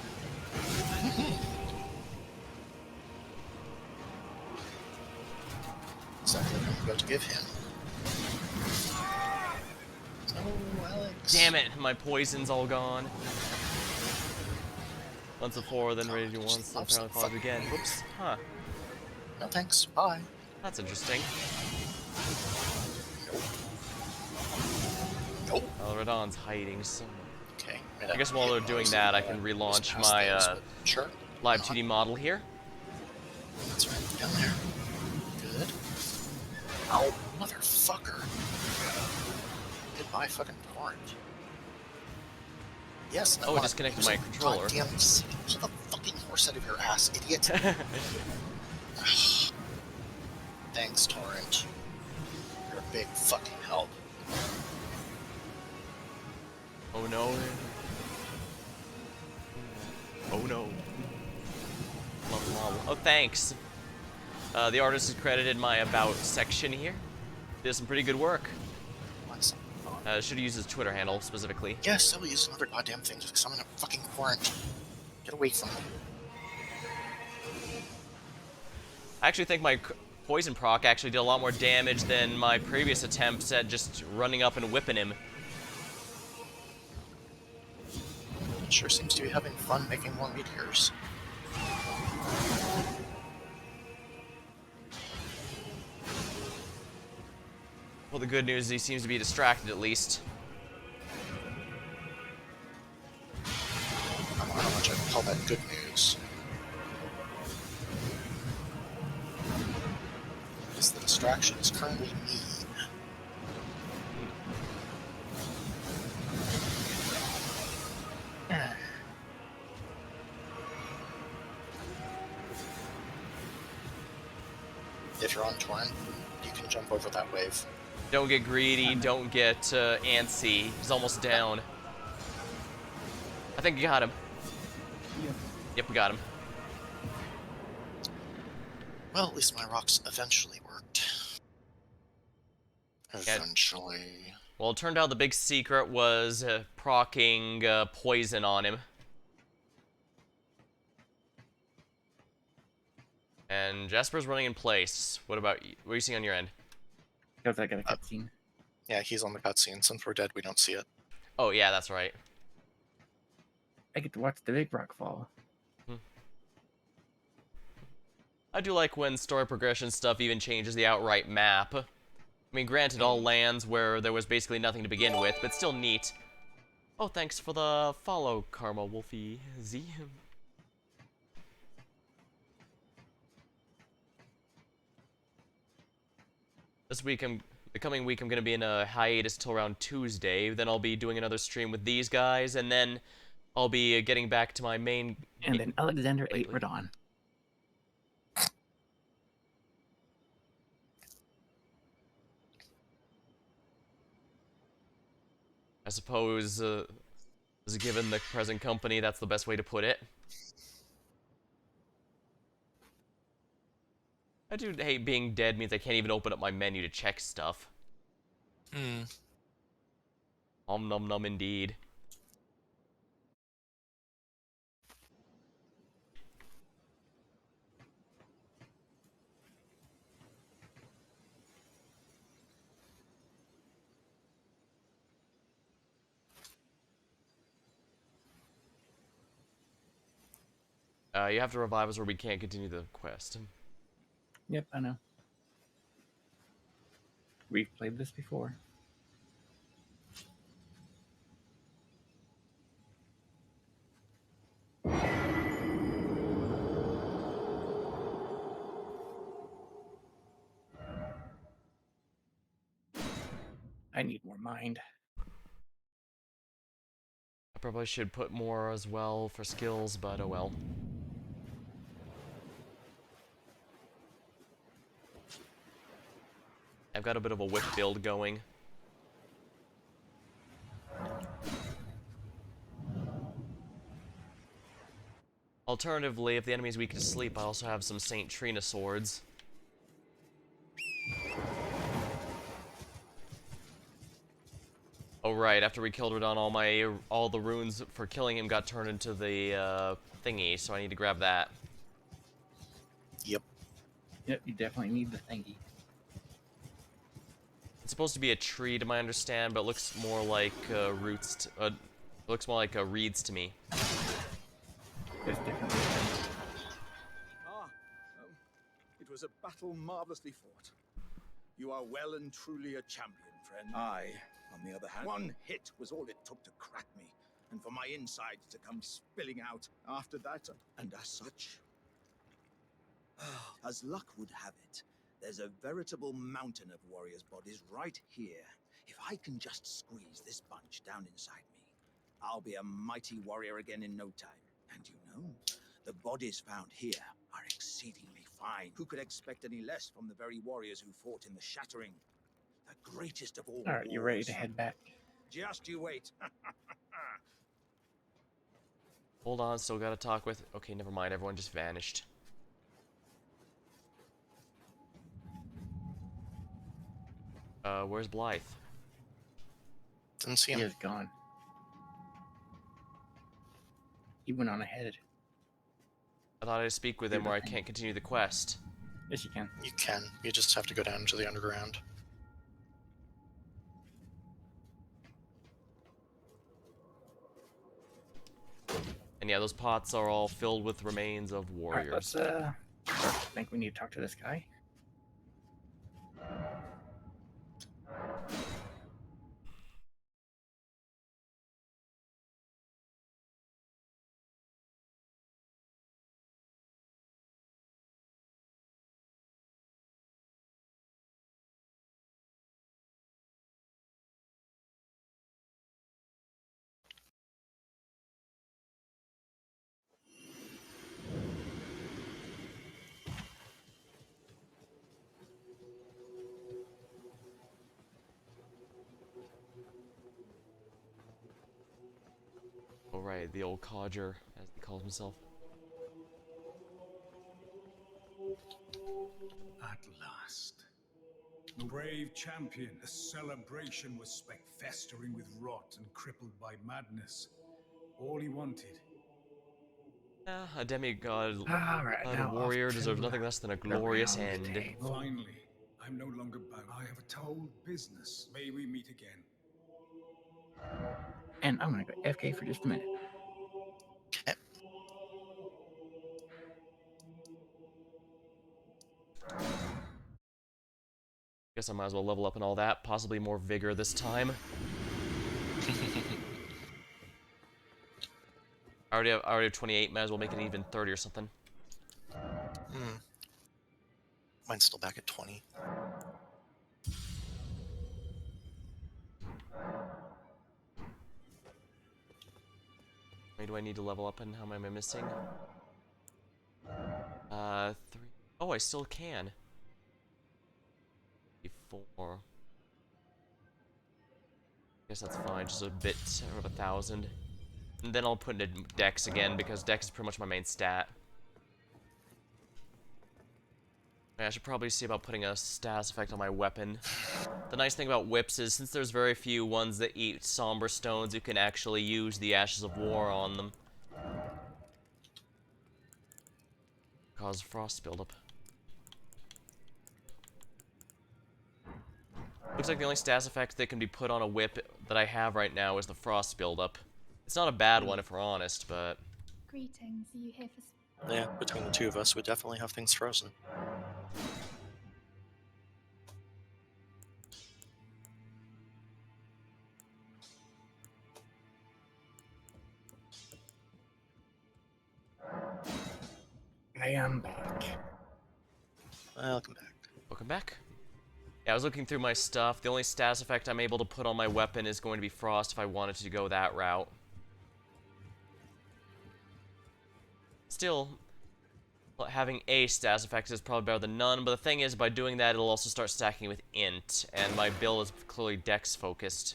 Exactly what I'm about to give him. No, Alex. Damn it, my poison's all gone. Once a 4, then ready to do once, then apparently falls again. Whoops. Huh. No thanks. Bye. That's interesting. Nope. Oh, Radahn's hiding somewhere. Okay. I guess while they're doing that, I can relaunch my sure. live 2D model here. That's right, down there. Good. Ow, motherfucker. Goodbye, fucking torrent. Yes, no. Oh, it disconnected my controller. Goddamn, pull the fucking horse out of your ass, idiot. Thanks, torrent. You're a big fucking help. Oh no. Oh no. Love the model. Oh, thanks. The artist is credited my About section here. Did some pretty good work. Should use his Twitter handle specifically. Yes, I'll use another goddamn thing to summon a fucking warrant. Get away from me. I actually think my poison proc actually did a lot more damage than my previous attempts at just running up and whipping him. It sure seems to be having fun making more meteors. Well, the good news is he seems to be distracted at least. I don't know how much I'd call that good news. Because the distraction is currently me. If you're on torrent, you can jump over that wave. Don't get greedy, don't get antsy. He's almost down. I think we got him. Yep, we got him. Well, at least my rocks eventually worked. Eventually. Well, it turned out the big secret was proccing poison on him. And Jasper's running in place. What about you? What are you seeing on your end? Because I got a cutscene. Yeah, he's on the cutscene. Since we're dead, we don't see it. Oh, yeah, that's right. I get to watch the big rock fall. I do like when story progression stuff even changes the outright map. I mean, granted, all lands where there was basically nothing to begin with, but still neat. Oh, thanks for the follow, Karma Wolfie Z. This week, the coming week, I'm going to be in a hiatus till around Tuesday. Then I'll be doing another stream with these guys, and then I'll be getting back to my main... And then Alexander ate Radahn. I suppose, given the present company, that's the best way to put it. I do hate being dead means I can't even open up my menu to check stuff. Om nom nom indeed. You have to revive us or we can't continue the quest. Yep, I know. We've played this before. I need more mind. I probably should put more as well for skills, but oh well. I've got a bit of a whip build going. Alternatively, if the enemy is weak to sleep, I also have some Saint Trina swords. Oh right, after we killed Radahn, all the runes for killing him got turned into the thingy, so I need to grab that. Yep. Yep, you definitely need the thingy. It's supposed to be a tree, to my understand, but it looks more like roots. Looks more like reeds to me. It's definitely. It was a battle marvelously fought. You are well and truly a champion, friend. I, on the other hand, one hit was all it took to crack me, and for my insides to come spilling out after that, and as such. As luck would have it, there's a veritable mountain of warriors' bodies right here. If I can just squeeze this bunch down inside me, I'll be a mighty warrior again in no time. And you know, the bodies found here are exceedingly fine. Who could expect any less from the very warriors who fought in the Shattering? The greatest of all. Alright, you ready to head back? Just you wait. Hold on, still gotta talk with... Okay, never mind, everyone just vanished. Where's Blythe? Didn't see him. He is gone. He went on ahead. I thought I'd speak with him or I can't continue the quest. Yes, you can. You can. You just have to go down to the underground. And yeah, those pots are all filled with remains of warriors. Alright, let's, I think we need to talk to this guy. right, the old codger, as he calls himself. At last. Brave champion, the celebration was festering with rot and crippled by madness. All he wanted. Yeah, a demigod Alright, a now off warrior deserves to nothing less than a the glorious round end. table. Finally, I'm no longer bound. I have a told business. May we meet again. And I'm gonna go FK for just a minute. Okay. Guess I might as well level up and all that, possibly more vigor this time. I already have 28, might as well make it even 30 or something. Mine's still back at 20. Wait, do I need to level up and how am I missing? 3. Oh, I still can. 4. Guess that's fine, just a bit of 1,000. And then I'll put into Dex again, because Dex is pretty much my main stat. I should probably see about putting a status effect on my weapon. The nice thing about whips is, since there's very few ones that eat somber stones, you can actually use the Ashes of War on them. Cause frost buildup. Looks like the only status effect that can be put on a whip that I have right now is the frost buildup. It's not a bad one if we're honest, but... Greetings, are you here for... Yeah, between the two of us, we definitely have things frozen. I am back. Welcome back. Welcome back. Yeah, I was looking through my stuff. The only status effect I'm able to put on my weapon is going to be frost if I wanted to go that route. Still, having a status effect is probably better than none, but the thing is, by doing that, it'll also start stacking with int, and my build is clearly dex focused.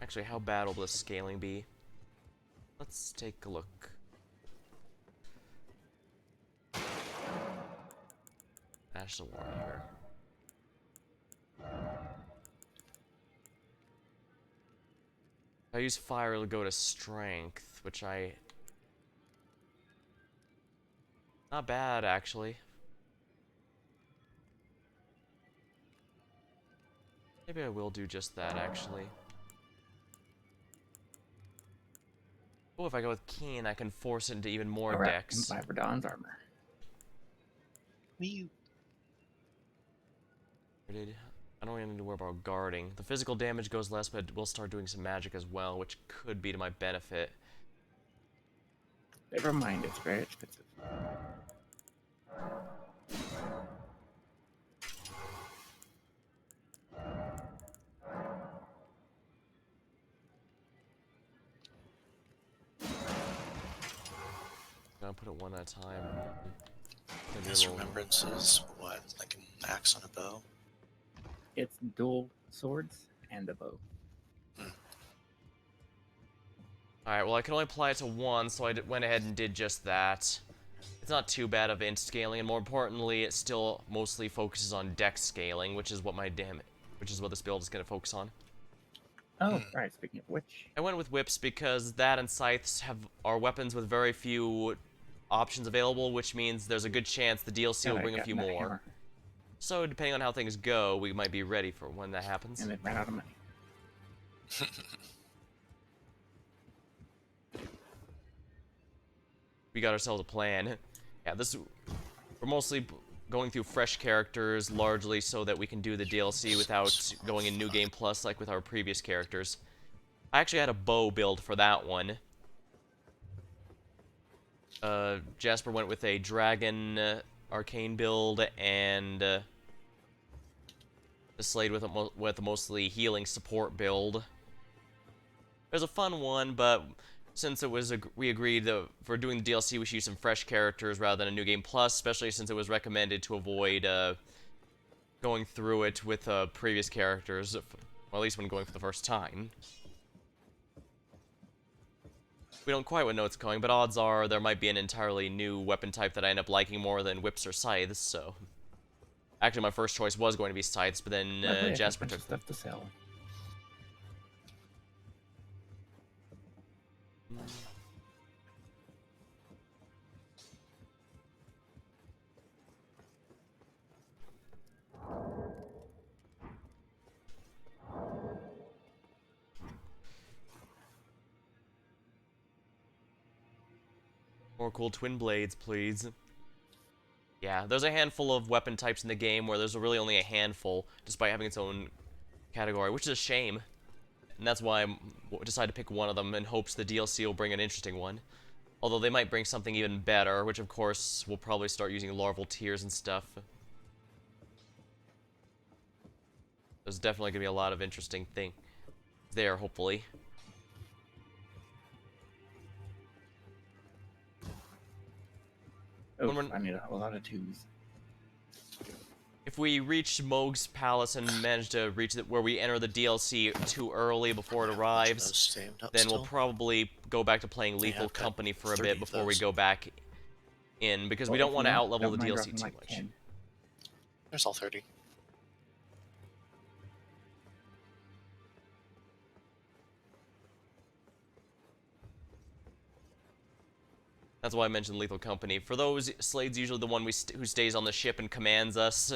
Actually, how bad will the scaling be? Let's take a look. Ash the War here. If I use fire, it'll go to strength, which I... Not bad, actually. Maybe I will do just that, actually. Oh, if I go with Keen, I can force it into even more dex. By Radahn's armor. Wee. I don't even need to worry about guarding. The physical damage goes less, but we'll start doing some magic as well, which could be to my benefit. Never mind, it's very expensive. I'm gonna put it one at a time. This remembrance is what? Like an axe on a bow? It's dual swords and a bow. Alright, well I can only apply it to one, so I went ahead and did just that. It's not too bad of int scaling, and more importantly, it still mostly focuses on dex scaling, which is what which is what this build is gonna focus on. Oh, right, speaking of which. I went with whips because that and scythes are weapons with very few options available, which means there's a good chance the DLC will bring a few more. Hammer. So depending on how things go, we might be ready for when that happens. And they ran out of money. We got ourselves a plan. Yeah, we're mostly going through fresh characters, largely so that we can do the DLC without going in New Game Plus like with our previous characters. I actually had a bow build for that one. Jasper went with a dragon arcane build, and the Slade with a mostly healing support build. It was a fun one, but since it was we agreed that for doing the DLC we should use some fresh characters rather than a new game plus, especially since it was recommended to avoid going through it with previous characters, or at least when going for the first time. We don't quite know what's coming, but odds are there might be an entirely new weapon type that I end up liking more than whips or scythes, so... Actually, my first choice was going to be scythes, but then Jasper took stuff to sell. More cool twin blades, please. Yeah, there's a handful of weapon types in the game where there's really only a handful, despite having its own category, which is a shame. And that's why I decided to pick one of them in hopes the DLC will bring an interesting one. Although they might bring something even better, which of course will probably start using larval tears and stuff. There's definitely going to be a lot of interesting things there, hopefully. Oh, I need a lot of twos. If we reach Mohg's palace and manage to reach it where we enter the DLC too early before it arrives, then we'll probably go back to playing Lethal Company for a bit before we go back in, because we don't want to outlevel the DLC too much. There's all 30. That's why I mentioned Lethal Company. For those, Slade's usually the one who stays on the ship and commands us.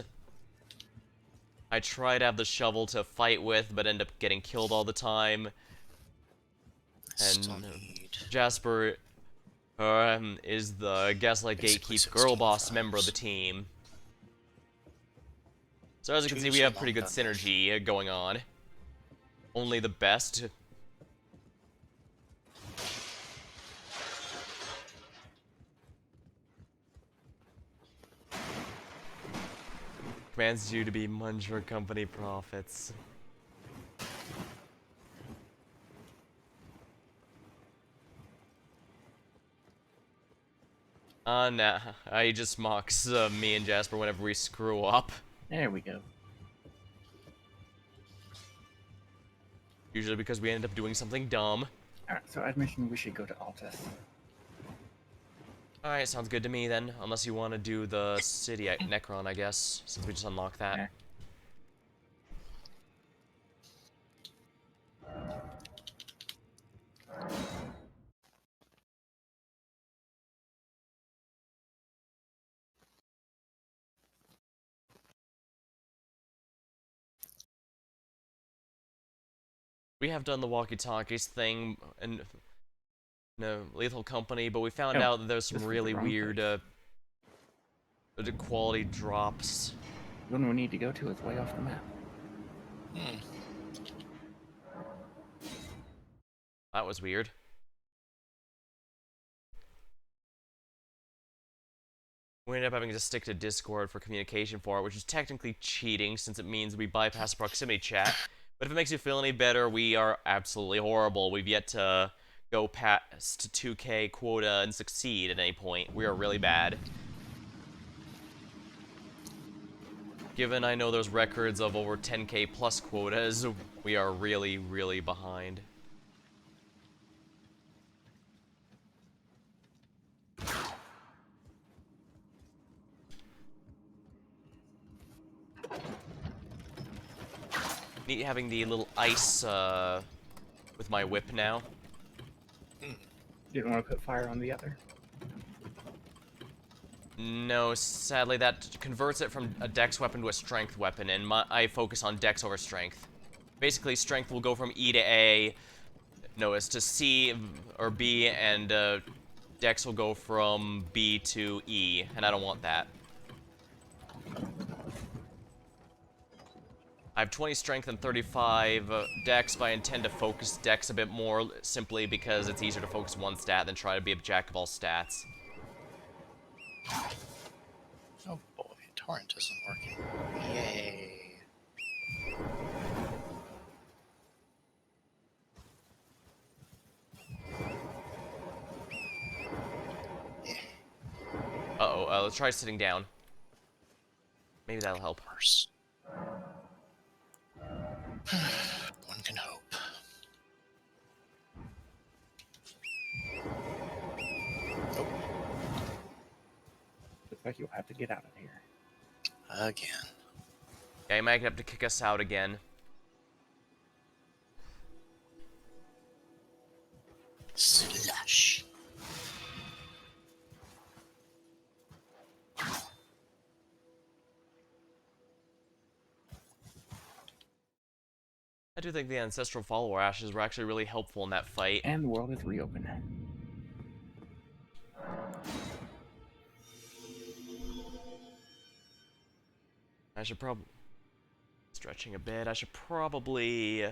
I try to have the shovel to fight with, but end up getting killed all the time. And Jasper is the Gaslight Gatekeep girl boss member of the team. So as you can see, we have pretty good synergy going on. Only the best. Commands you to be Muncher Company prophets. Nah. He just mocks me and Jasper whenever we screw up. There we go. Usually because we end up doing something dumb. Alright, so admission we should go to Altus. Alright, sounds good to me then. Unless you want to do the city at Necron, I guess, since we just unlocked that. Yeah. We have done the walkie-talkies thing and Lethal Company, but we found out that there's some really weird quality drops. The one we need to go to is way off the map. That was weird. We ended up having to stick to Discord for communication for it, which is technically cheating since it means we bypass proximity chat. But if it makes you feel any better, we are absolutely horrible. We've yet to go past 2K quota and succeed at any point. We are really bad. Given I know there's records of over 10K plus quotas, we are really, really behind. Neat having the little ice with my whip now. Didn't want to put fire on the other. No, sadly that converts it from a dex weapon to a strength weapon, and I focus on dex over strength. Basically, strength will go from E to A, no, it's to C or B, and dex will go from B to E, and I don't want that. I have 20 strength and 35 dex, but I intend to focus dex a bit more, simply because it's easier to focus one stat than try to be a jack of all stats. Oh boy, torrent isn't working. Yay. Uh-oh, let's try sitting down. Maybe that'll help. Worse. One can hope. Looks like you'll have to get out of here. Again. Yeah, you might have to kick us out again. Slush. I do think the ancestral follower ashes were actually really helpful in that fight. And the world is reopened. I should probably... Stretching a bit, I should probably...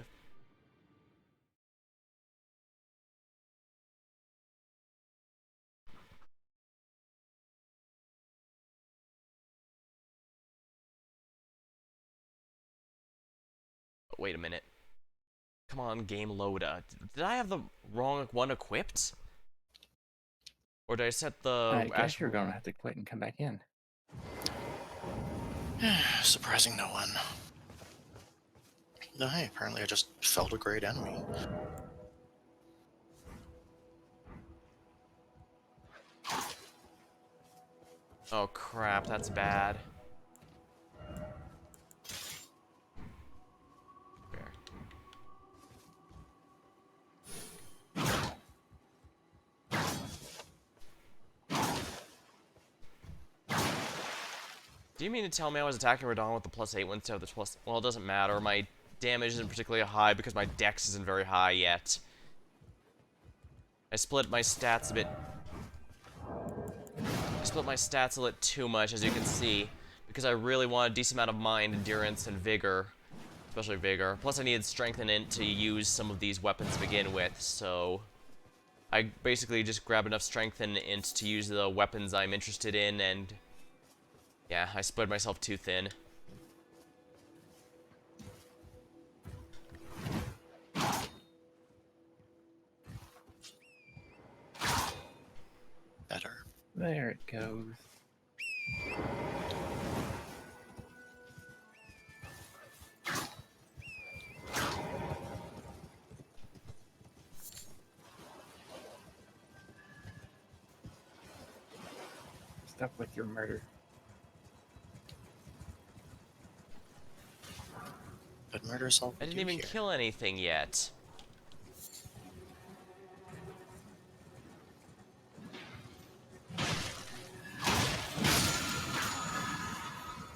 Wait a minute. Come on, game load. Did I have the wrong one equipped? Or did I set the... I guess you're gonna have to quit and come back in. Surprising no one. No, hey, apparently I just felled a great enemy. Oh crap, that's bad. Fair. Do you mean to tell me I was attacking Radahn with the +8 instead of the plus... Well, it doesn't matter. My damage isn't particularly high because my dex isn't very high yet. I split my stats a bit... I split my stats a little too much, as you can see, because I really want a decent amount of mind, endurance, and vigor. Especially vigor. Plus I needed strength and int to use some of these weapons to begin with, so... I basically just grabbed enough strength and int to use the weapons I'm interested in, and... Yeah, I spread myself too thin. Better. There it goes. Stuck with your murder. But murder's all I we didn't do even here. kill anything yet.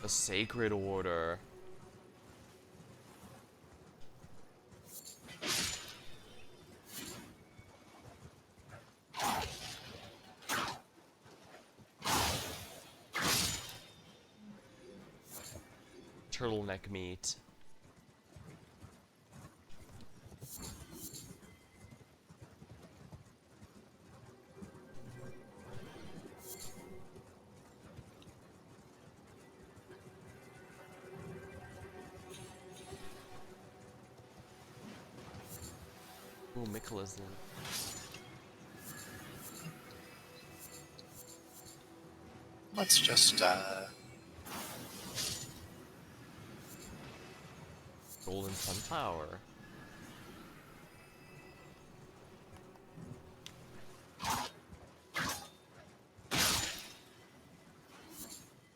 The Sacred Order. Turtleneck meat. Ooh, Mikkela's in. Let's just, Golden Sunflower.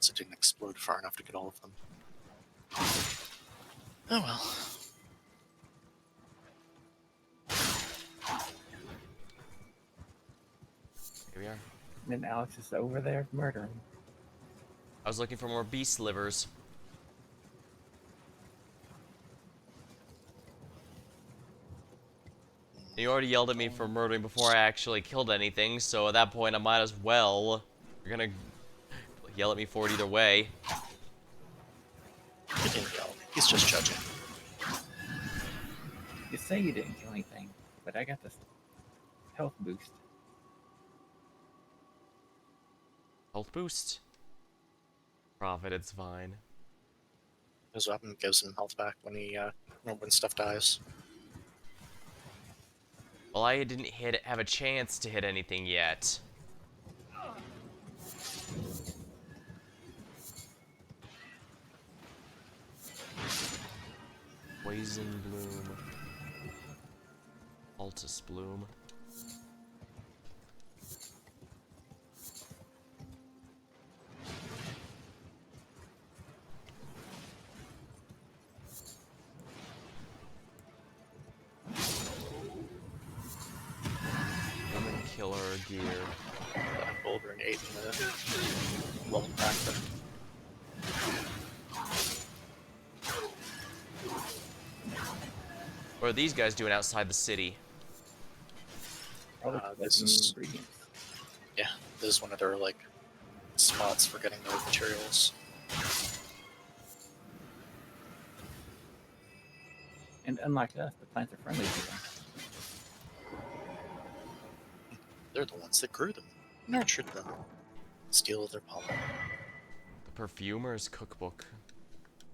so it didn't explode far enough to get all of them. Oh well. Here we are. And then Alex is over there murdering. I was looking for more beast livers. You already yelled at me for murdering before I actually killed anything, so at that point I might as well. You're gonna yell at me for it either way. He didn't yell. He's just judging. You say you didn't kill anything, but I got this health boost. Health boost. Profit, it's fine. His weapon gives him health back when when stuff dies. Well, I didn't have a chance to hit anything yet. Poison Bloom. Altus Bloom. Lemon Killer gear. Boulder and 8 in the level factor. What are these guys doing outside the city? This is this is one of their like spots for getting their materials. And unlike us, the plants are friendly to them. They're the ones that grew them, nurtured them, steal their pollen. The Perfumer's Cookbook.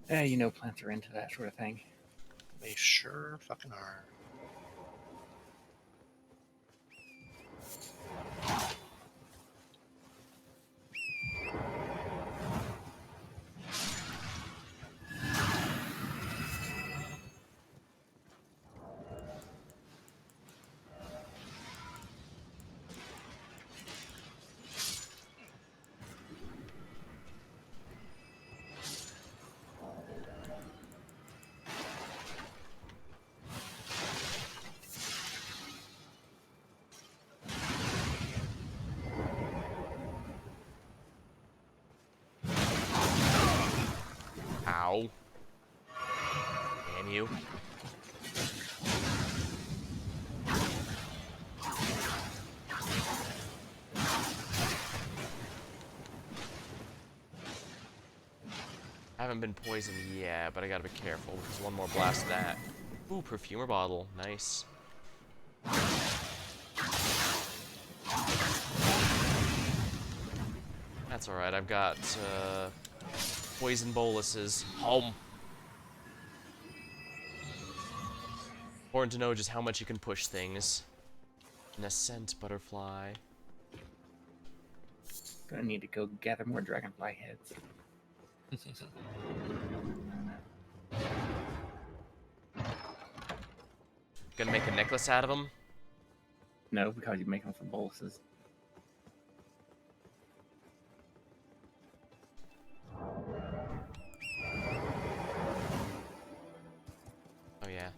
Yeah, you know plants are into that sort of thing. They sure fucking are. Ow. Damn you. I haven't been poisoned yet, but I gotta be careful. There's one more blast of that. Ooh, Perfumer bottle. Nice. That's alright, I've got, poison boluses. Home. Important to know just how much you can push things. Nascent butterfly. Gonna need to go gather more dragonfly heads. Gonna make a necklace out of them? No, because you make them from boluses. Oh yeah.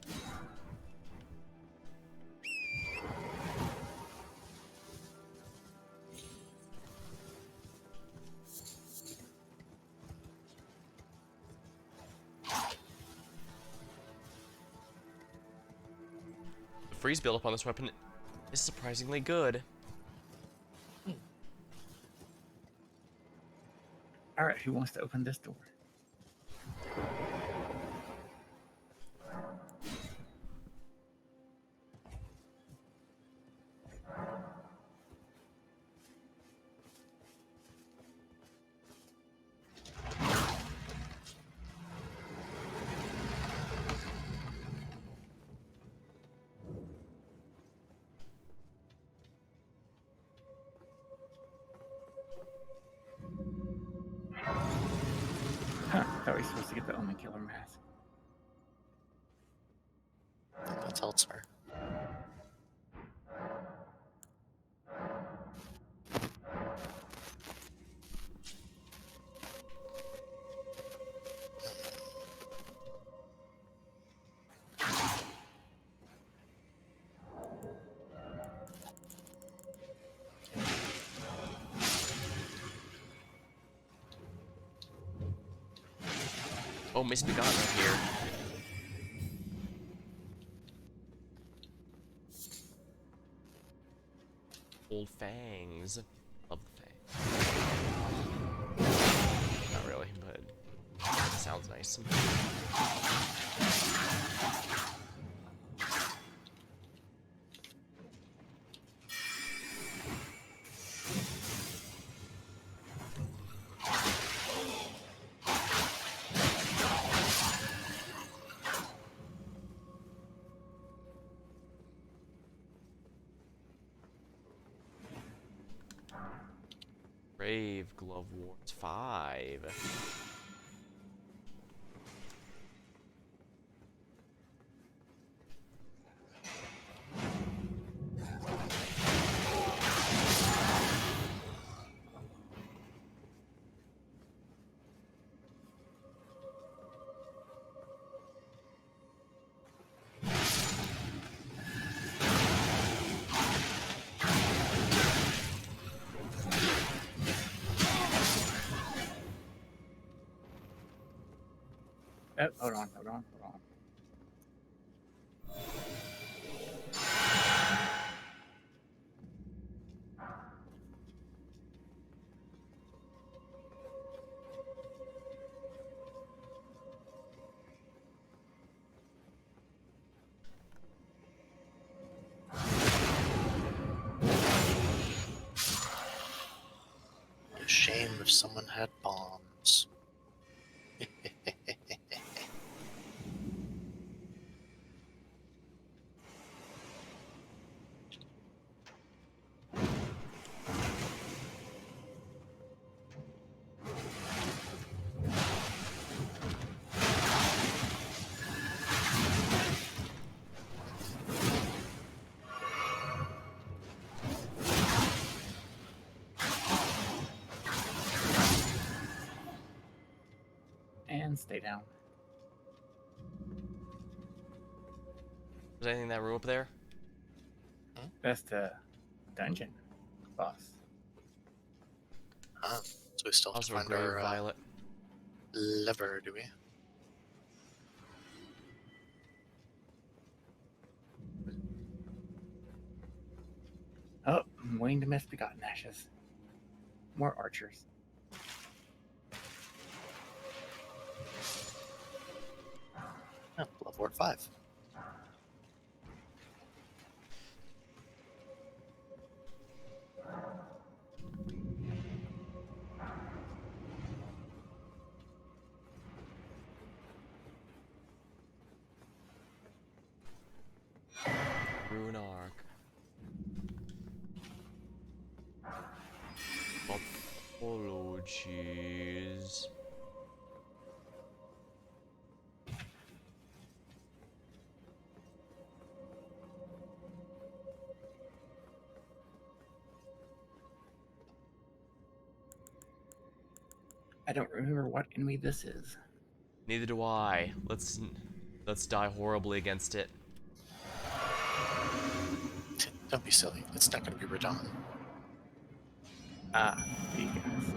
The freeze buildup on this weapon is surprisingly good. Alright, who wants to open this door? Huh, thought we were supposed to get the Omen Killer mask. I think that's elsewhere. Oh, Misbegotten are here. Old fangs. Love the fang. Not really, but it sounds nice. Brave Glove Wars 5. Oh, hold on, hold on, hold on. A shame if someone had bombs. And stay down. Is anything in that room up there? That's the dungeon boss. So we still have to Also a find Grave our Violet. lever, do we? Oh, I'm waiting to misbegotten ashes. More archers. Oh, Glove Ward 5. Rune Arc. Apologies. I don't remember what enemy this is. Neither do I. Let's die horribly against it. Don't be silly. It's not going to be Radahn. Ah, these guys.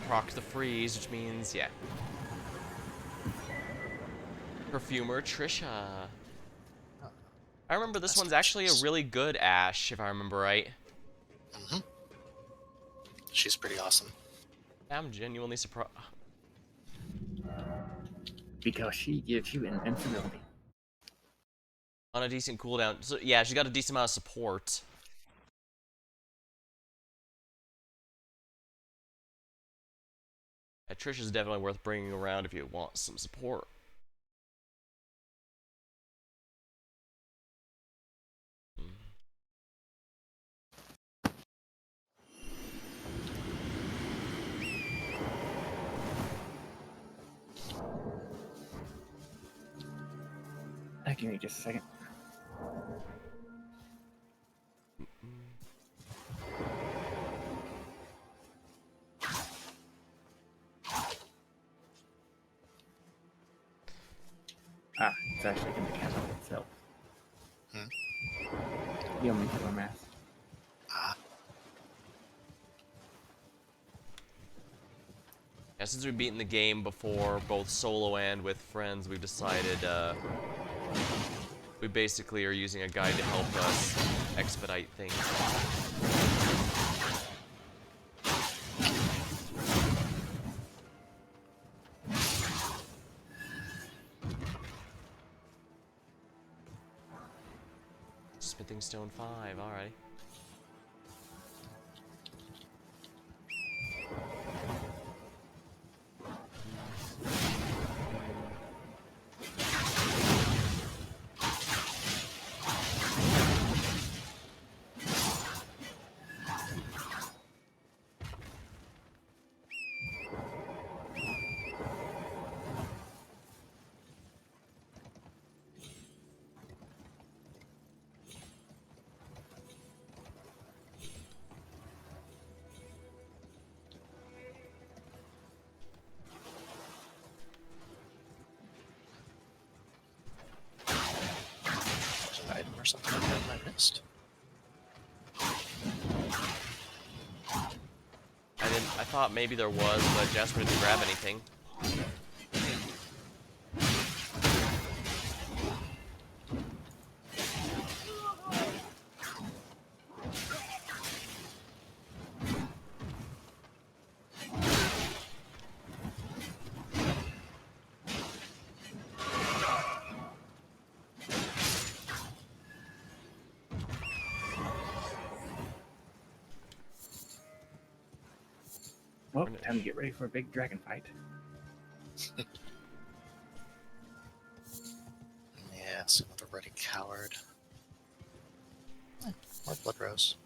Procs the freeze, which means, yeah. Perfumer Trisha. I remember this one's actually a really good Ash, if I remember right. Mm-hmm. She's pretty awesome. I'm genuinely surprised. Because she gives you invincibility. On a decent cooldown. So, yeah, she's got a decent amount of support. Yeah, Trisha's definitely worth bringing around if you want some support. Give me just a second. Ah, it's actually in the capital itself. The only killer mass. Yeah, since we've beaten the game before, both solo and with friends, we've decided, we basically are using a guide to help us expedite things. Smithing Stone 5, alright. There's an item or something like that I missed. I thought maybe there was, but Jasper didn't grab anything. Well, time to get ready for a big dragon fight. Yes, another ready coward. More blood rose.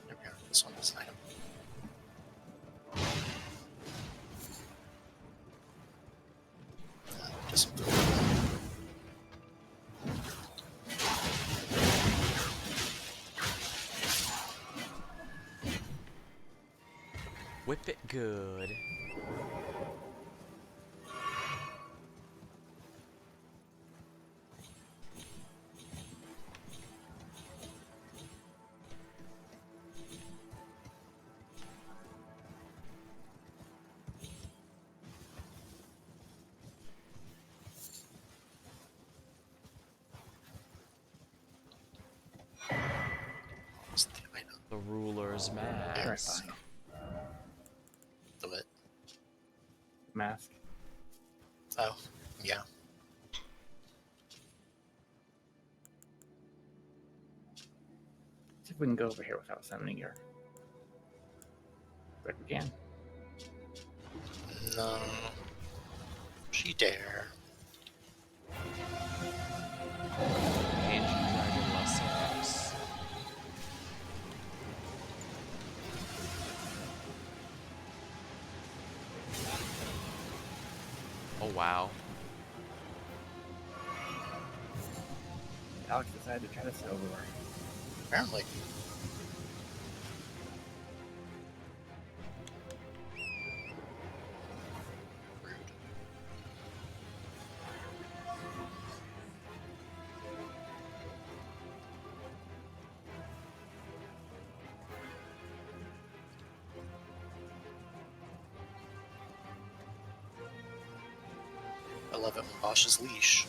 There we go. This one is an item. Just some gold. Whip it good. What's the item? The ruler's mask. Terrifying. The what? Mask. Oh, yeah. See if we can go over here without summoning her. But we can. No. She dare. Ancient Dragon Lessons. Oh wow. Alex decided to try to solo her. Apparently. Rude. I love it when Bosch's leash.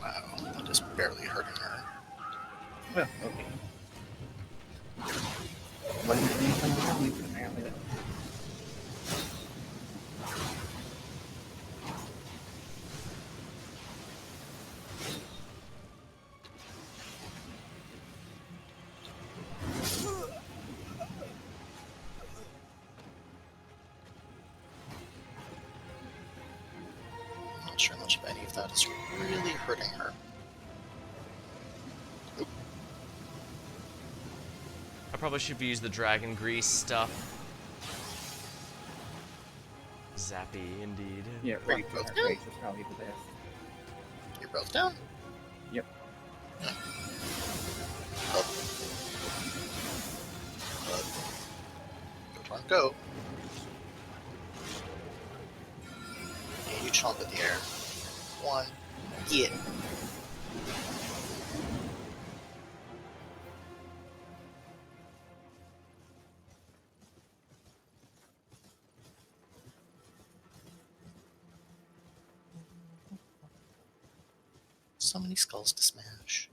Wow, that is barely hurting her. Well, okay. Wasn't it anything to me, but apparently that. Not sure much of any of that is really hurting her. Oop. I probably should use the dragon grease stuff. Zappy, indeed. Yeah, Are right you to both her down? face is probably the best. You're both down? Yep. Up. Go, go. Yeah, you chomp in the air. One. Get. So many skulls to smash.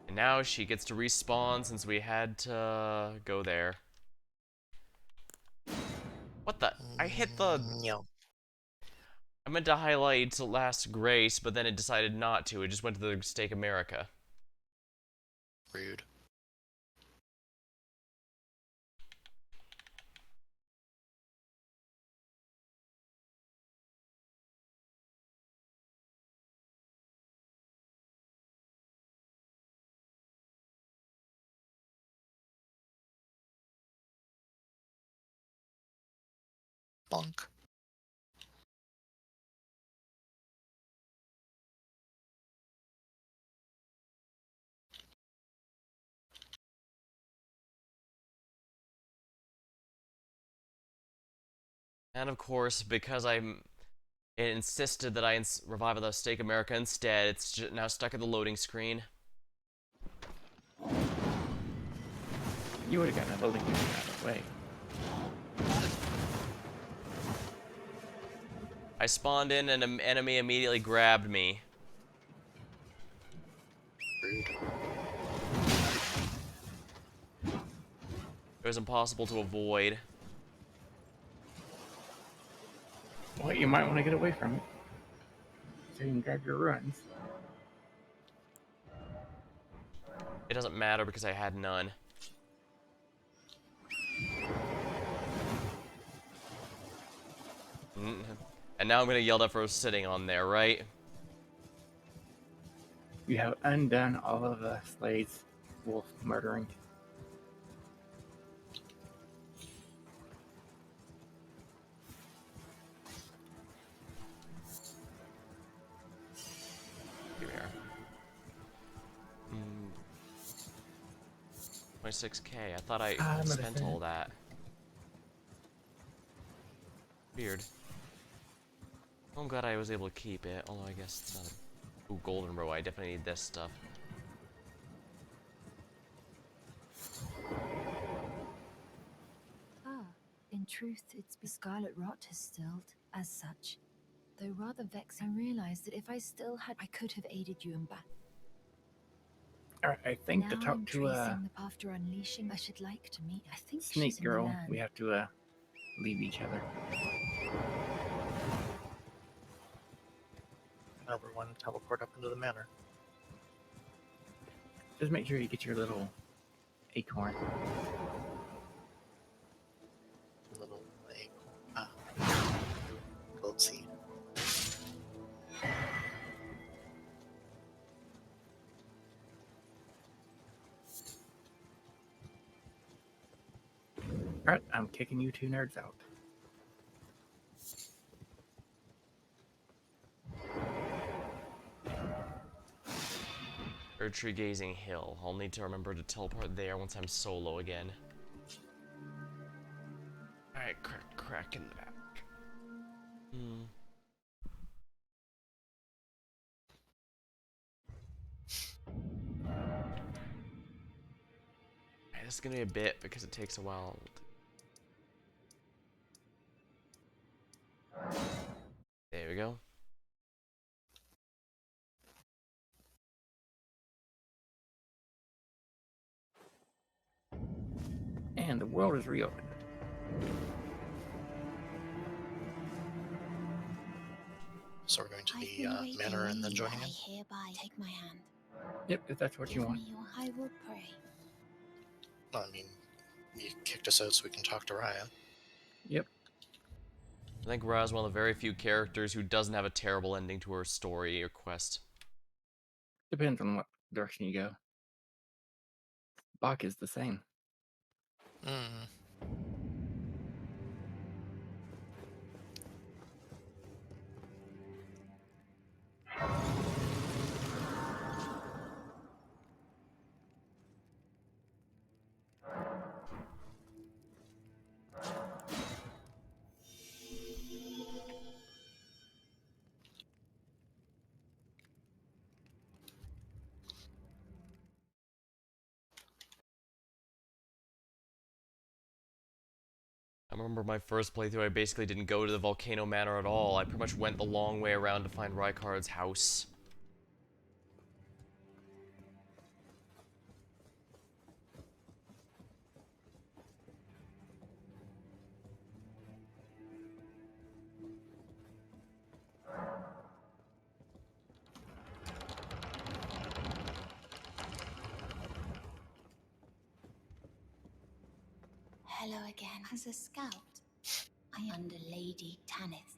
And now she gets to respawn since we had to go there. What the? I hit the... No. I meant to highlight Last Grace, but then it decided not to. It just went to the Stake America. Rude. Bonk. And of course, because it insisted that I revive the Stake America instead, it's now stuck at the loading screen. You would have gotten that loading screen out of the way. I spawned in and an enemy immediately grabbed me. Rude. It was impossible to avoid. Well, you might want to get away from it, so you can grab your runs. It doesn't matter because I had none. And now I'm gonna yell at for sitting on there, right? You have undone all of Slade's wolf murdering. Here we are. 26k. I thought I spent all that. Weird. I'm glad I was able to keep it, although I guess it's not a... Ooh, golden row. I definitely need this stuff. In truth, it's the scarlet rot has stilled, as such. Though rather vexing, I realized that if I still had, I could have aided you in battle. Alright, I think Now to talk I'm to tracing the path to unleashing. I should like to meet. I think she's Snake in Girl, Milan. we have to leave each other. Everyone teleport up into the manor. Just make sure you get your little acorn. Little acorn. Gold seed. Alright, I'm kicking you two nerds out. Tree Gazing Hill. I'll need to remember to teleport there once I'm solo again. Alright, crack in the back. Alright, this is gonna be a bit because it takes a while. There we go. And the world is reopened. So we're going to the manor and then joining in? I hereby take my hand. Yep, if that's what you want. I will pray. Well, I mean, you kicked us out so we can talk to Raya. Yep. I think Ra's one of the very few characters who doesn't have a terrible ending to her story or quest. Depends on what direction you go. Bach is the same. I remember my first playthrough, I basically didn't go to the Volcano Manor at all. I pretty much went the long way around to find Rykard's house. Hello again. As a scout, I am under Lady Tanith.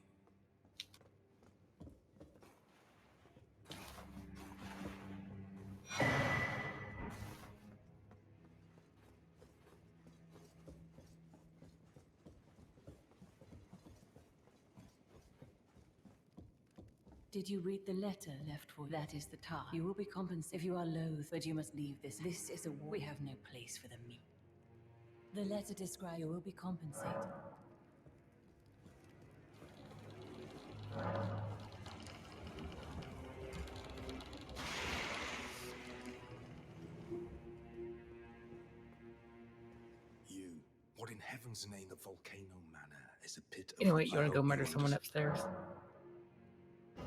Did you read the letter left for? That is the task. You will be compensated if you are loath, but you must leave this. This is a war. We have no place for the meat. The letter describes you will be compensated. You. What in heaven's name the Volcano Manor is a pit of... Anyway, you want to go murder someone upstairs?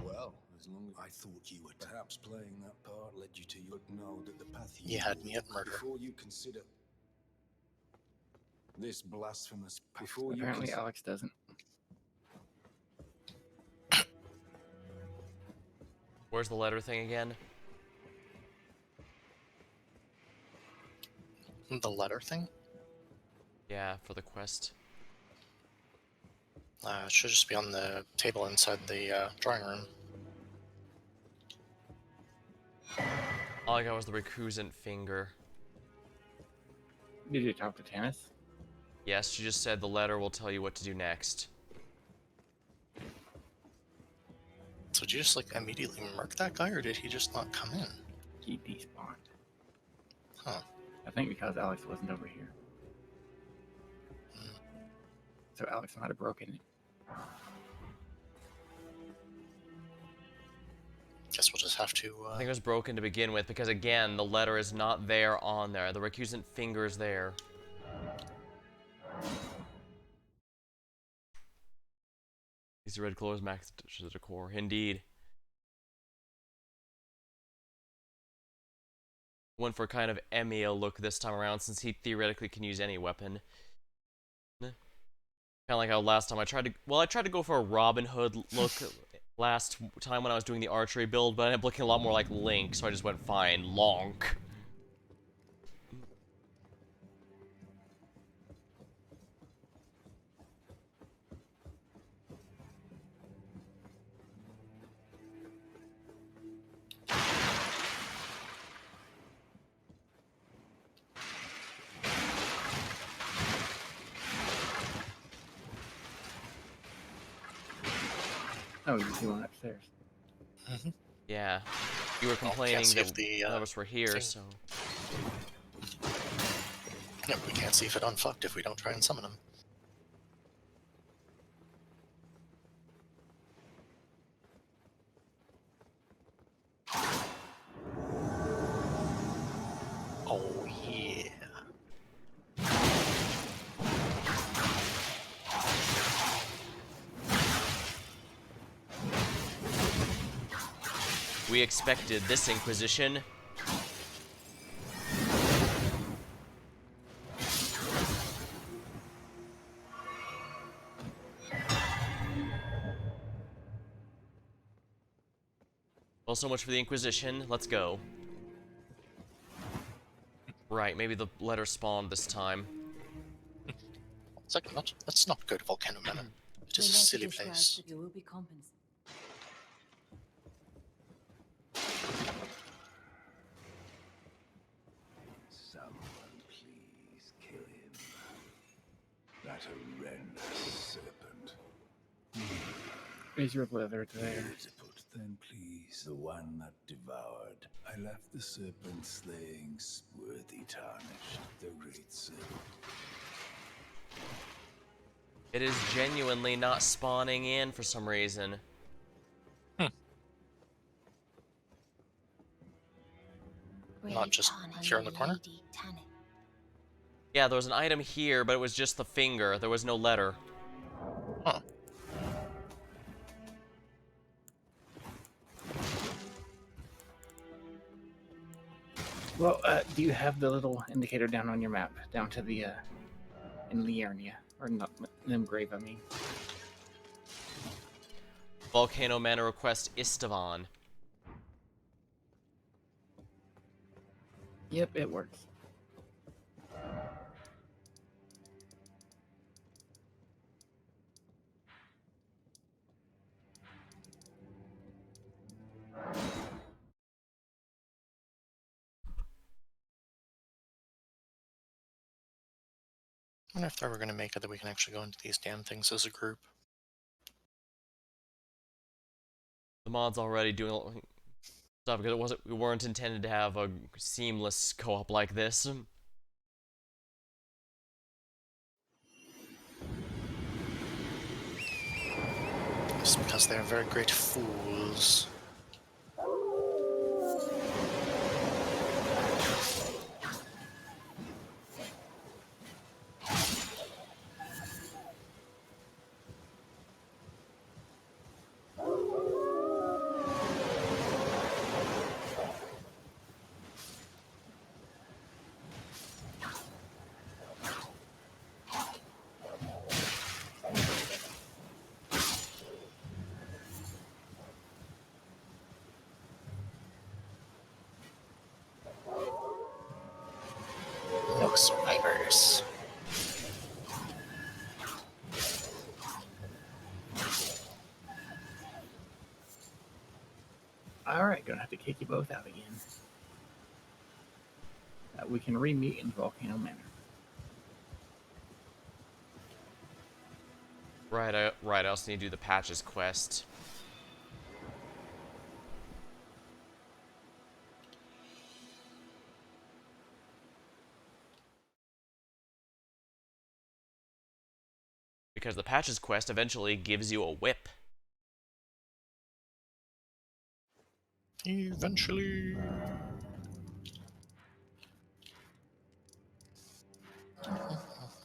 Well, as long as I thought you were perhaps playing that part led you to your know that the path You had me at murder. Before you consider this blasphemous before Apparently you Alex doesn't. Where's the letter thing again? The letter thing? Yeah, for the quest. It should just be on the table inside the drawing room. All I got was the recusant finger. Did you talk to Tannis? Yes, she just said the letter will tell you what to do next. So did you just like immediately murk that guy, or did he just not come in? He despawned. Huh. I think because Alex wasn't over here. So Alex might have broken it. Guess we'll just have to... I think it was broken to begin with, because again, the letter is not there on there. The recusant finger is there. These red clothes match the decor. Indeed. Went for kind of Emil look this time around, since he theoretically can use any weapon. Kind of like how last time I tried to go for a Robin Hood look last time when I was doing the archery build, but I ended up looking a lot more like Link, so I just went fine. Lonk. Oh, you see one upstairs. Mm-hmm. Yeah. You were complaining that the, none of us were here, thing. so... Yeah, we can't see if it unfucked if we don't try and summon him. Oh, yeah. We expected this Inquisition. Well, so much for the Inquisition. Let's go. Right, maybe the letter spawned this time. That's not good, Volcano Manor. It is a silly place. You will be compensated. Someone please kill him. That horrendous serpent. Is your leather there? Then please, the one that devoured. I left the serpent slaying swarthy tarnished, the great serpent. It is genuinely not spawning in for some reason. Not just here in the corner? Yeah, there was an item here, but it was just the finger. There was no letter. Huh. Well, do you have the little indicator down on your map, down to the in Liurnia, or not Limgrave? I mean. Volcano Manor request Istvan. Yep, it works. I wonder if they're ever going to make it that we can actually go into these damn things as a group. The mod's already doing stuff because we weren't intended to have a seamless co-op like this. Just because they're very great fools. No survivors. Alright, gonna have to kick you both out again. We can re-meet in Volcano Manor. Right, I also need to do the patches quest. Because the patches quest eventually gives you a whip. Eventually.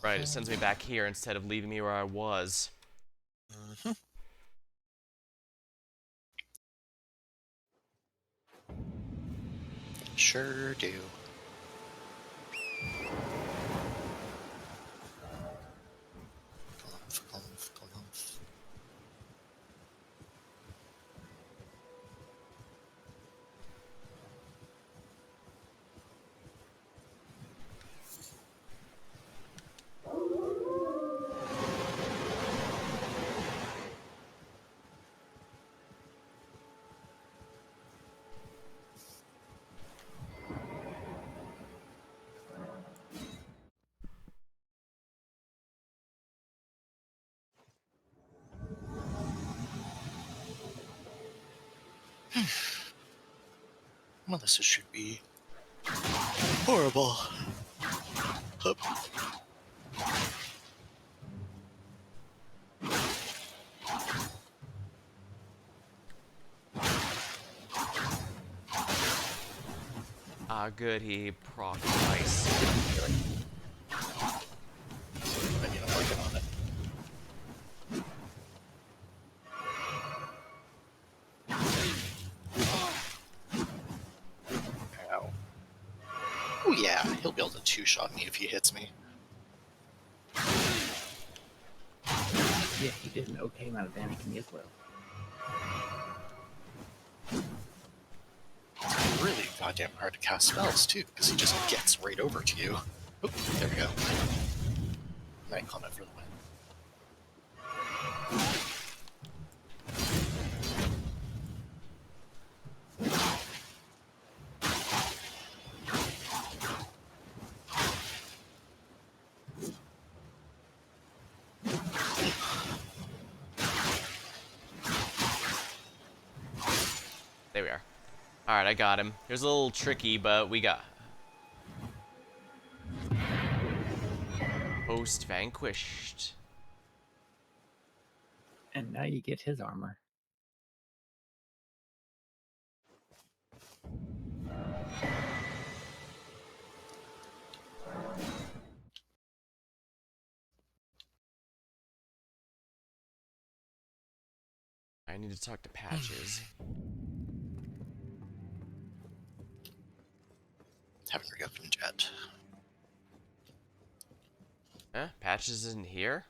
Right, it sends me back here instead of leaving me where I was. Mm-hmm. Sure do. Well, this should be horrible. Hup. Ah, good, he proc twice. I need to work on it. Ow. Oh yeah, he'll be able to two-shot me if he hits me. Yeah, he did an okay amount of damage to me as well. It's really goddamn hard to cast spells too, because he just gets right over to you. Oop, there we go. Night comment for the win. There we are. Alright, I got him. It was a little tricky, but we got... Host vanquished. And now you get his armor. I need to talk to Patches. Haven't reopened yet. Huh? Patches isn't here?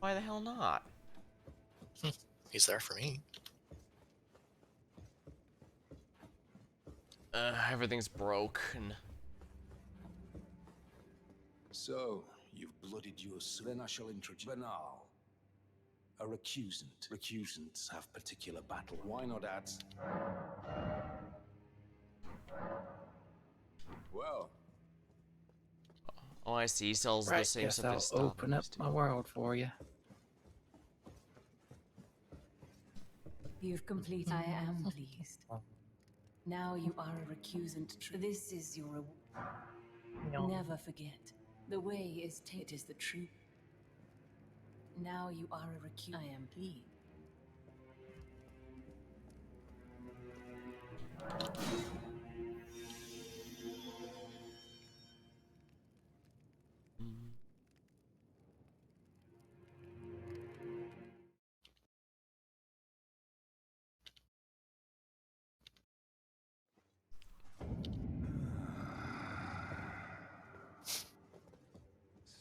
Why the hell not? He's there for me. Everything's broken. So, you've bloodied your son. Then I shall introduce Banal, a recusant. Recusants have particular battle. Why not add? Well, Oh, I see. He sells the Right, same guess stuff I'll as open up my world for you. You've completed. I am pleased. Now you are a recusant. This is your reward. Never forget. The way is it is the truth. Now you are a recusant. I am pleased.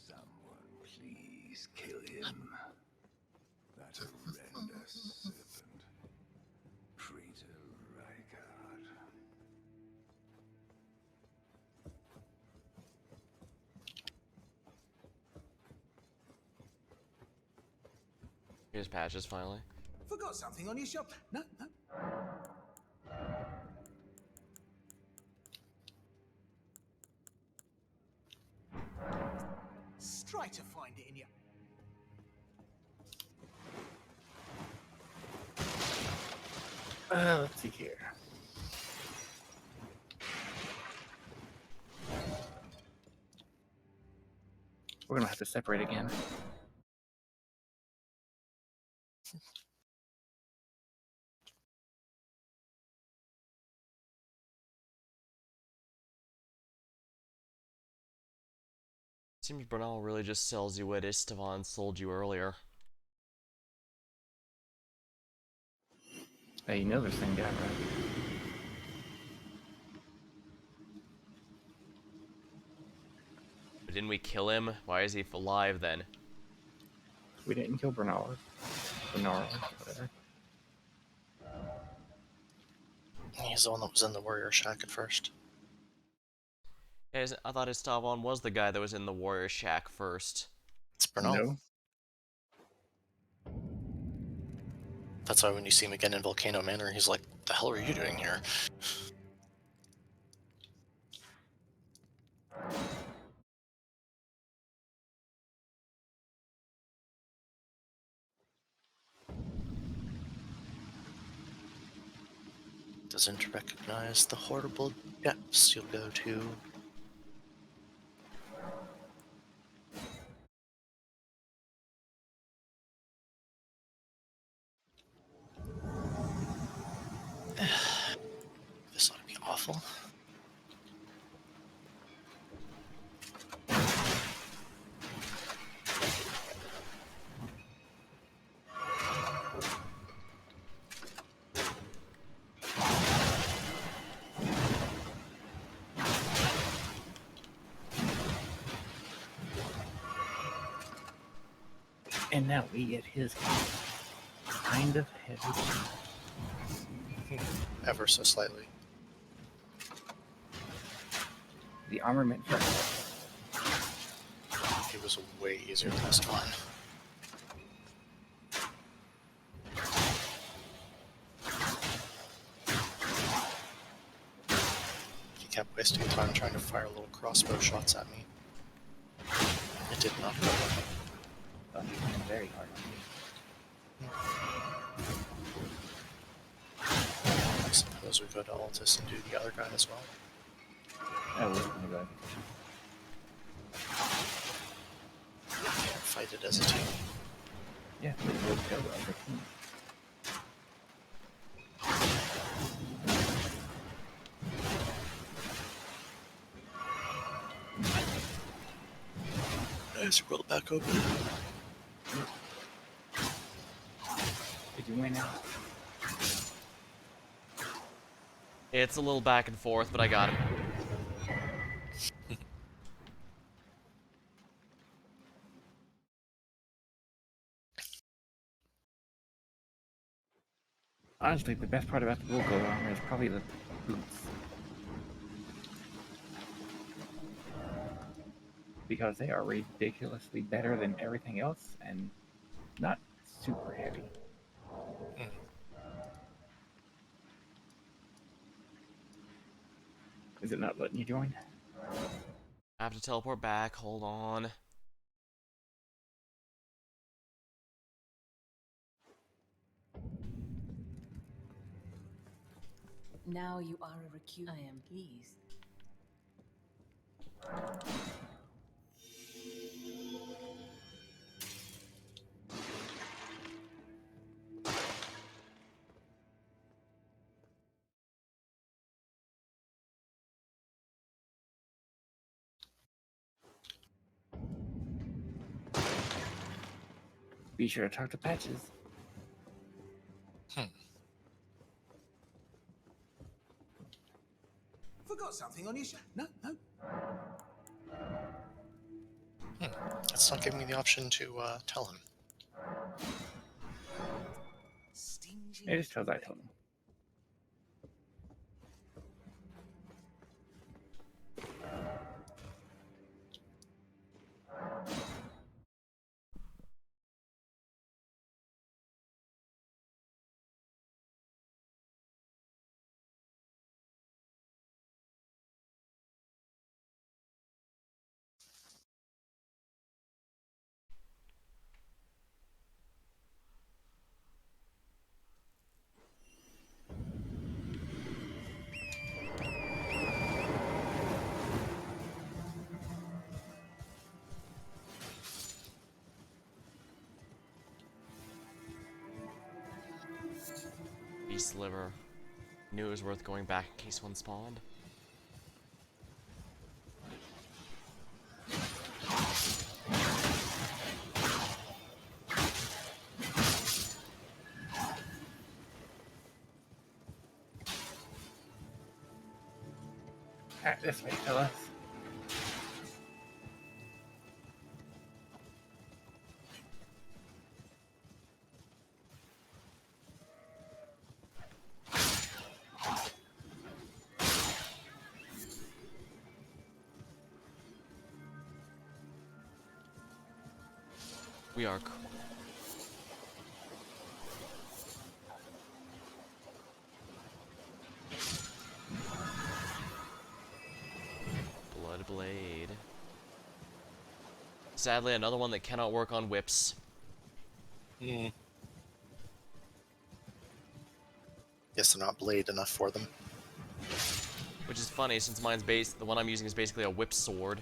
someone please kill him. That horrendous serpent. Traitor Rykard. Here's Patches finally. Forgot something on your shelf. No. Try to find it in your... Let's see here. We're gonna have to separate again. Seems Bernal really just sells you what Istvan sold you earlier. Hey, you know this thing guy, right? But didn't we kill him? Why is he alive then? We didn't kill Bernard. Bernard, whatever. He's the one that was in the warrior shack at first. Yeah, I thought Istvan was the guy that was in the warrior shack first. It's Bernal. No. That's why when you see him again in Volcano Manor, he's like, "The hell are you doing here?" Doesn't recognize the horrible depths you'll go to. This ought to be awful. And now we get his kind of heavy. Ever so slightly. The armament first. It was way easier than this one. He kept wasting time trying to fire little crossbow shots at me. It did not go well. Oh, he's been very hard on me. I suppose we go to Altus and do the other guy as well. I was gonna go. Can't fight it as a team. Yeah, we will go as a team. Is your world back open? Did you win now? It's a little back and forth, but I got him. Honestly, the best part about the Volcano Manor is probably the boots. Because they are ridiculously better than everything else and not super heavy. Is it not letting you join? I have to teleport back. Hold on. Now you are a recruit. I am pleased. Be sure to talk to Patches. Forgot something on your shirt. No. It's not giving me the option to tell him. It just tells I told him. Beast liver. Knew it was worth going back in case one spawned. Alright, this way, fellas. We are. Blood blade. Sadly, another one that cannot work on whips. Guess they're not blade enough for them. Which is funny since mine's the one I'm using is basically a whip sword.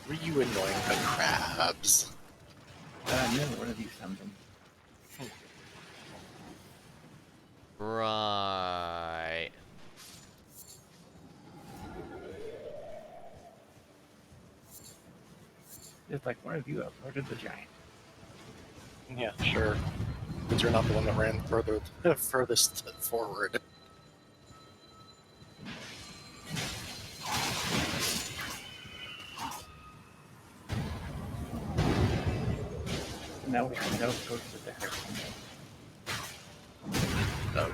Were you annoying the crabs? Never one of you summoned them. Right. Just like one of you uploaded the giant. Yeah, sure. But you're not the one that ran furthest forward. Now we have no choice of the heck. Oh.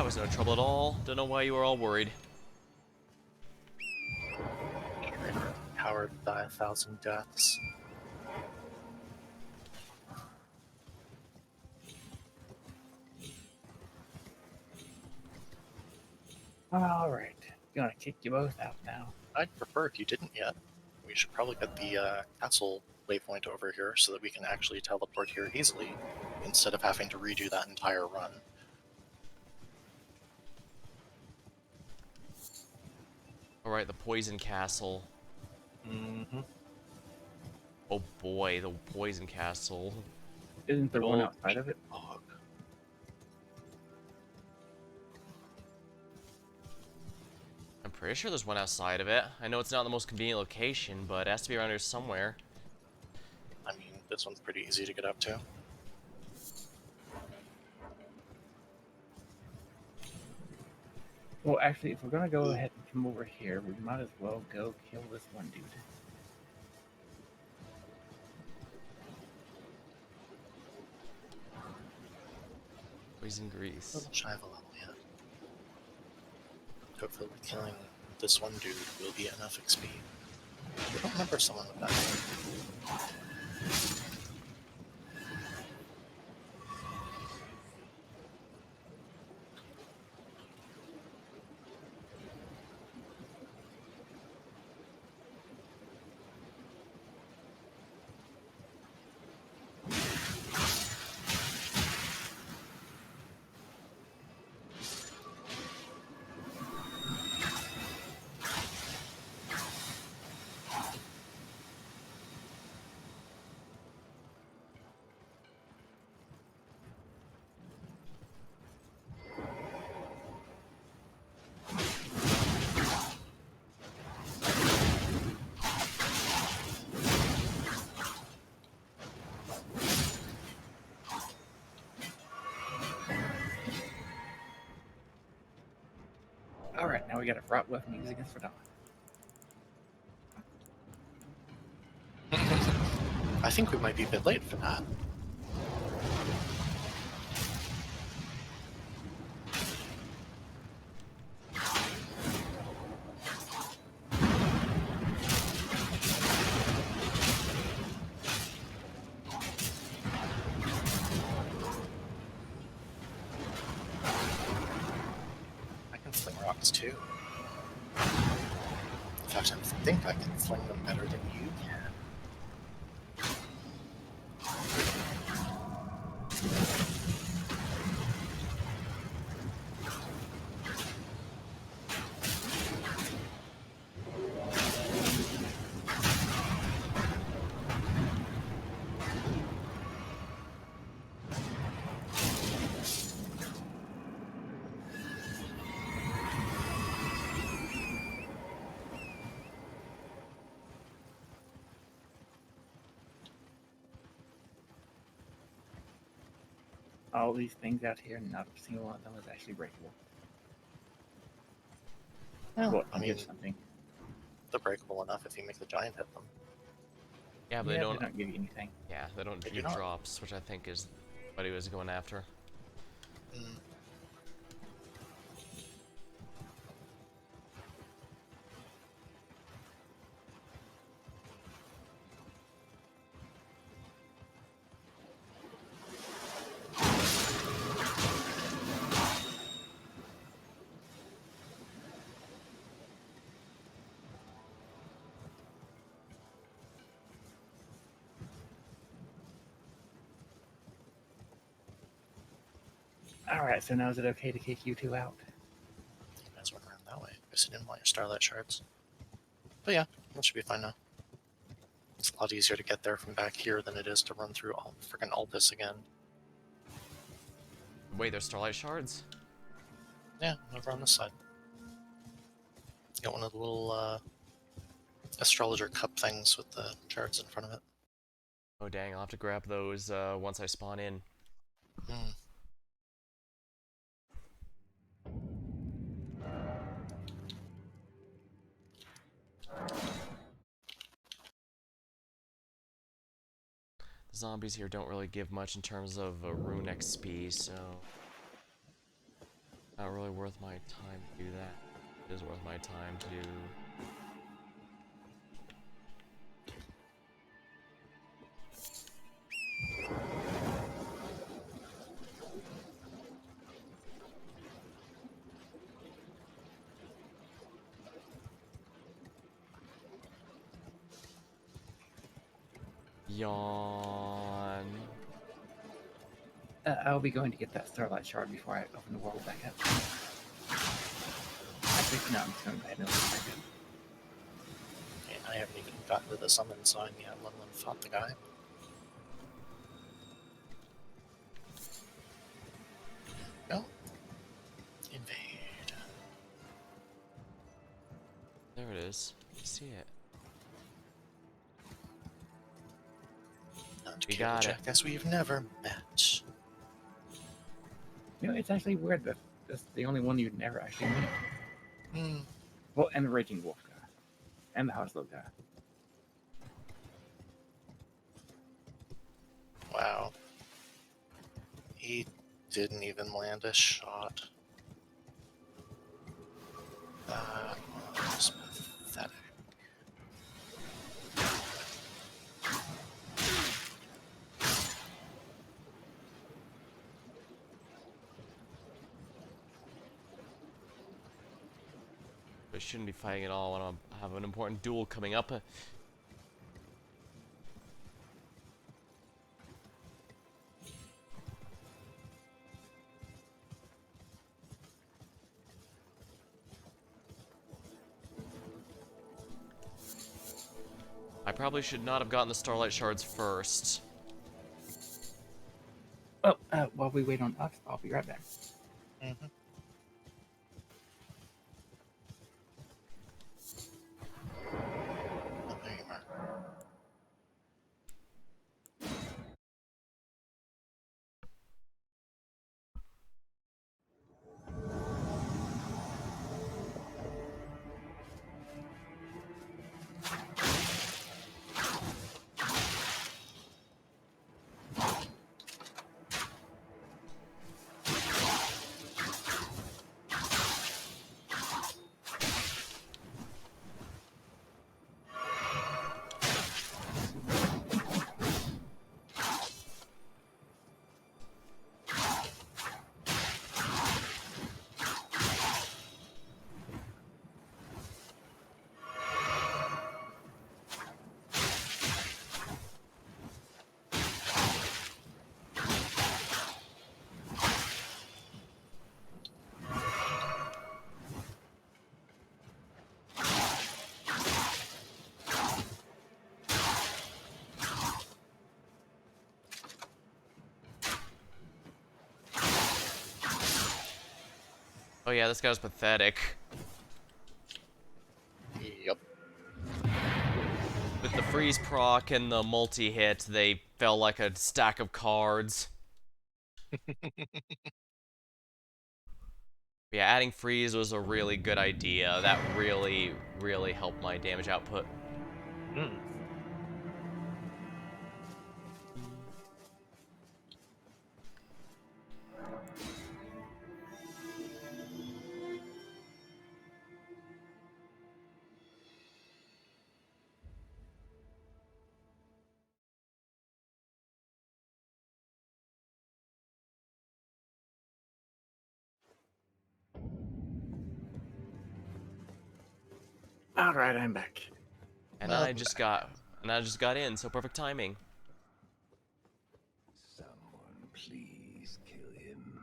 was no trouble at all. Don't know why you were all worried. Powered by 1,000 deaths. Alright. Gonna kick you both out now. I'd prefer if you didn't yet. We should probably get the castle waypoint over here so that we can actually teleport here easily, instead of having to redo that entire run. Alright, the Poison Castle. Mm-hmm. Oh boy, the Poison Castle. Isn't there one outside of it? Fog. I'm pretty sure there's one outside of it. I know it's not the most convenient location, but it has to be around here somewhere. I mean, this one's pretty easy to get up to. Well, actually, if we're gonna go ahead and come over here, we might as well go kill this one dude. Poison Grease. A little shy of a level yet. Hopefully killing this one dude will be enough XP. I don't remember someone with that. Alright, now we got a fraught weapon used against Radahn. I think we might be a bit late for that. I can fling rocks too. In fact, I think I can fling them better than you can. All these things out here, not a single one of them is actually breakable. Well, I mean, something. they're breakable enough if you make the giant hit them. Yeah, but Yeah, they don't give you anything. Yeah, they don't They do do not. drops, which I think is what he was going after. Mm. Alright, so now is it okay to kick you two out? You guys went around that way. I guess you didn't want your starlight shards. But yeah, that should be fine now. It's a lot easier to get there from back here than it is to run through all freaking Albus again. Wait, there's Starlight Shards? Yeah, over on this side. Got one of the little astrologer cup things with the shards in front of it. Oh dang, I'll have to grab those once I spawn in. Hmm. The zombies here don't really give much in terms of rune XP, so Not really worth my time to do that. It is worth my time to do. Yawn. I'll be going to get that Starlight Shard before I open the world back up. Actually, no, I'm just going to go ahead and open it back up. And I haven't even gotten to the summon sign yet, let alone fought the guy. No. Invade. There it is. You see it. We got it. Guess we've never met. You know, it's actually weird that that's the only one you'd never actually meet. Hmm. Well, and the Raging Wolf guy. And the Houslow guy. Wow. He didn't even land a shot. That's pathetic. We shouldn't be fighting at all when I have an important duel coming up. I probably should not have gotten the Starlight Shards first. Oh, while we wait on Ux, I'll be right back. Mm-hmm. Oh, there you are. Oh yeah, this guy was pathetic. Yep. With the freeze proc and the multi-hit, they fell like a stack of cards. Yeah, adding freeze was a really good idea. That really, really helped my damage output. Hmm. All right, I'm back. And I just got in, so perfect timing. Someone please kill him.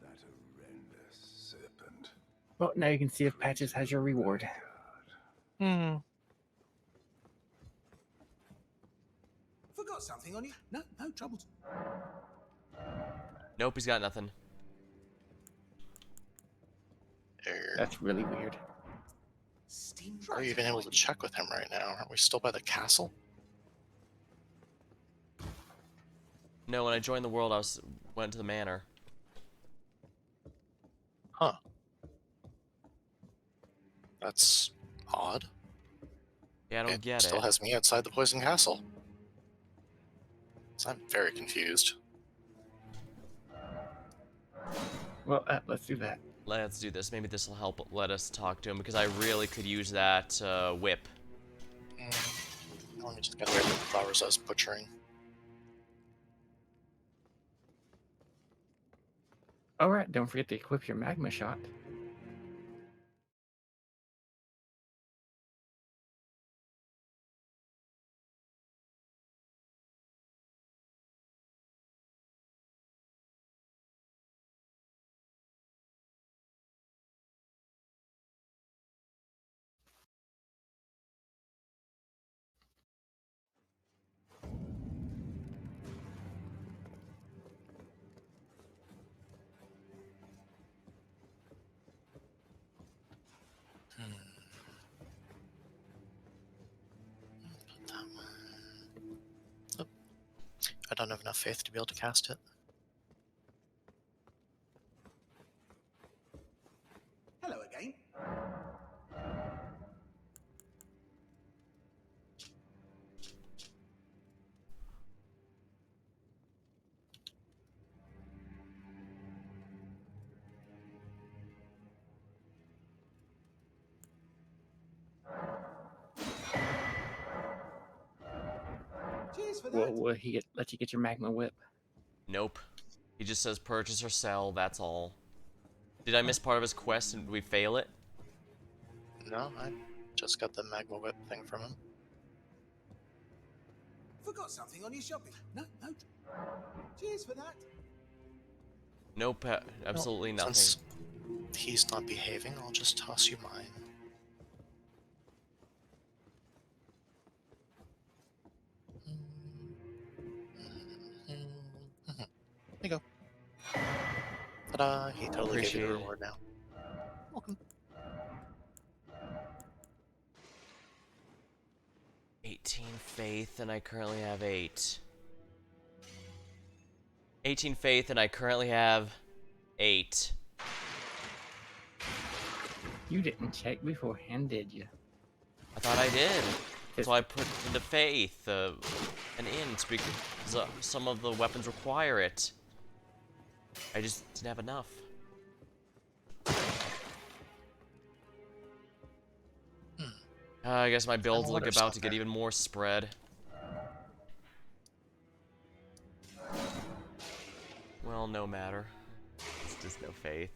That horrendous serpent. Well, now you can see if Patches has your reward. Hmm. Forgot something on you? No trouble. Nope, he's got nothing. That's really weird. Are you even able to check with him right now? Aren't we still by the castle? No, when I joined the world, went to the manor. Huh. That's odd. Yeah, I don't get Still it. has me outside the Poison Castle. So I'm very confused. Well, let's do that. Let's do this. Maybe this will help let us talk to him, because I really could use that whip. Let me just get rid of the flowers I was butchering. Alright, don't forget to equip your magma shot. Put that one. Oh, I don't have enough faith to be able to cast it. Hello again. Cheers for that. Will he let you get your magma whip? Nope. He just says purchase or sell, that's all. Did I miss part of his quest and did we fail it? No, I just got the magma whip thing from him. Forgot something on your shopping. No. Cheers for that. Nope, absolutely Well, nothing. Since he's not behaving, I'll just toss you mine. There you go. Ta-da! He totally gave you the Appreciate it. reward now. Welcome. 18 faith and I currently have 8. 18 faith and I currently have 8. You didn't check beforehand, did you? I thought I did. That's why I put into faith an int, because some of the weapons require it. I just didn't have enough. I guess my build's like about to get even more spread. Well, no matter. It's just no faith.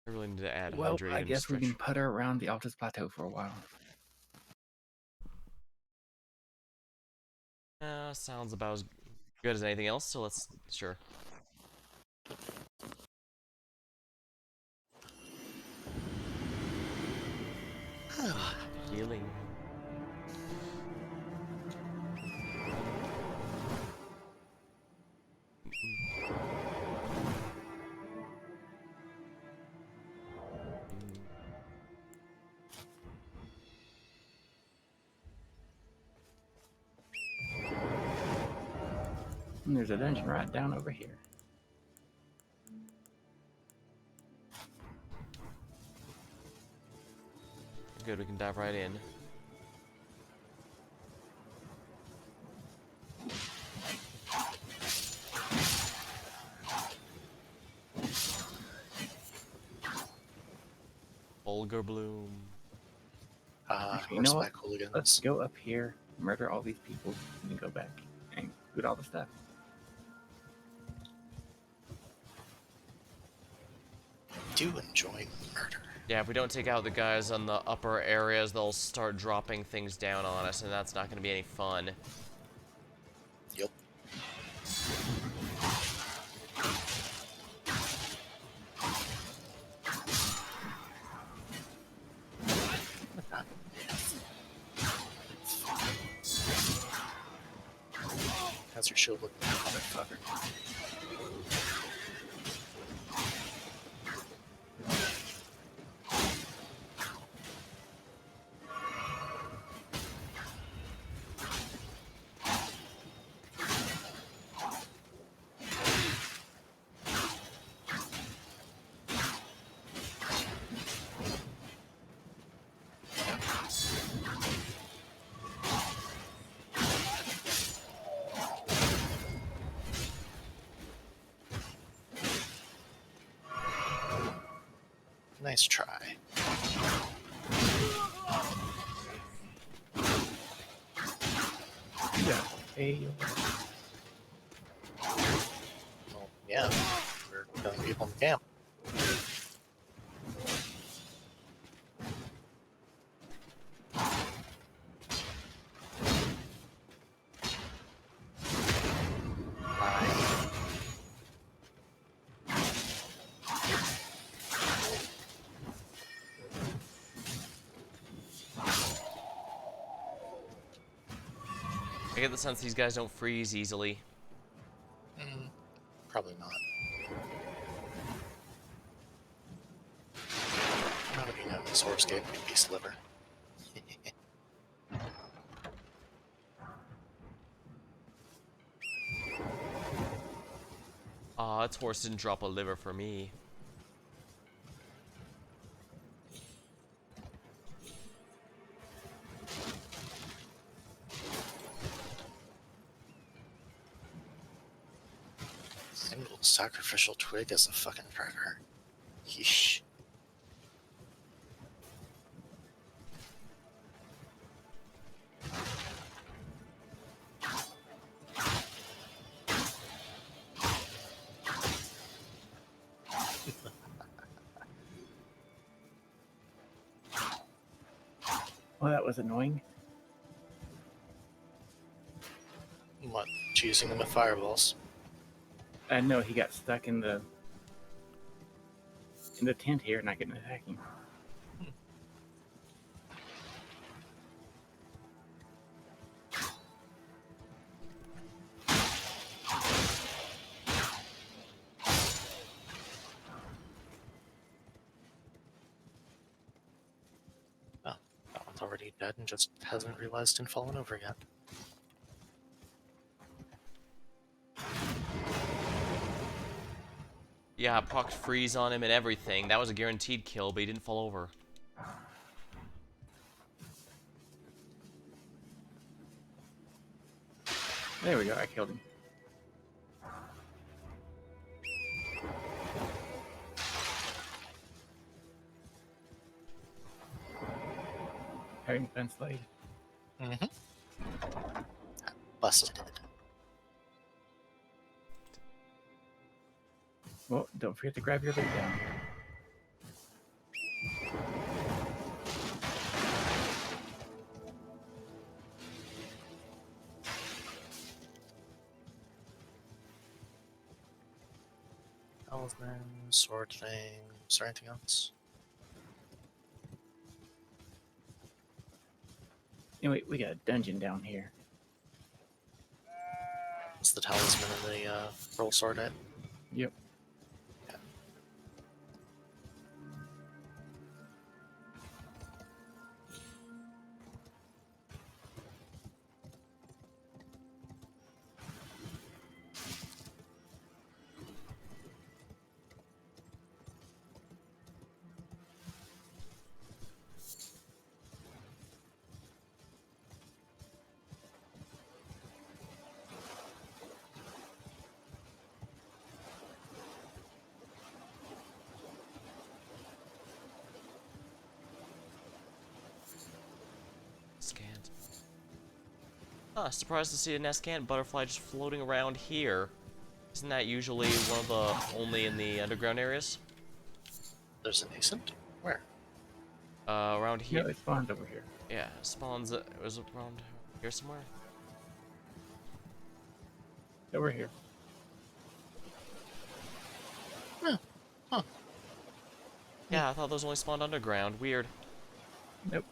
I really need to add Well, hydrate I and guess we stretch. can putter around the Altus Plateau for a while. Sounds about as good as anything else, so let's... sure. Healing. And there's a dungeon right down over here. Good, we can dive right in. Bulgur Bloom. You know what? Let's go up here, murder all these people, and then go back and loot all the stuff. Do enjoy murder. Yeah, if we don't take out the guys on the upper areas, they'll start dropping things down on us, and that's not going to be any fun. Yep. How's your shield looking, motherfucker? Nice try. Yeah. Hey. Well, yeah, we're killing people in the camp. I get the sense these guys don't freeze easily. Probably not. How would you know this horse gave me a piece of liver? Aw, its horse didn't drop a liver for me. Single sacrificial twig as a fucking predator. Yeesh. Well, that was annoying. What? Choosing them with fireballs? I know he got stuck in the tent here, not getting attacking. Oh, that one's already dead and just hasn't realized and fallen over yet. Yeah, I procced freeze on him and everything. That was a guaranteed kill, but he didn't fall over. There we go, I killed him. Having fun, Slade. Mm-hmm. Busted. Well, don't forget to grab your loot down. Talisman, sword thing. Is there anything else? Anyway, we got a dungeon down here. Is the talisman and the roll sword it? Yep. Scant. Huh, surprised to see a Nescant butterfly just floating around here. Isn't that usually one of the only in the underground areas? There's a nascent? Where? Around here. No, it spawned over here. Yeah, spawns. It was around here somewhere. Over here. Huh. Yeah, I thought those only spawned underground. Weird. Nope.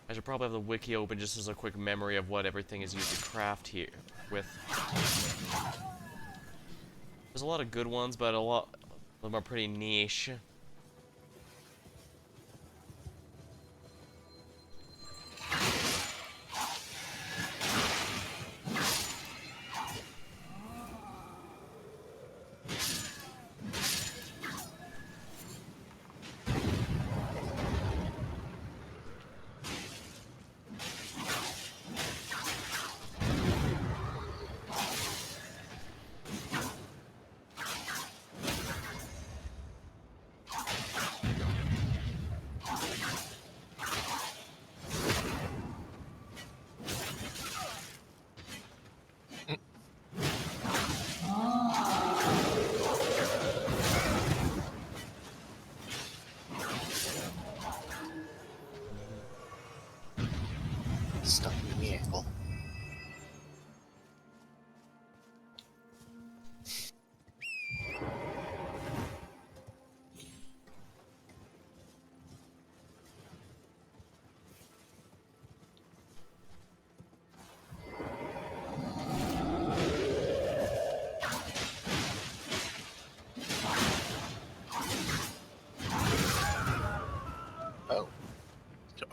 I should probably have the wiki open just as a quick memory of what everything is used to craft here with. There's a lot of good ones, but a lot of them are pretty niche.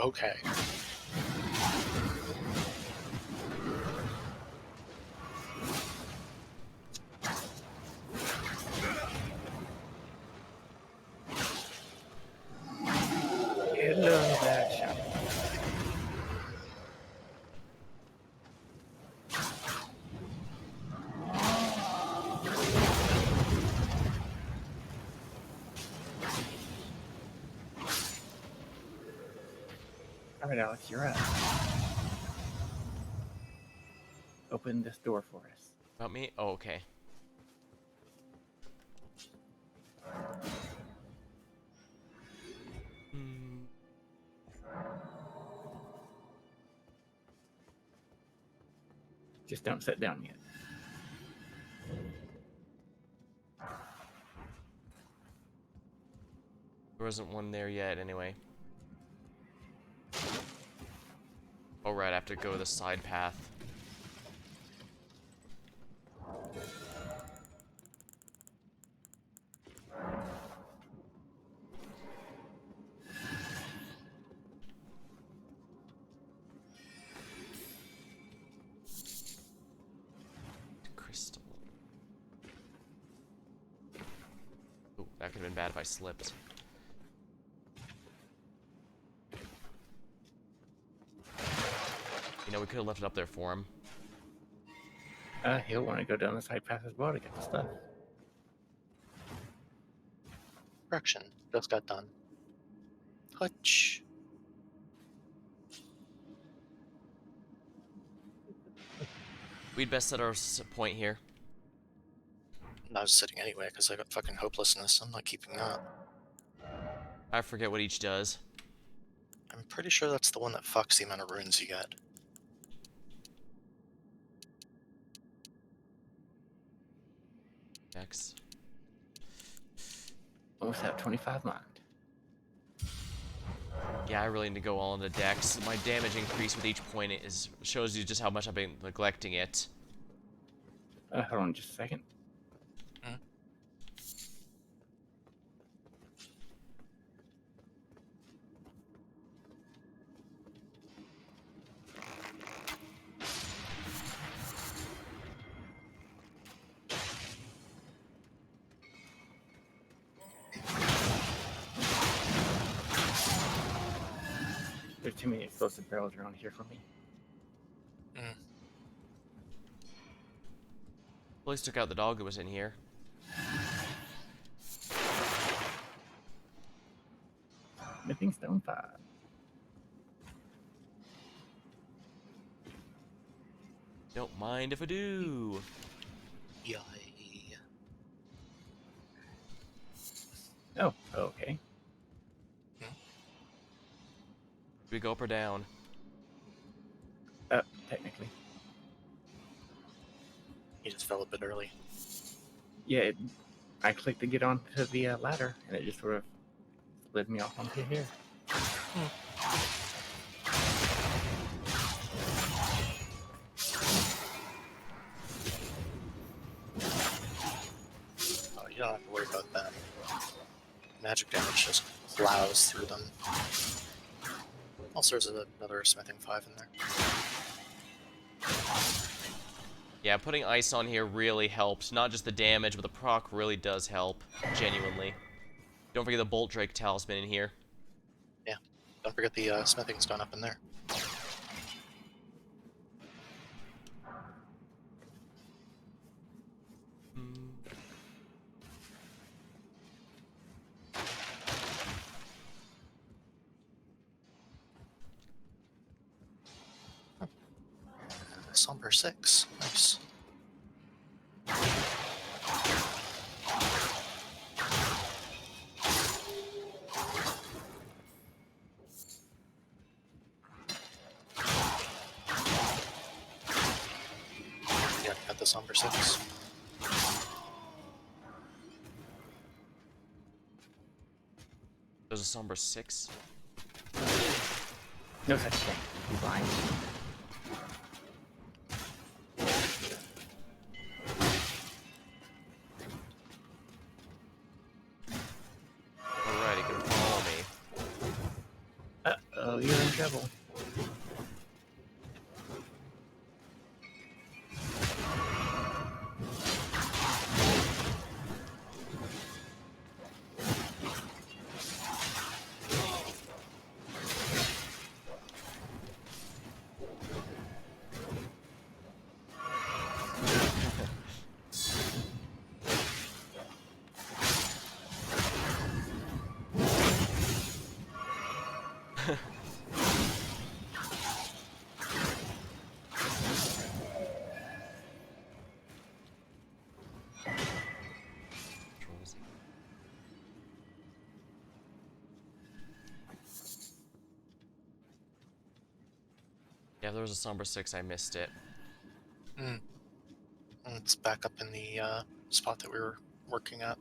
Okay. Hello there, shop. All right, Alex, you're up. Open this door for us. About me? Oh, okay. Hmm. Just don't sit down yet. There wasn't one there yet, anyway. Oh, right, I have to go the side path. Crystal. Ooh, that could have been bad if I slipped. You know, we could have left it up there for him. He'll want to go down the side path as well to get the stuff. Correction. Just got done. Hutch. We'd best set our point here. I was sitting anyway because I got fucking hopelessness. I'm not keeping that. I forget what each does. I'm pretty sure that's the one that fucks the amount of runes you get. X. Almost have 25 mind. Yeah, I really need to go all into Dex. My damage increase with each point shows you just how much I've been neglecting it. Hold on just a second. There's too many explosive barrels around here for me. Police took out the dog that was in here. Smithing stone 5. Don't mind if I do. Yay. Oh, okay. Do we go up or down? Up, technically. You just fell a bit early. Yeah, I clicked to get onto the ladder, and it just sort of slid me off onto here. Oh, you don't have to worry about that. Magic damage just plows through them. Also, there's another smithing 5 in there. Yeah, putting ice on here really helps. Not just the damage, but the proc really does help. Genuinely. Don't forget the Bolt Drake talisman in here. Yeah. Don't forget the smithing stone up in there. Somber 6. Nice. Yeah, got the Somber 6. There's a Somber 6. No such thing. You blind. Alright, he can follow me. Uh-oh, you're in shovel. Yeah, if there was a Somber 6, I missed it. It's back up in the spot that we were working at.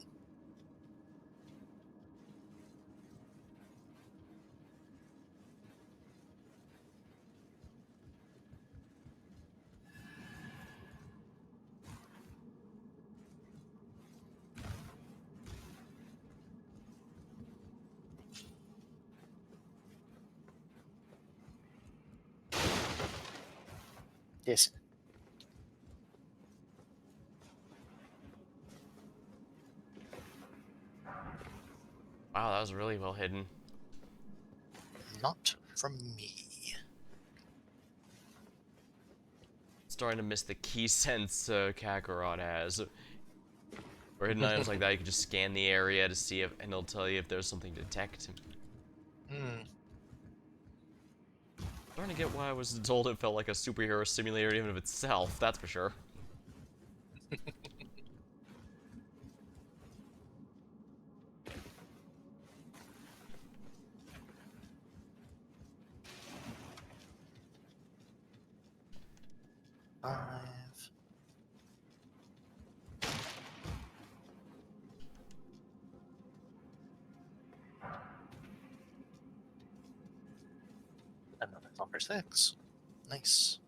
Yes. Wow, that was really well hidden. Not from me. Starting to miss the key sense Kakarot has. For hidden items like that, you can just scan the area to see if, and it'll tell you if there's something to detect. Starting to get why I was told it felt like a superhero simulator even of itself, that's for sure. 5. Another number 6. Nice.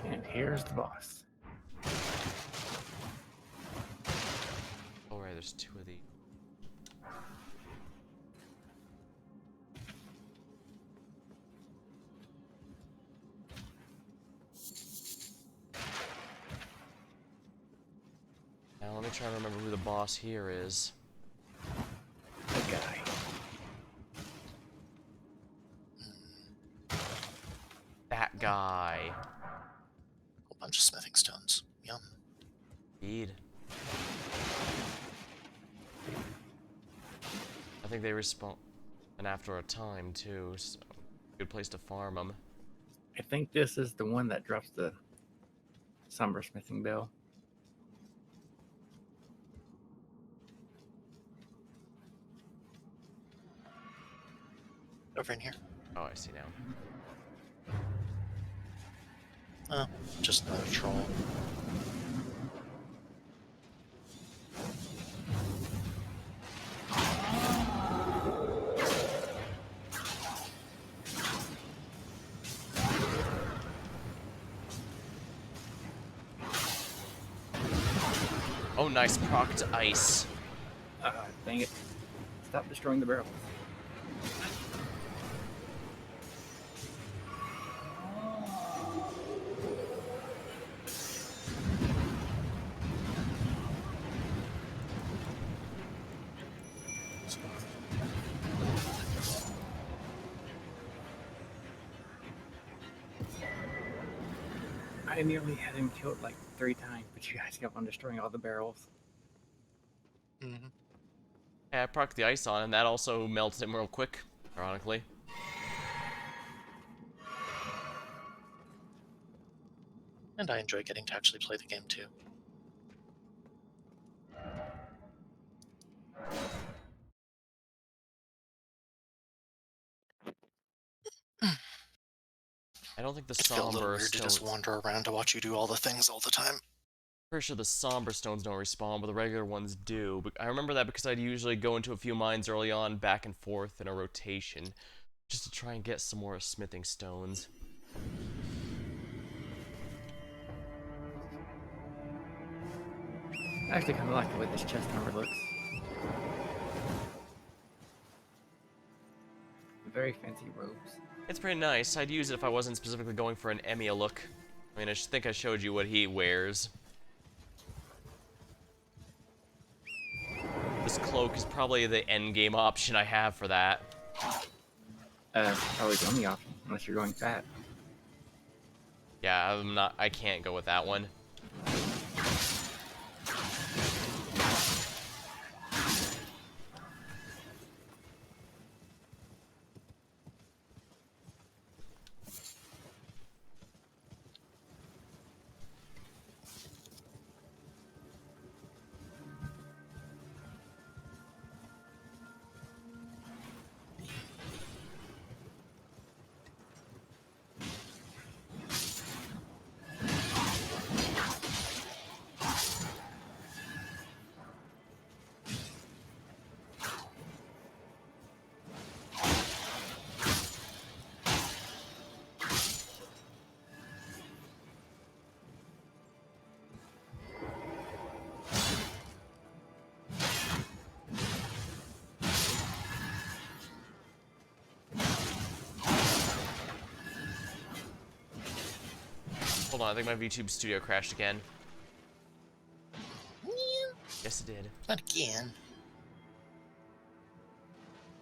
And here's the boss. Oh right, there's 2 of these. Now let me try to remember who the boss here is. The guy. That guy. Whole bunch of smithing stones. Yum. Indeed. I think they respawn and after a time too, so good place to farm them. I think this is the one that drops the somber smithing bell. Over in here. Oh, I see now. Oh, just another troll. Oh, nice proc to ice. Dang it. Stop destroying the barrel. I nearly had him killed like 3 times, but you guys kept on destroying all the barrels. Mm-hmm. Yeah, I proc the ice on, and that also melts him real quick, ironically. And I enjoy getting to actually play the game too. I don't think the It'd feel a little somber weird to just stones. wander around to watch you do all the things all the time. Pretty sure the somber stones don't respawn, but the regular ones do. But I remember that because I'd usually go into a few mines early on, back and forth in a rotation, just to try and get some more smithing stones. I actually kind of like the way this chest armor looks. very fancy robes. It's pretty nice. I'd use it if I wasn't specifically going for an Emiya look. I mean, I think I showed you what he wears. This cloak is probably the endgame option I have for that. Probably the only option, unless you're going fat. Yeah, I can't go with that one. Hold on, I think my VTube studio crashed again. Yes, it did. Not again.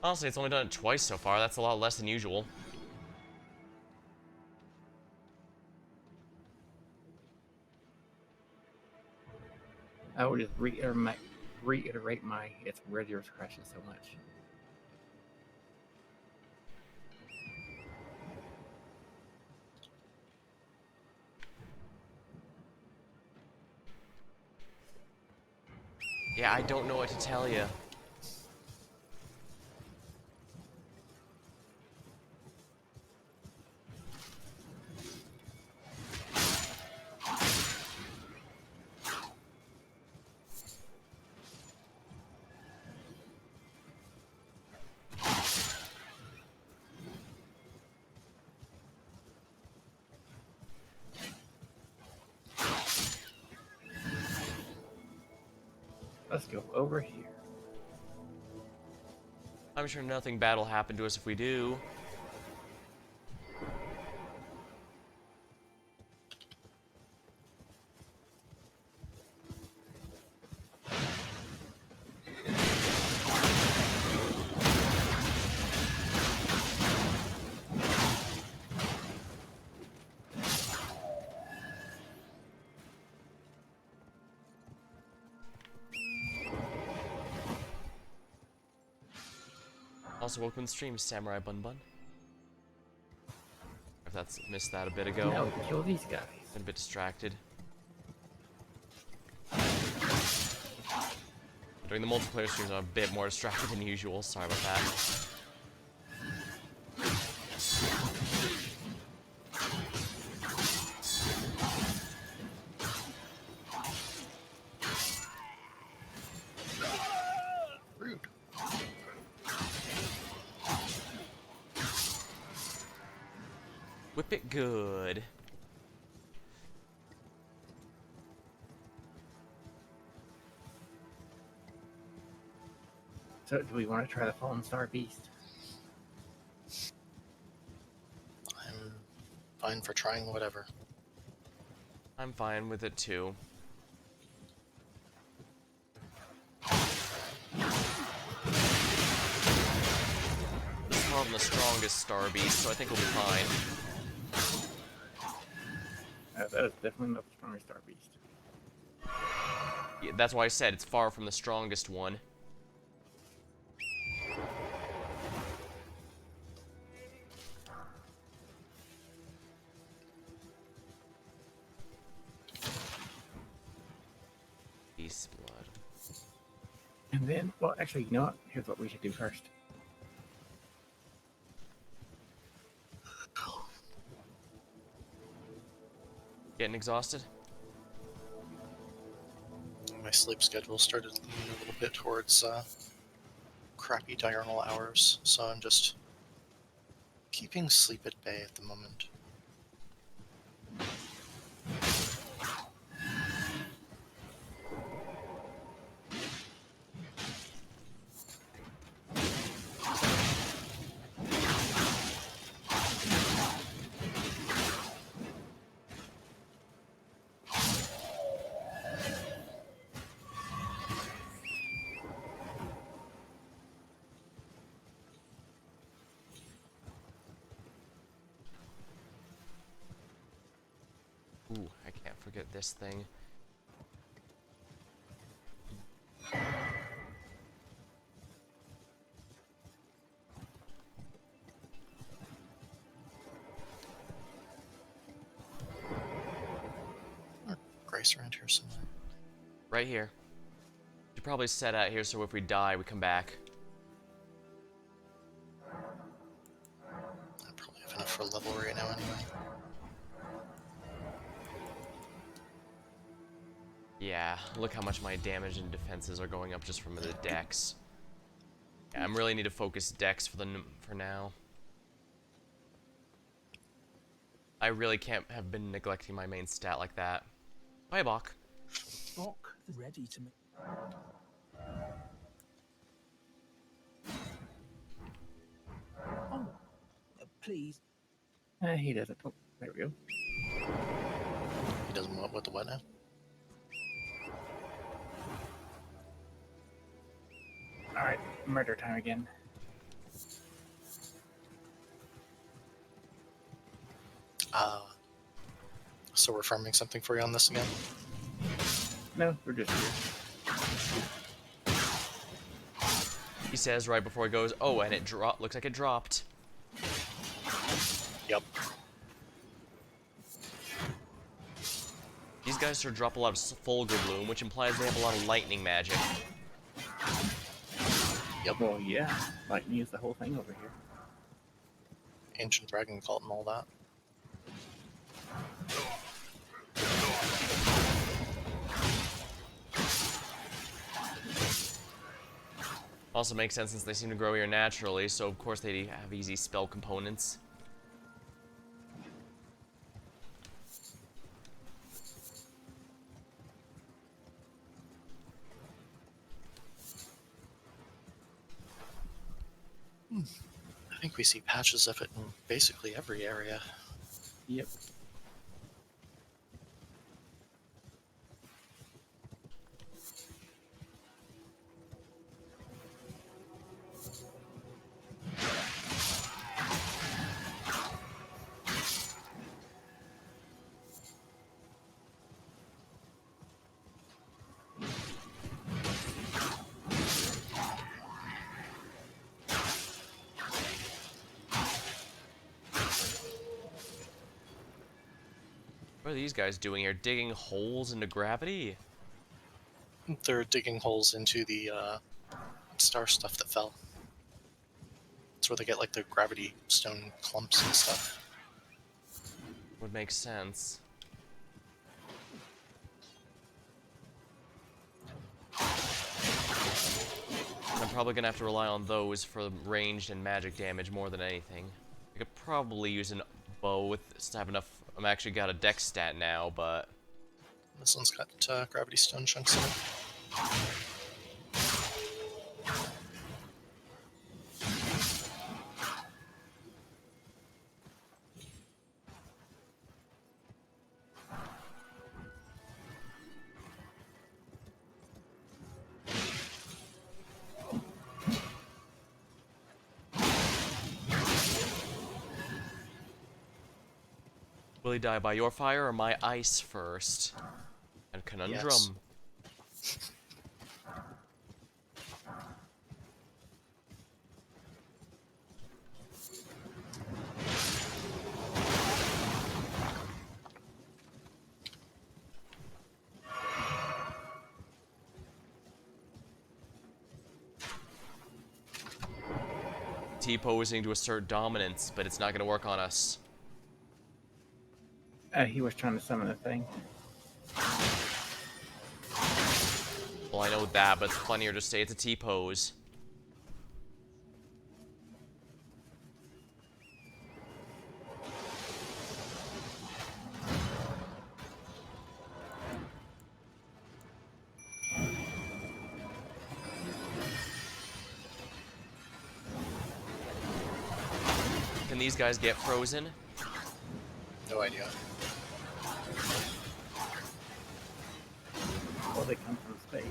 Honestly, it's only done it twice so far. That's a lot less than usual. I would just reiterate my it's weird yours crashes so much. Yeah, I don't know what to tell you. Let's go over here. I'm sure nothing bad will happen to us if we do. Also, welcome to the stream, Samurai Bun Bun. If that's missed that a bit ago. No, kill these guys. Been a bit distracted. During the multiplayer streams, I'm a bit more distracted than usual. Sorry about that. Rude. Whip it good. So, do we want to try the Fallen Star Beast? I'm fine for trying whatever. I'm fine with it too. This is probably the strongest Star Beast, so I think we'll be fine. That is definitely not the strongest Star Beast. Yeah, that's why I said it's far from the strongest one. Beast blood. And then, well, actually, you know what? Here's what we should do first. Getting exhausted? My sleep schedule started leaning a little bit towards crappy diurnal hours, so I'm just keeping sleep at bay at the moment. Ooh, I can't forget this thing. Or Grace around here somewhere. Right here. Should probably set out here so if we die, we come back. I probably have enough for a level right now anyway. Yeah, look how much my damage and defenses are going up just from the dex. Yeah, I really need to focus dex for now. I really can't have been neglecting my main stat like that. Bye, Bach. Bok, ready to make. Oh, please. He doesn't. Oh, there we go. He doesn't want what the what now? Alright, murder time again. So we're farming something for you on this again? No, we're just here. He says right before he goes, oh, and it looks like it dropped. Yep. These guys sort of drop a lot of Fulgur Bloom, which implies they have a lot of lightning magic. Yep. Well, yeah. Lightning is the whole thing over here. Ancient Dragon Cult and all that. Also makes sense since they seem to grow here naturally, so of course they have easy spell components. I think we see patches of it in basically every area. Yep. What are these guys doing here? Digging holes into gravity? They're digging holes into the star stuff that fell. That's where they get like the gravity stone clumps and stuff. Would make sense. I'm probably gonna have to rely on those for ranged and magic damage more than anything. I could probably use a bow to have enough. I'm actually got a dex stat now, but This one's got gravity stone chunks in it. will he die by your fire or my ice first? And conundrum. Yes. T-posing to assert dominance, but it's not going to work on us. He was trying to summon a thing. Well, I know that, but it's funnier to say it's a T-pose. Can these guys get frozen? No idea. Well, they come from space.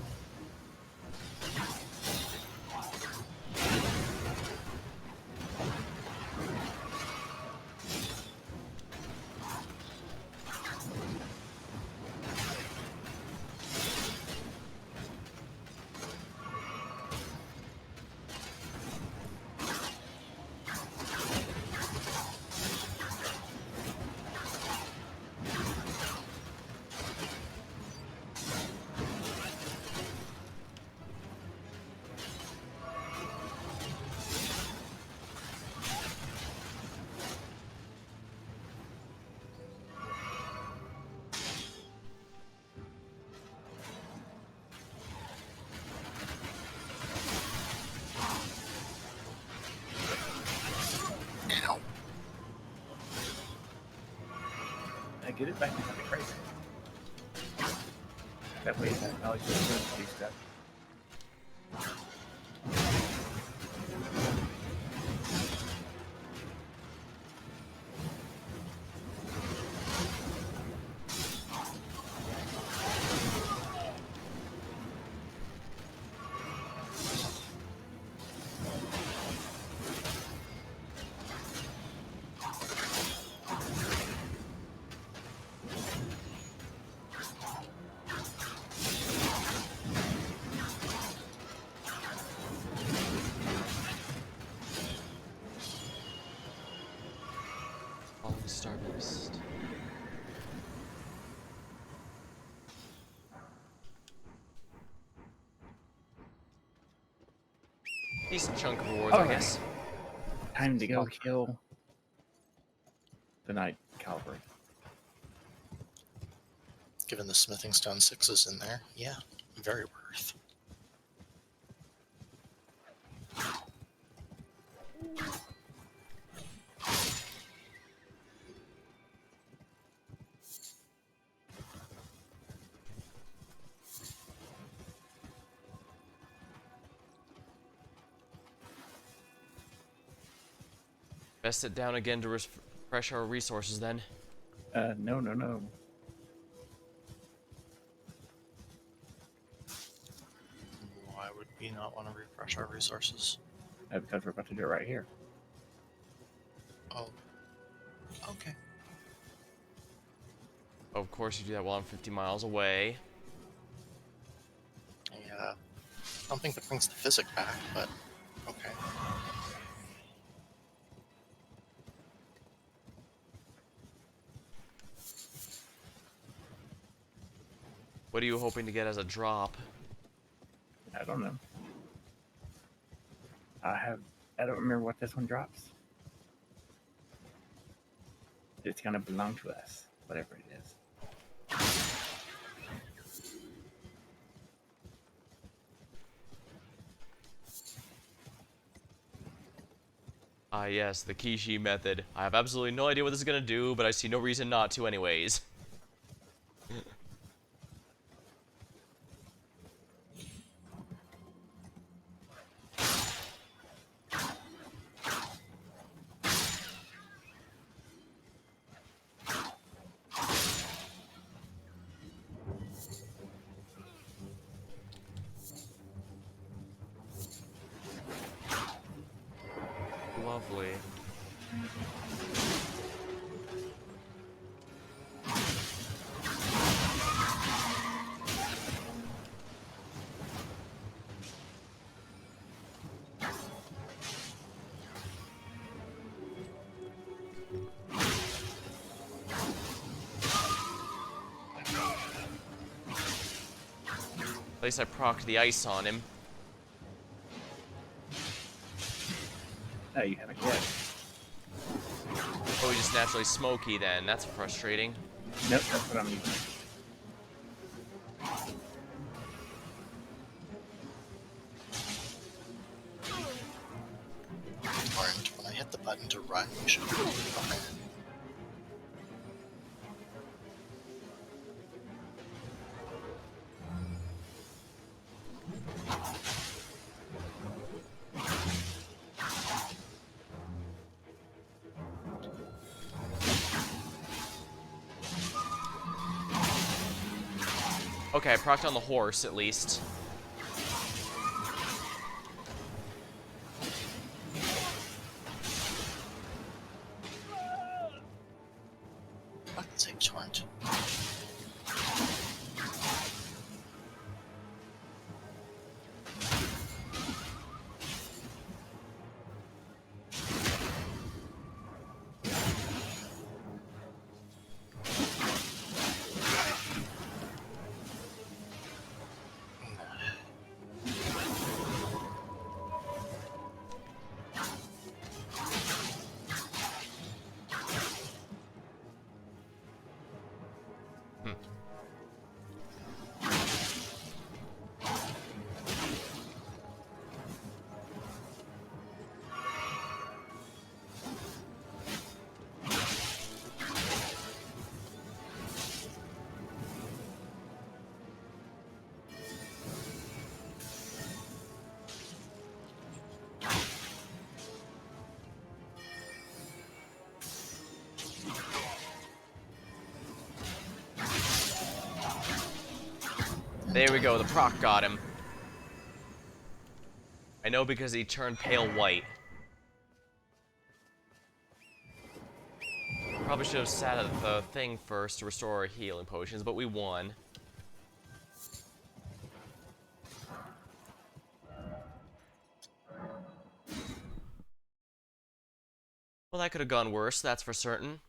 did it back in the crazy. That way, that knowledge is good to do stuff. Falling Star Beast. Decent chunk of rewards, I guess. Time to go kill the Night Cavalry. Given the smithing stone 6s in there, yeah, very worth. Best sit down again to refresh our resources then. No. Why would we not want to refresh our resources? Because we're about to do it right here. Oh. Okay. Of course you do that while I'm 50 miles away. Yeah. I don't think that brings the physic back, but okay. What are you hoping to get as a drop? I don't know. I don't remember what this one drops. It's gonna belong to us, whatever it is. Ah yes, the Kishi method. I have absolutely no idea what this is gonna do, but I see no reason not to anyways. Lovely. At least I procced the ice on him. No, you haven't yet. Oh, he's just naturally smoky then. That's frustrating. Nope, that's what I'm using. Alright, when I hit the button to run, you should be okay. Okay, I procced on the horse at least. Fuck, this ape's horned. There we go, the proc got him. I know because he turned pale white. Probably should have sat at the thing first to restore our healing potions, but we won. Well, that could have gone worse, that's for certain.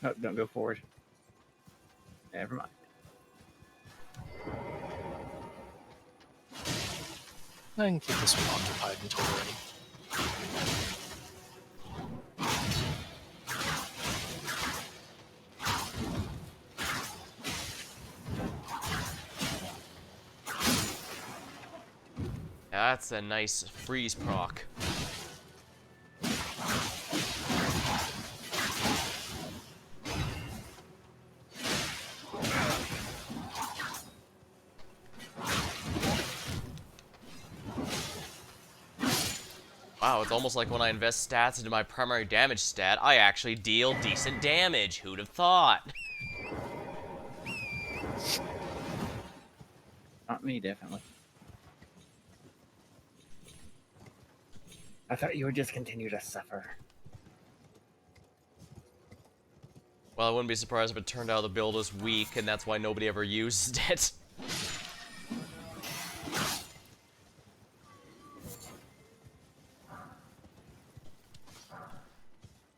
No, don't go forward. Never mind. I can keep this one occupied until we're ready. That's a nice freeze proc. Wow, it's almost like when I invest stats into my primary damage stat, I actually deal decent damage. Who'd have thought? Not me, definitely. I thought you would just continue to suffer. Well, I wouldn't be surprised if it turned out the build was weak, and that's why nobody ever used it.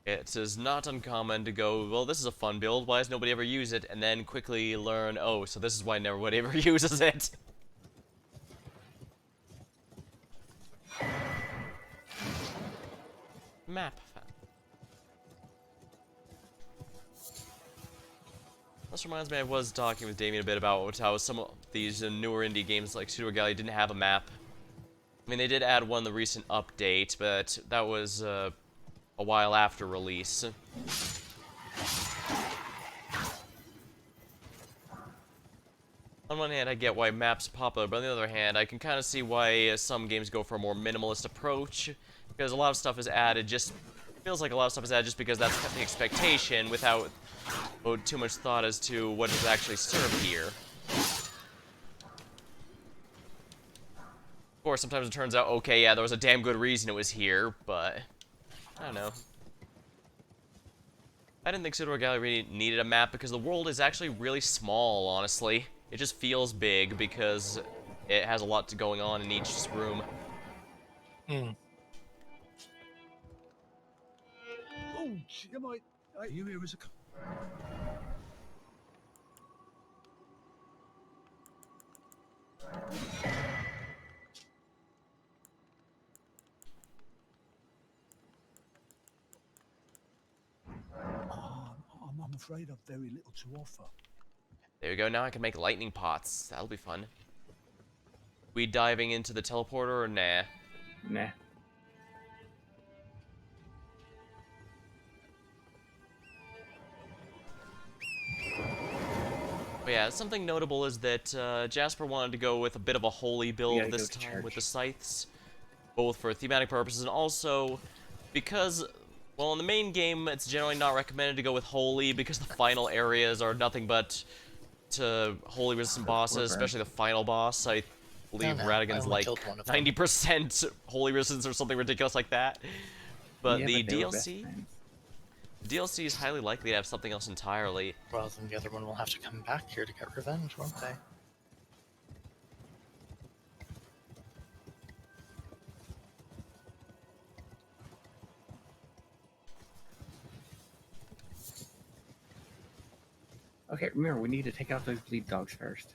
It is not uncommon to go, well, this is a fun build, why has nobody ever used it? And then quickly learn, oh, so this is why nobody ever uses it. Map. This reminds me, I was talking with Damien a bit about how some of these newer indie games like Pseudo Galley didn't have a map. I mean, they did add one in the recent update, but that was a while after release. On one hand, I get why maps are popular, but on the other hand, I can kind of see why some games go for a more minimalist approach, because a lot of stuff is added just... feels like a lot of stuff is added just because that's the expectation, without too much thought as to what does actually serve here. Of course, sometimes it turns out, okay, yeah, there was a damn good reason it was here, but... I don't know. I didn't think Pseudo Gallery needed a map because the world is actually really small, honestly. It just feels big because it has a lot going on in each room. Oh, you here as a... I'm afraid I've very little to offer. There we go, now I can make lightning pots. That'll be fun. We diving into the teleporter or nah? Nah. But yeah, something notable is that Jasper wanted to go with a bit of a holy build this time with the scythes. Both for thematic purposes and also because, well, in the main game, it's generally not recommended to go with holy because the final areas are nothing but to holy resistant bosses, especially the final boss. I believe Radagon's like 90% holy resistance or something ridiculous like that. But Yeah, the but they were best DLC, friends. DLC is highly likely to have something else entirely. Well, then the other one will have to come back here to get revenge, won't they? Okay, remember, we need to take out those bleed dogs first.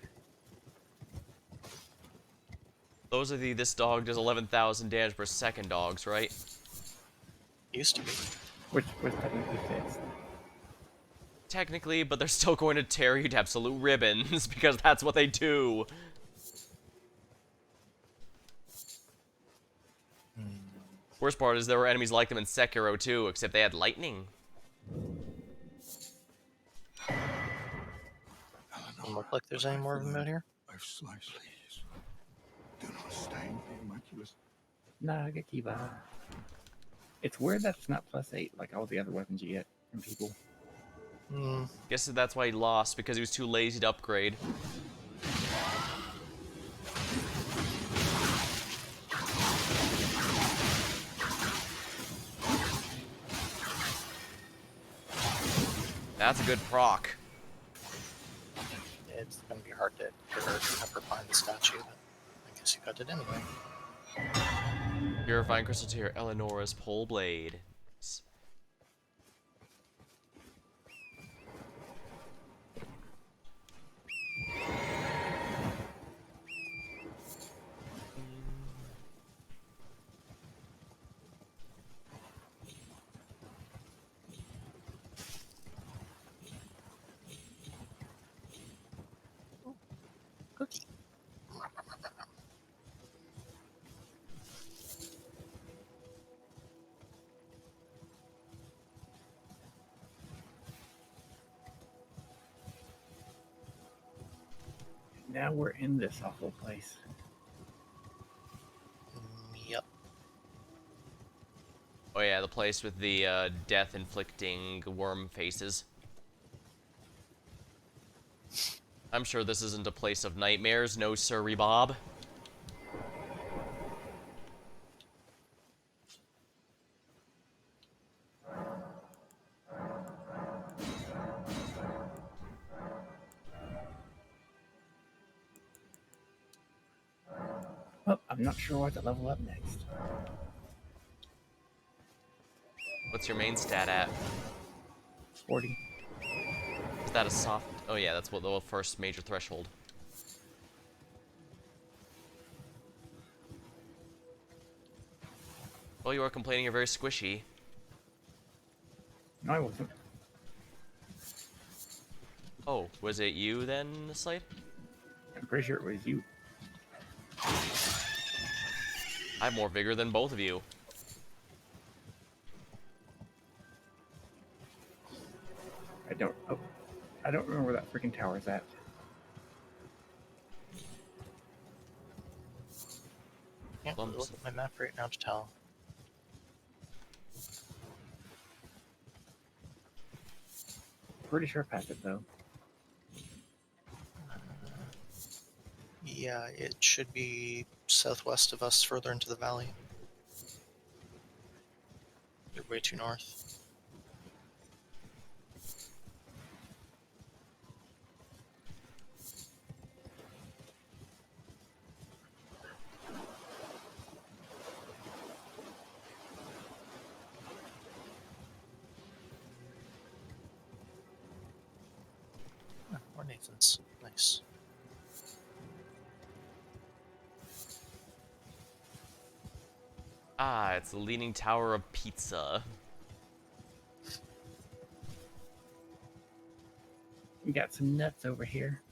Those are the this dog does 11,000 damage per second dogs, right? Used to be. Which was technically fixed. Technically, but they're still going to tear you to absolute ribbons, because that's what they do. Worst part is there were enemies like them in Sekiro too, except they had lightning. Doesn't look like there's any more of them out here. I've sliced these. Do not stain the immaculate. Nagakiba. It's weird that it's not +8 like all the other weapons you get from people. Guess that's why he lost, because he was too lazy to upgrade. That's a good proc. It's going to be hard to get her to have her find the statue, but I guess you got it anyway. Purifying crystal to your Eleonora's pole blade. Cookie. Now we're in this awful place. Yep. Oh yeah, the place with the death-inflicting worm faces. I'm sure this isn't a place of nightmares, no sirree, Bob. Well, I'm not sure what to level up next. What's your main stat at? 40. Is that a soft... Oh yeah, that's what the first major threshold. Well, you are complaining you're very squishy. No, I wasn't. Oh, was it you then, Slade? I'm pretty sure it was you. I have more vigor than both of you. I don't remember where that freaking tower's at. Can't really look at my map right now to tell. Pretty sure I passed it though. Yeah, it should be southwest of us, further into the valley. You're way too north. Ah, more Nathans. Nice. Ah, it's the Leaning Tower of Pizza. We got some nuts over here.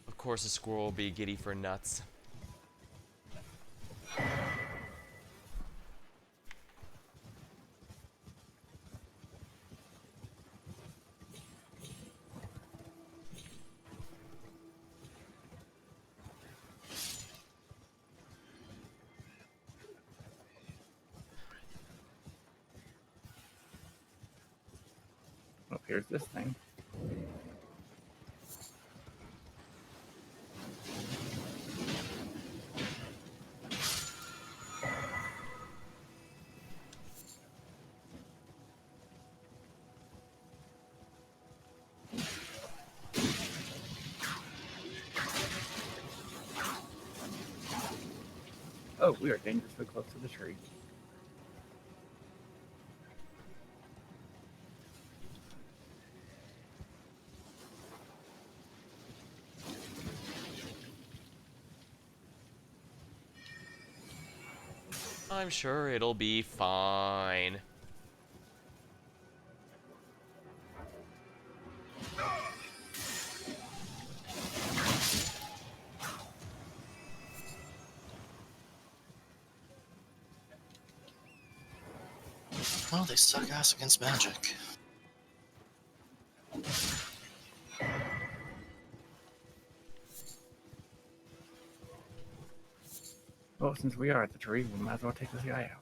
Of course a squirrel will be giddy for nuts. Oh, here's this thing. Oh, we are dangerously close to the tree. I'm sure it'll be fine. Well, they suck ass against magic. Well, since we are at the tree, we might as well take this guy out.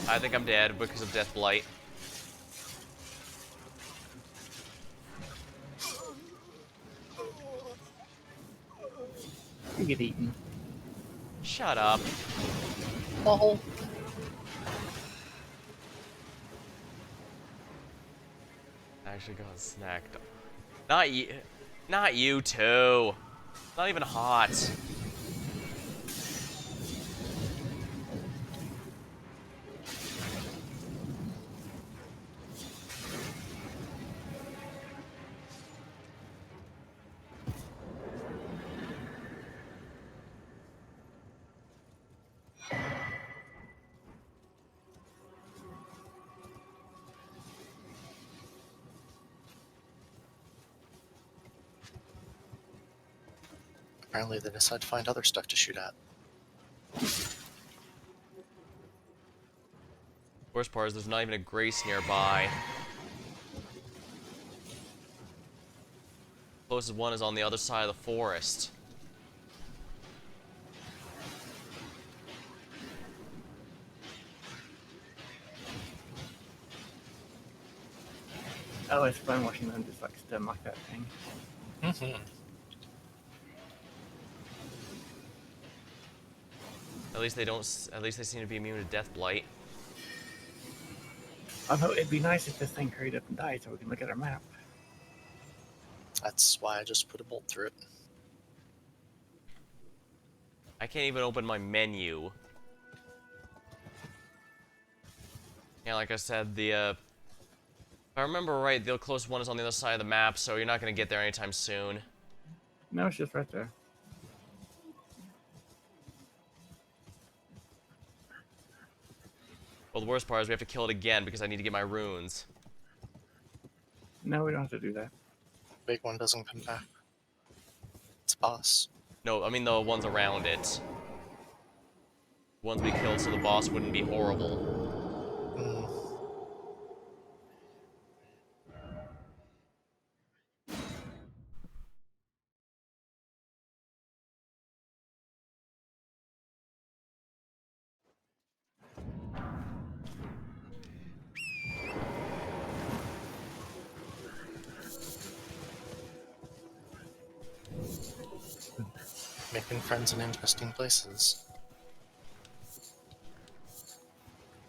I think I'm dead because of Death Blight. You get eaten. Shut up. Oh. I actually got snacked. Not you. Not you too. Not even hot. Apparently they decide to find other stuff to shoot at. Worst part is there's not even a Grace nearby. Closest one is on the other side of the forest. Oh, it's fun watching them just like stem like that thing. Mm-hmm. At least they don't. At least they seem to be immune to Death Blight. Although it'd be nice if this thing hurried up and died so we can look at our map. That's why I just put a bolt through it. I can't even open my menu. Yeah, like I said, if I remember right, the closest one is on the other side of the map, so you're not gonna get there anytime soon. No, it's just right there. Well, the worst part is we have to kill it again because I need to get my runes. No, we don't have to do that. Big one doesn't come back. It's a boss. No, I mean the ones around it. The ones we killed so the boss wouldn't be horrible. Mm. Making friends in interesting places.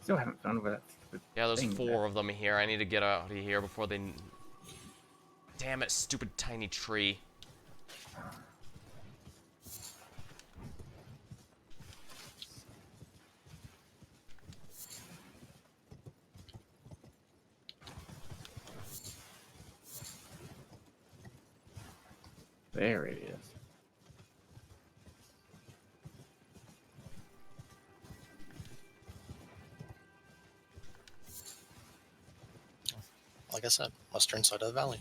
Still haven't found where that stupid Yeah, there's thing is 4 of them here. I need to get out of here before they... Damn it, stupid tiny tree. at. There it is. like I said, western side of the valley.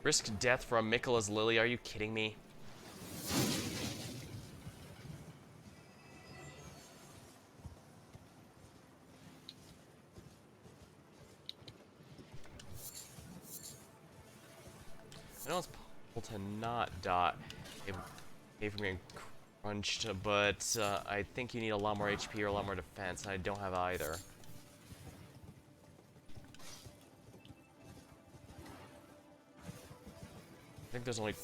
Risk death from Mikkela's Lily, are you kidding me? I know it's possible to not die if from getting crunched, but I think you need a lot more HP or a lot more defense, and I don't have either. I think there's only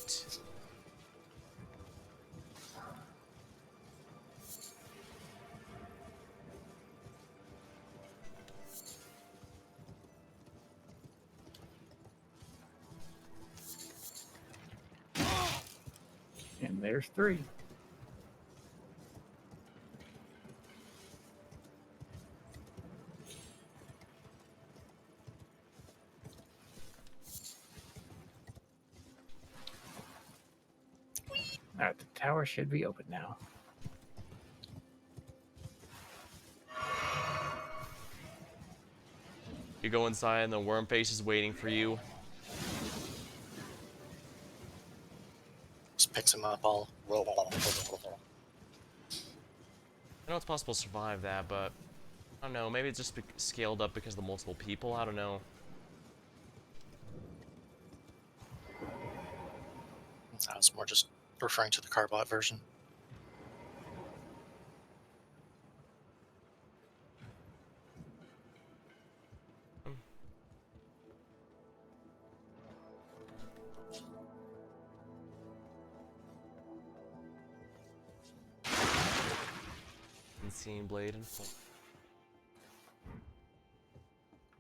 And there's 3. Alright, the tower should be open now. You go inside and the worm face is waiting for you. Just picks him up all. I know it's possible to survive that, but I don't know, maybe it's just scaled up because of the multiple people, I don't know. I was more just referring to the Carbot version. Unseen blade and full.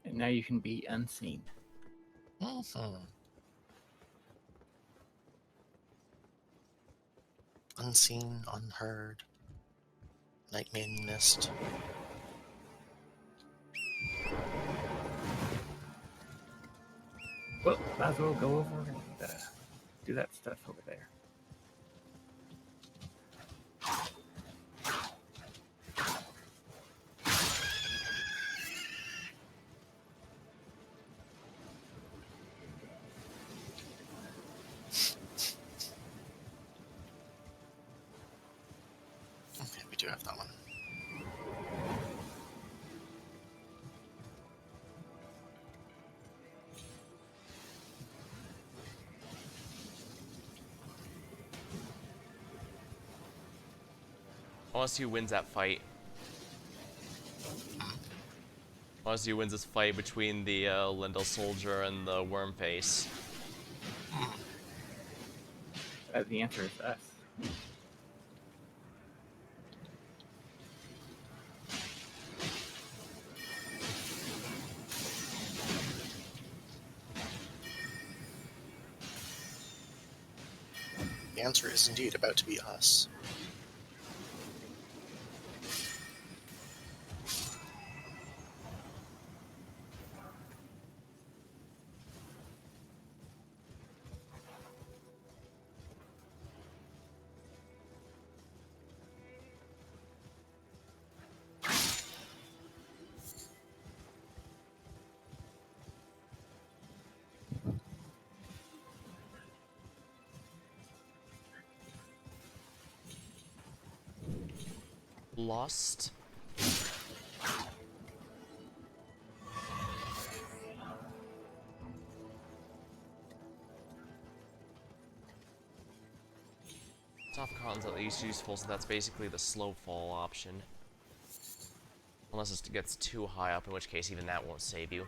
And now you can be unseen. Unseen, unheard. Night Maiden Mist. Well, might as well go over and do that stuff over there. Okay, we do have that one. I want to see who wins that fight. I want to see who wins this fight between the Lindell soldier and the worm face. The answer is us. The answer is indeed about to be us. Lost. Soft cotton's at least useful, so that's basically the slow fall option. Unless it gets too high up, in which case even that won't save you.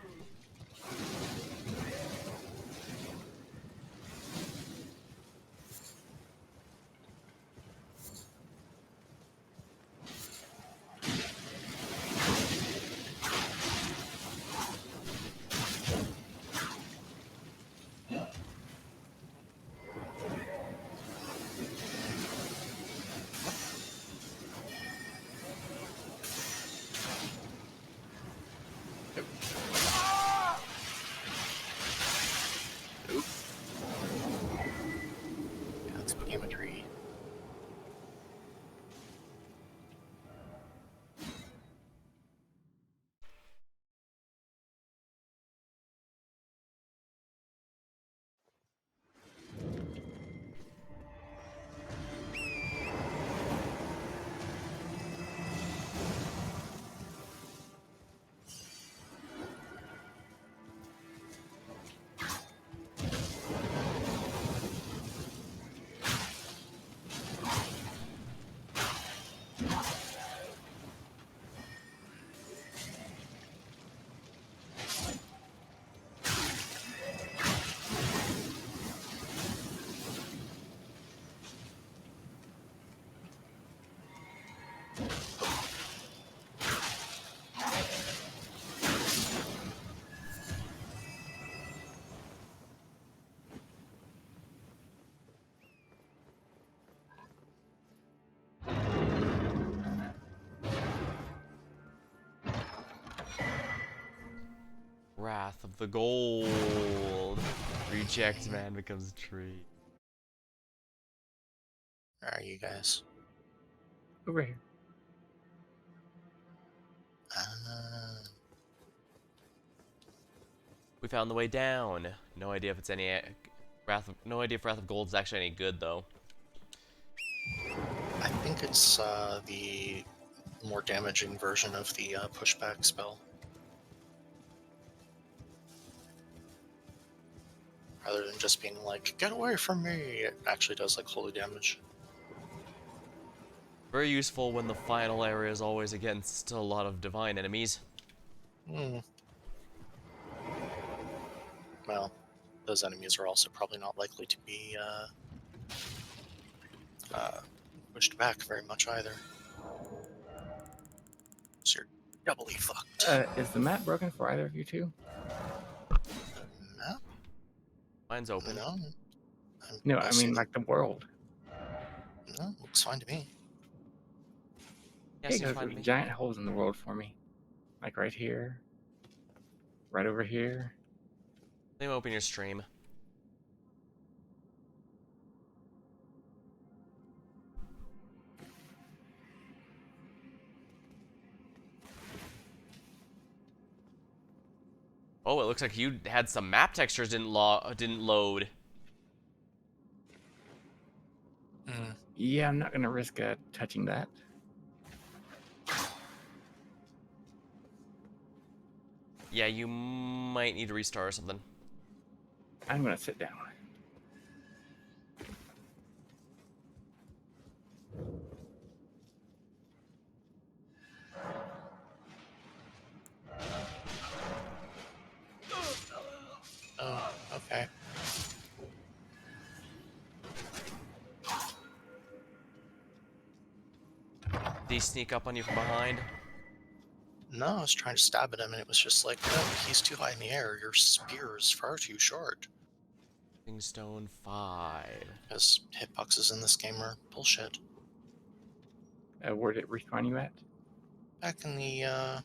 Wrath of the Gold. Reject man becomes a tree. Where are you guys? Over here. We found the way down. No idea if it's any no idea if Wrath of Gold is actually any good though. I think it's the more damaging version of the pushback spell. Rather than just being like, get away from me, it actually does like holy damage. Very useful when the final area is always against a lot of divine enemies. Hmm. Well, those enemies are also probably not likely to be pushed back very much either. So you're doubly fucked. Is the map broken for either of you two? Map? Mine's open. No. No, I mean like the world. No, looks fine to me. Yes, Hey, you're there's fine with me. giant holes in the world for me. Like right here. Right over here. Let me open your stream. Oh, it looks like you had some map textures didn't load. Yeah, I'm not gonna risk touching that. Yeah, you might need to restart or something. I'm gonna sit down. Oh, okay. Did he sneak up on you from behind? No, I was trying to stab at him and it was just like, no, he's too high in the air. Your spear is far too short. Stone 5. Because hitboxes in this game are bullshit. Where did it respawn you at? Back in the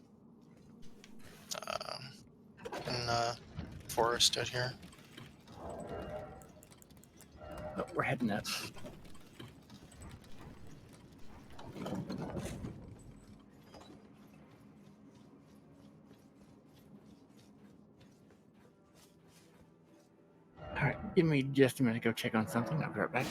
forest out here. Oh, we're heading up. Alright, give me just a minute to go check on something. I'll be right back.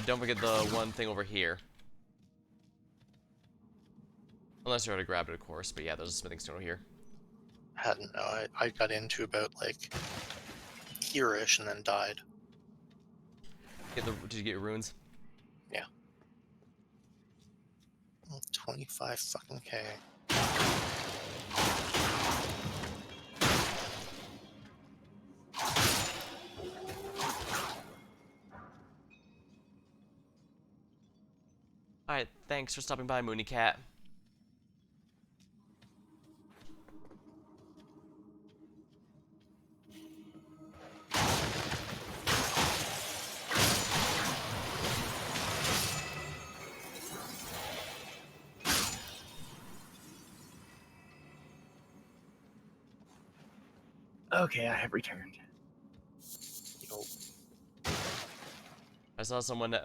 Don't forget the one thing over here. Unless you already grabbed it, of course. But yeah, there's a smithing stone over here. I hadn't know. I got into about like here-ish and then died. Did you get your runes? Yeah. 25 fucking K. Alright, thanks for stopping by, Moony Cat. Okay, I have returned. I saw someone.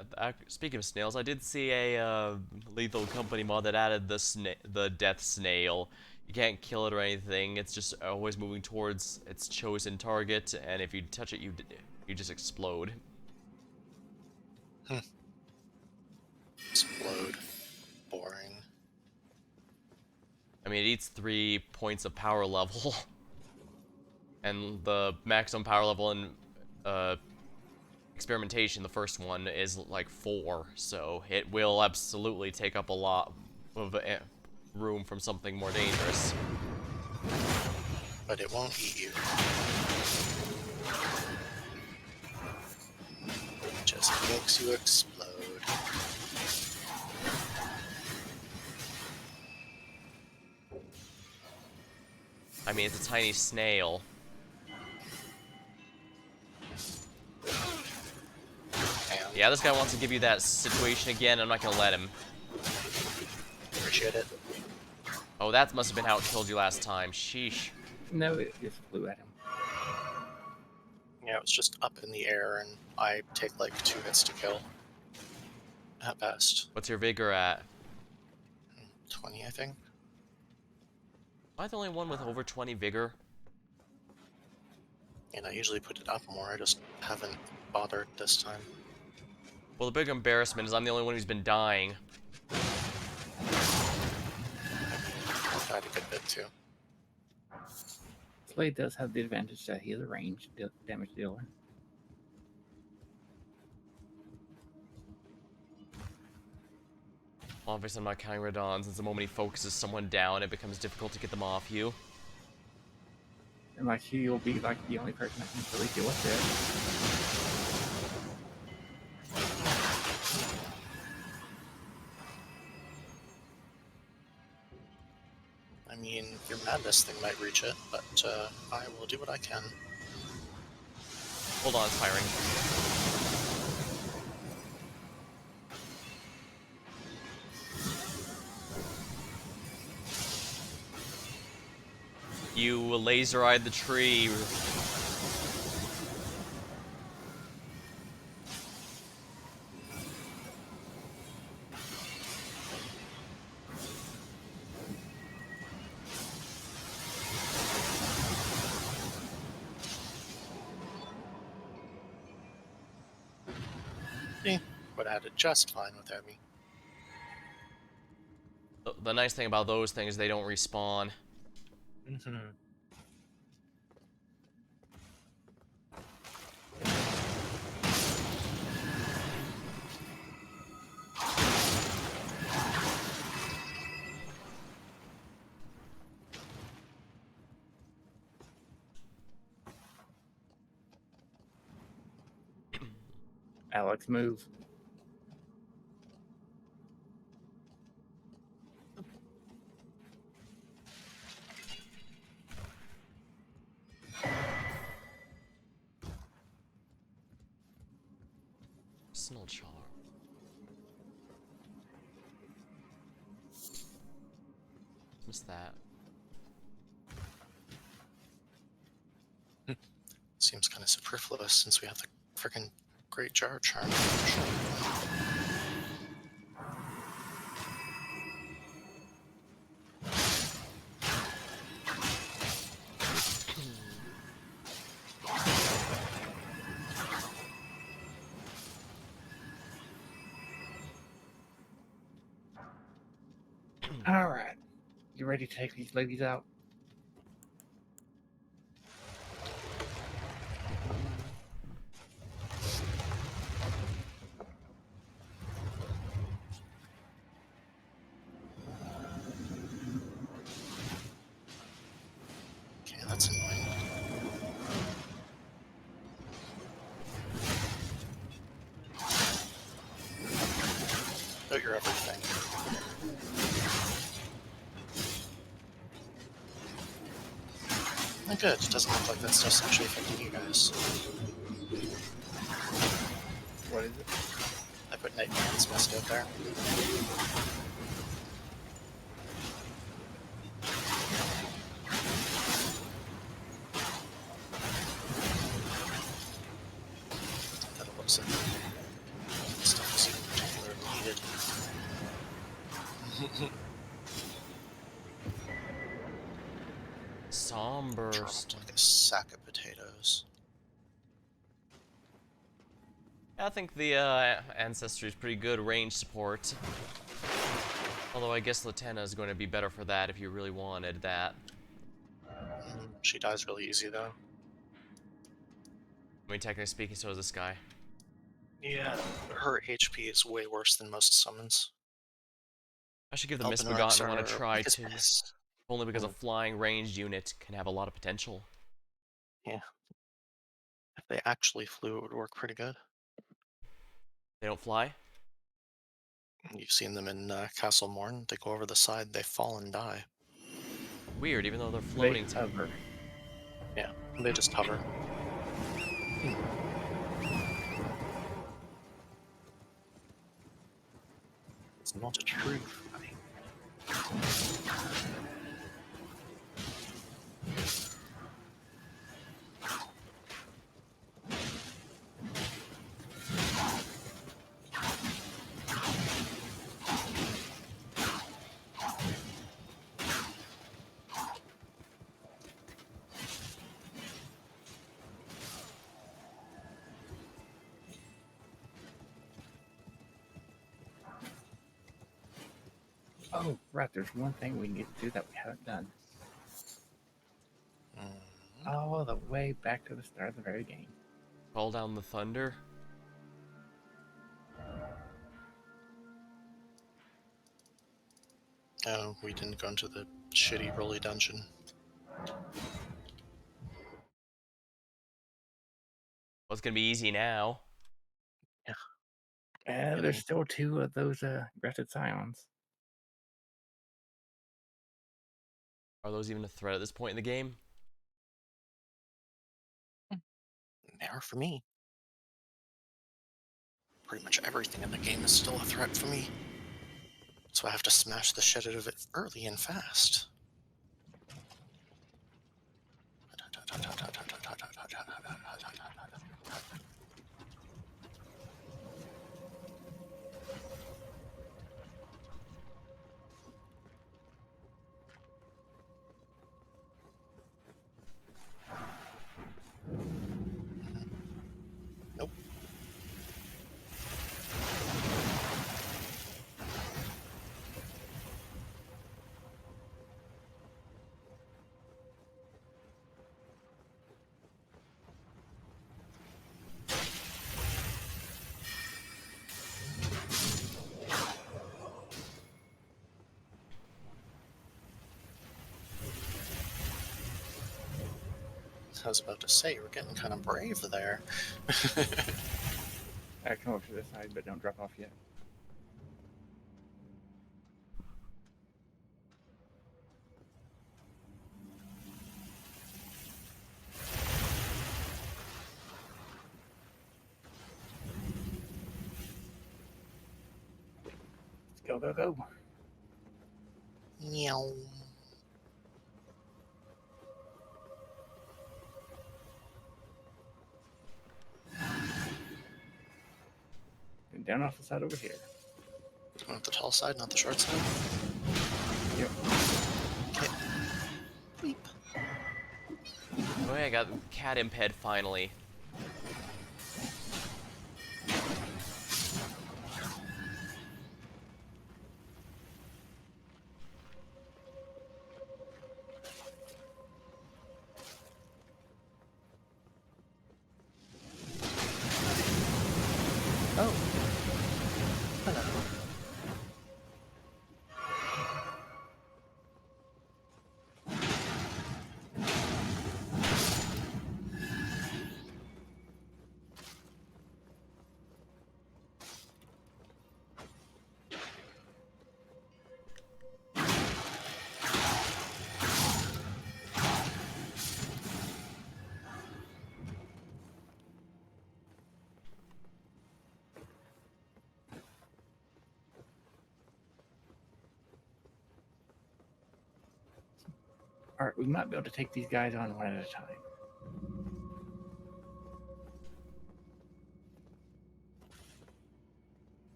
Speaking of snails, I did see a Lethal Company mod that added the death snail. You can't kill it or anything. It's just always moving towards its chosen target, and if you touch it, you just explode. Explode. Boring. mean, it eats 3 points of power level. And the maximum power level in experimentation, the first one, is like 4. So it will absolutely take up a lot of room from something more dangerous. But it won't eat you. It just makes you explode. I mean, it's a tiny snail. And Yeah, this guy wants to give you that situation again. I'm not gonna let him. appreciate it. Oh, that must have been how it killed you last time. Sheesh. No, it just flew at him. Yeah, it was just up in the air, and I take like 2 hits to kill. At best. What's your vigor at? 20, I think. Am I the only one with over 20 vigor? And I usually put it up more, I just haven't bothered this time. Well, the big embarrassment is I'm the only one who's been dying. I've died a good bit too. Slade does have the advantage that he is a ranged damage dealer. Obviously, I'm not counting Radahn, since the moment he focuses someone down, it becomes difficult to get them off you. And like you'll be like the only person that can really deal with it. I mean, your madness thing might reach it, but I will do what I can. Hold on, it's firing. You laser-eyed the tree. Would have had it just fine without me. The nice thing about those things, they don't respawn. Mm-hmm. Alex, move. Personal charm. Missed that. Seems kind of superfluous since we have the freaking Great Jar Charm. All right, you ready to take these ladies out? Okay, that's annoying. Out your everything. Oh, good. It doesn't look like that stuff's actually affecting you guys. What is it? I put Nightman's Mist out there. That it looks like the stuff is even particularly needed. Somburst. Dropped like a sack of potatoes. I think the Ancestry is pretty good range support. Although I guess Latenna is going to be better for that if you really wanted that. She dies really easy, though. I mean, technically speaking, so is this guy. Yeah, her HP is way worse than most summons. I should give the Albinaurics Misbegotten one a are try weak as too. piss. Only because a flying ranged unit can have a lot of potential. Yeah. If they actually flew, it would work pretty good. They don't fly? You've seen them in Castle Morn. They go over the side, they fall and die. Weird, even though they're They floating. hover. Yeah, they just hover. It's not a true flying. Oh, right. There's one thing we need to do that we haven't done. All the way back to the start of the very game. Call down the thunder? Oh, we didn't go into the shitty rolly dungeon. Well, it's gonna be easy now. Yeah. And there's still 2 of those aggressive scions. Are those even a threat at this point in the game? They are for me. Pretty much everything in the game is still a threat for me. So I have to smash the shit out of it early and fast. Nope. I was about to say, we're getting kind of brave there. I come over to this side, but don't drop off yet. Go, go, go. Meow. And down off the side over here. Want the tall side, not the short side? Yep. Okay. Beep. Oh yeah, I got cat imp head finally. Oh. Hello. Alright, we might be able to take these guys on one at a time.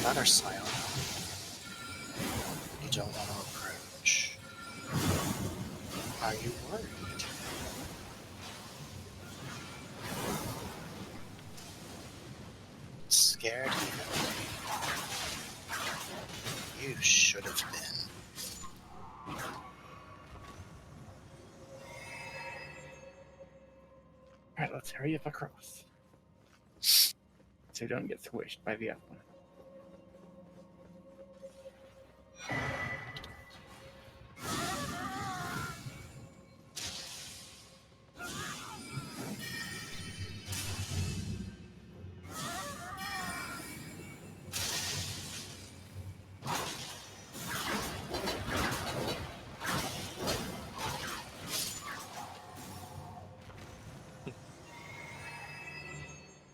That are silent. You don't want to approach. Are you worried? Scared even? You should have been. Alright, let's hurry up across. So you don't get squished by the other one.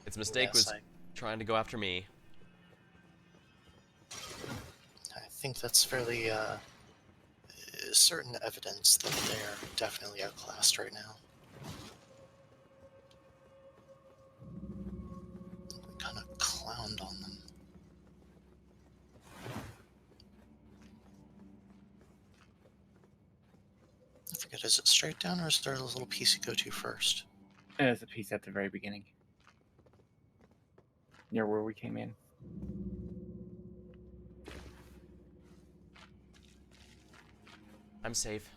Its mistake Yes, was trying to go after me. I think that's fairly certain evidence that they're definitely outclassed right now. We kind of clowned on them. I forget, is it straight down or is there a little piece you go to first? There's a piece at the very beginning. Near where we came in. I'm safe.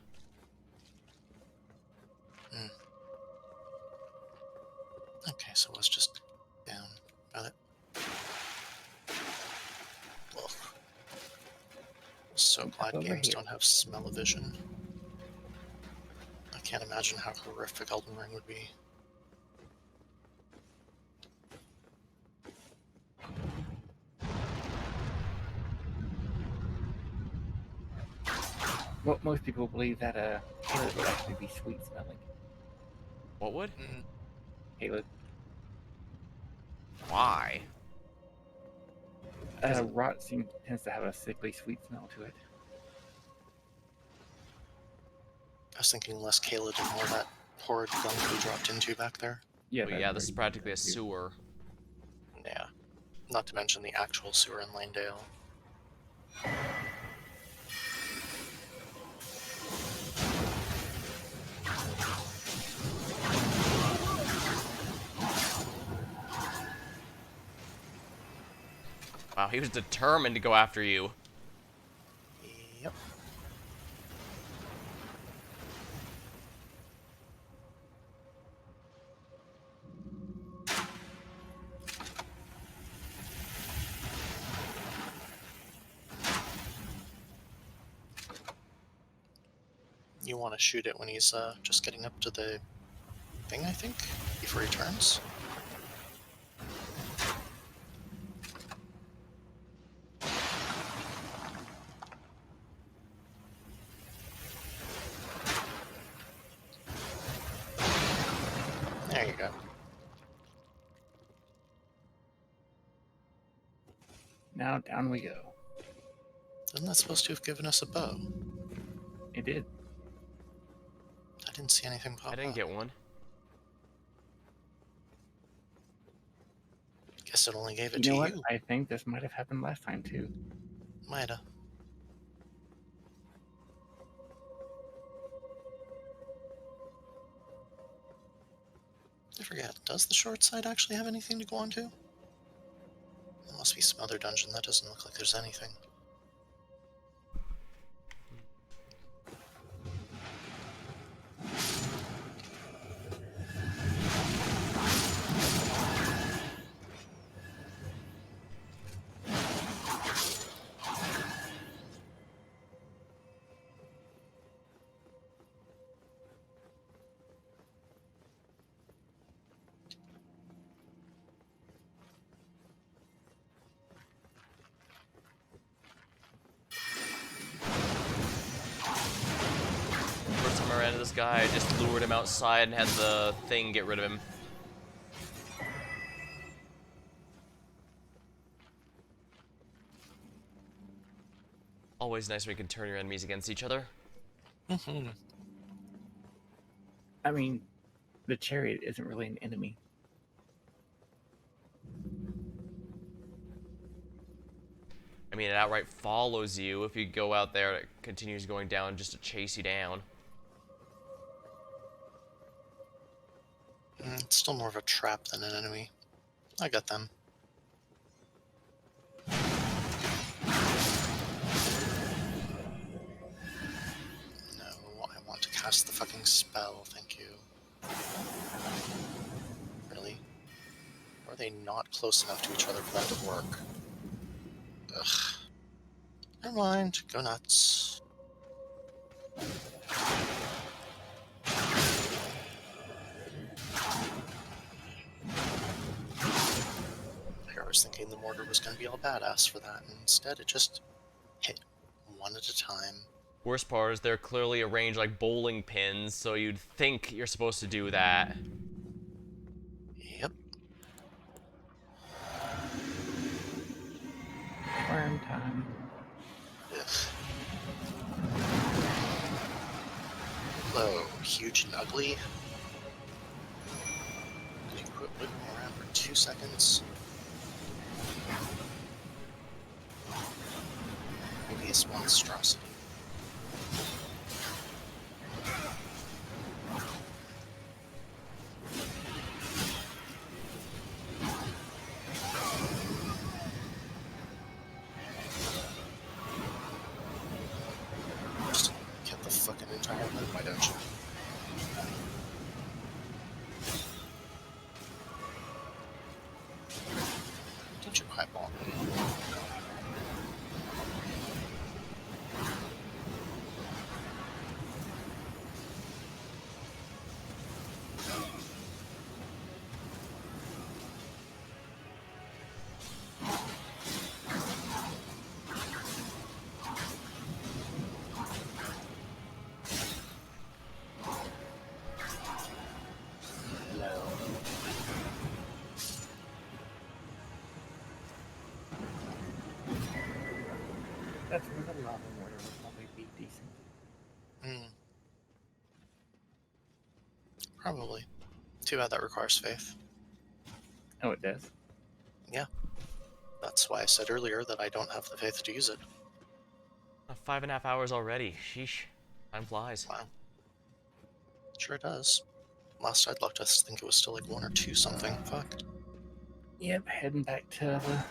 Okay, so it was just down. Got it. Ugh. So glad Over games here. don't have smell-o-vision. I can't imagine how horrific Elden Ring would be. Well, most people believe that Caleb would actually be sweet smelling. What would? Caleb. Why? Rot tends to have a sickly sweet smell to it. I was thinking less Caleb and more that horrid gunk we dropped into back there. Yeah, Well, yeah, this is practically a sewer. Yeah. Not to mention the actual sewer in Lanedale. Wow, he was determined to go after you. Yep. You want to shoot it when he's just getting up to the thing, I think, before he turns. There you go. Now down we go. Isn't that supposed to have given us a bow? It did. I didn't see anything pop up. I didn't get one. Guess it only gave it You know to what? you. I think this might have happened last time too. Might've. I forget, does the short side actually have anything to go on to? There must be some other dungeon. That doesn't look like there's anything. First time I ran into this guy, I just lured him outside and had the thing get rid of him. Always nice when you can turn your enemies against each other. I mean, the chariot isn't really an enemy. I mean, it outright follows you. If you go out there, it continues going down just to chase you down. It's still more of a trap than an enemy. I got them. No, I want to cast the fucking spell, thank you. Really? Or are they not close enough to each other for that to work? Ugh. Never mind, go nuts. I was thinking the mortar was going to be all badass for that, and instead it just hit one at a time. Worst part is they're clearly arranged like bowling pins, so you'd think you're supposed to do that. Yep. Worm time. Ugh. Hello, huge and ugly. Could you quit whipping around for 2 seconds? Odious monstrosity. Just get the fucking entire room, why don't you? Don't you eyeball me? That's where the lava mortar would probably be decent. Probably. Too bad that requires faith. Oh, it does? Yeah. That's why I said earlier that I don't have the faith to use it. 5.5 hours already. Sheesh. Time flies. Wow. Sure does. Last I'd looked, I think it was still like 1 or 2 something. Fuck. Yep, heading back to the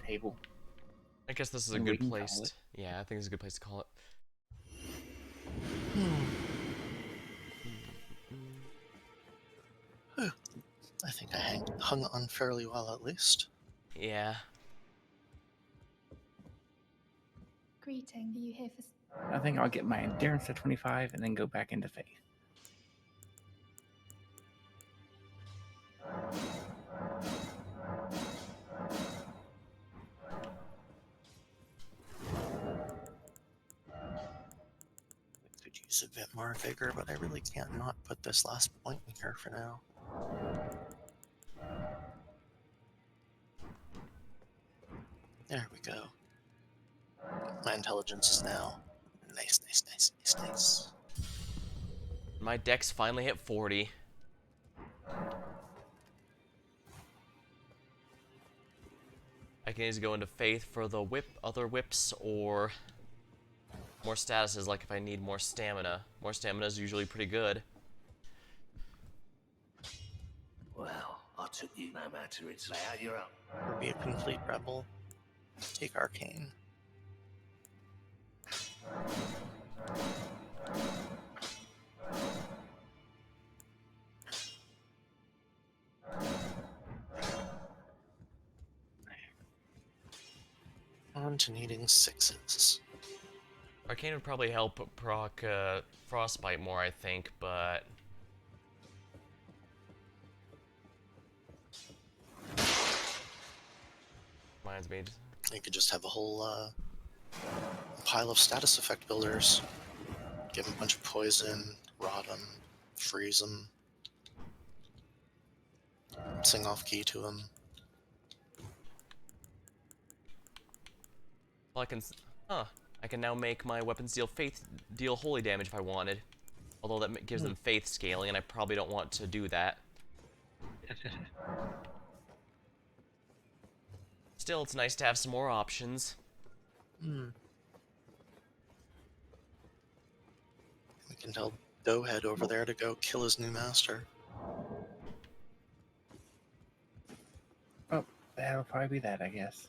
table. I guess this is a And we good can place. call it. Yeah, I think it's a good place to call it. I think I hung on fairly well, at least. Yeah. Greeting. Are you here for... I think I'll get my endurance to 25 and then go back into faith. Could use a bit more vigor, but I really can't not put this last point in here for now. There we go. My intelligence is now nice, nice, nice, nice, nice. My dex finally hit 40. I can either go into faith for the other whips, or more statuses, like if I need more stamina. More stamina is usually pretty good. Well, I took you no matter it's loud, you're up. Or be a complete rebel. Take Arcane. On to needing 6s. Arcane would probably help proc Frostbite more, I think, but... Reminds me... You could just have a whole pile of status effect builders. Give them a bunch of poison, rot them, freeze them, sing off key to them. Well, I can now make my weapons deal holy damage if I wanted. Although that gives them faith scaling, and I probably don't want to do that. Still, it's nice to have some more options. We can tell Doughhead over there to go kill his new master. Oh, that'll probably be that, I guess.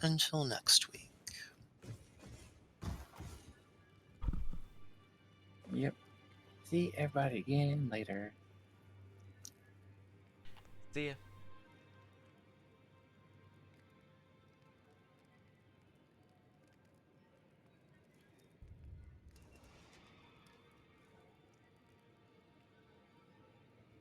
Until next week. Yep. See everybody again later. See ya.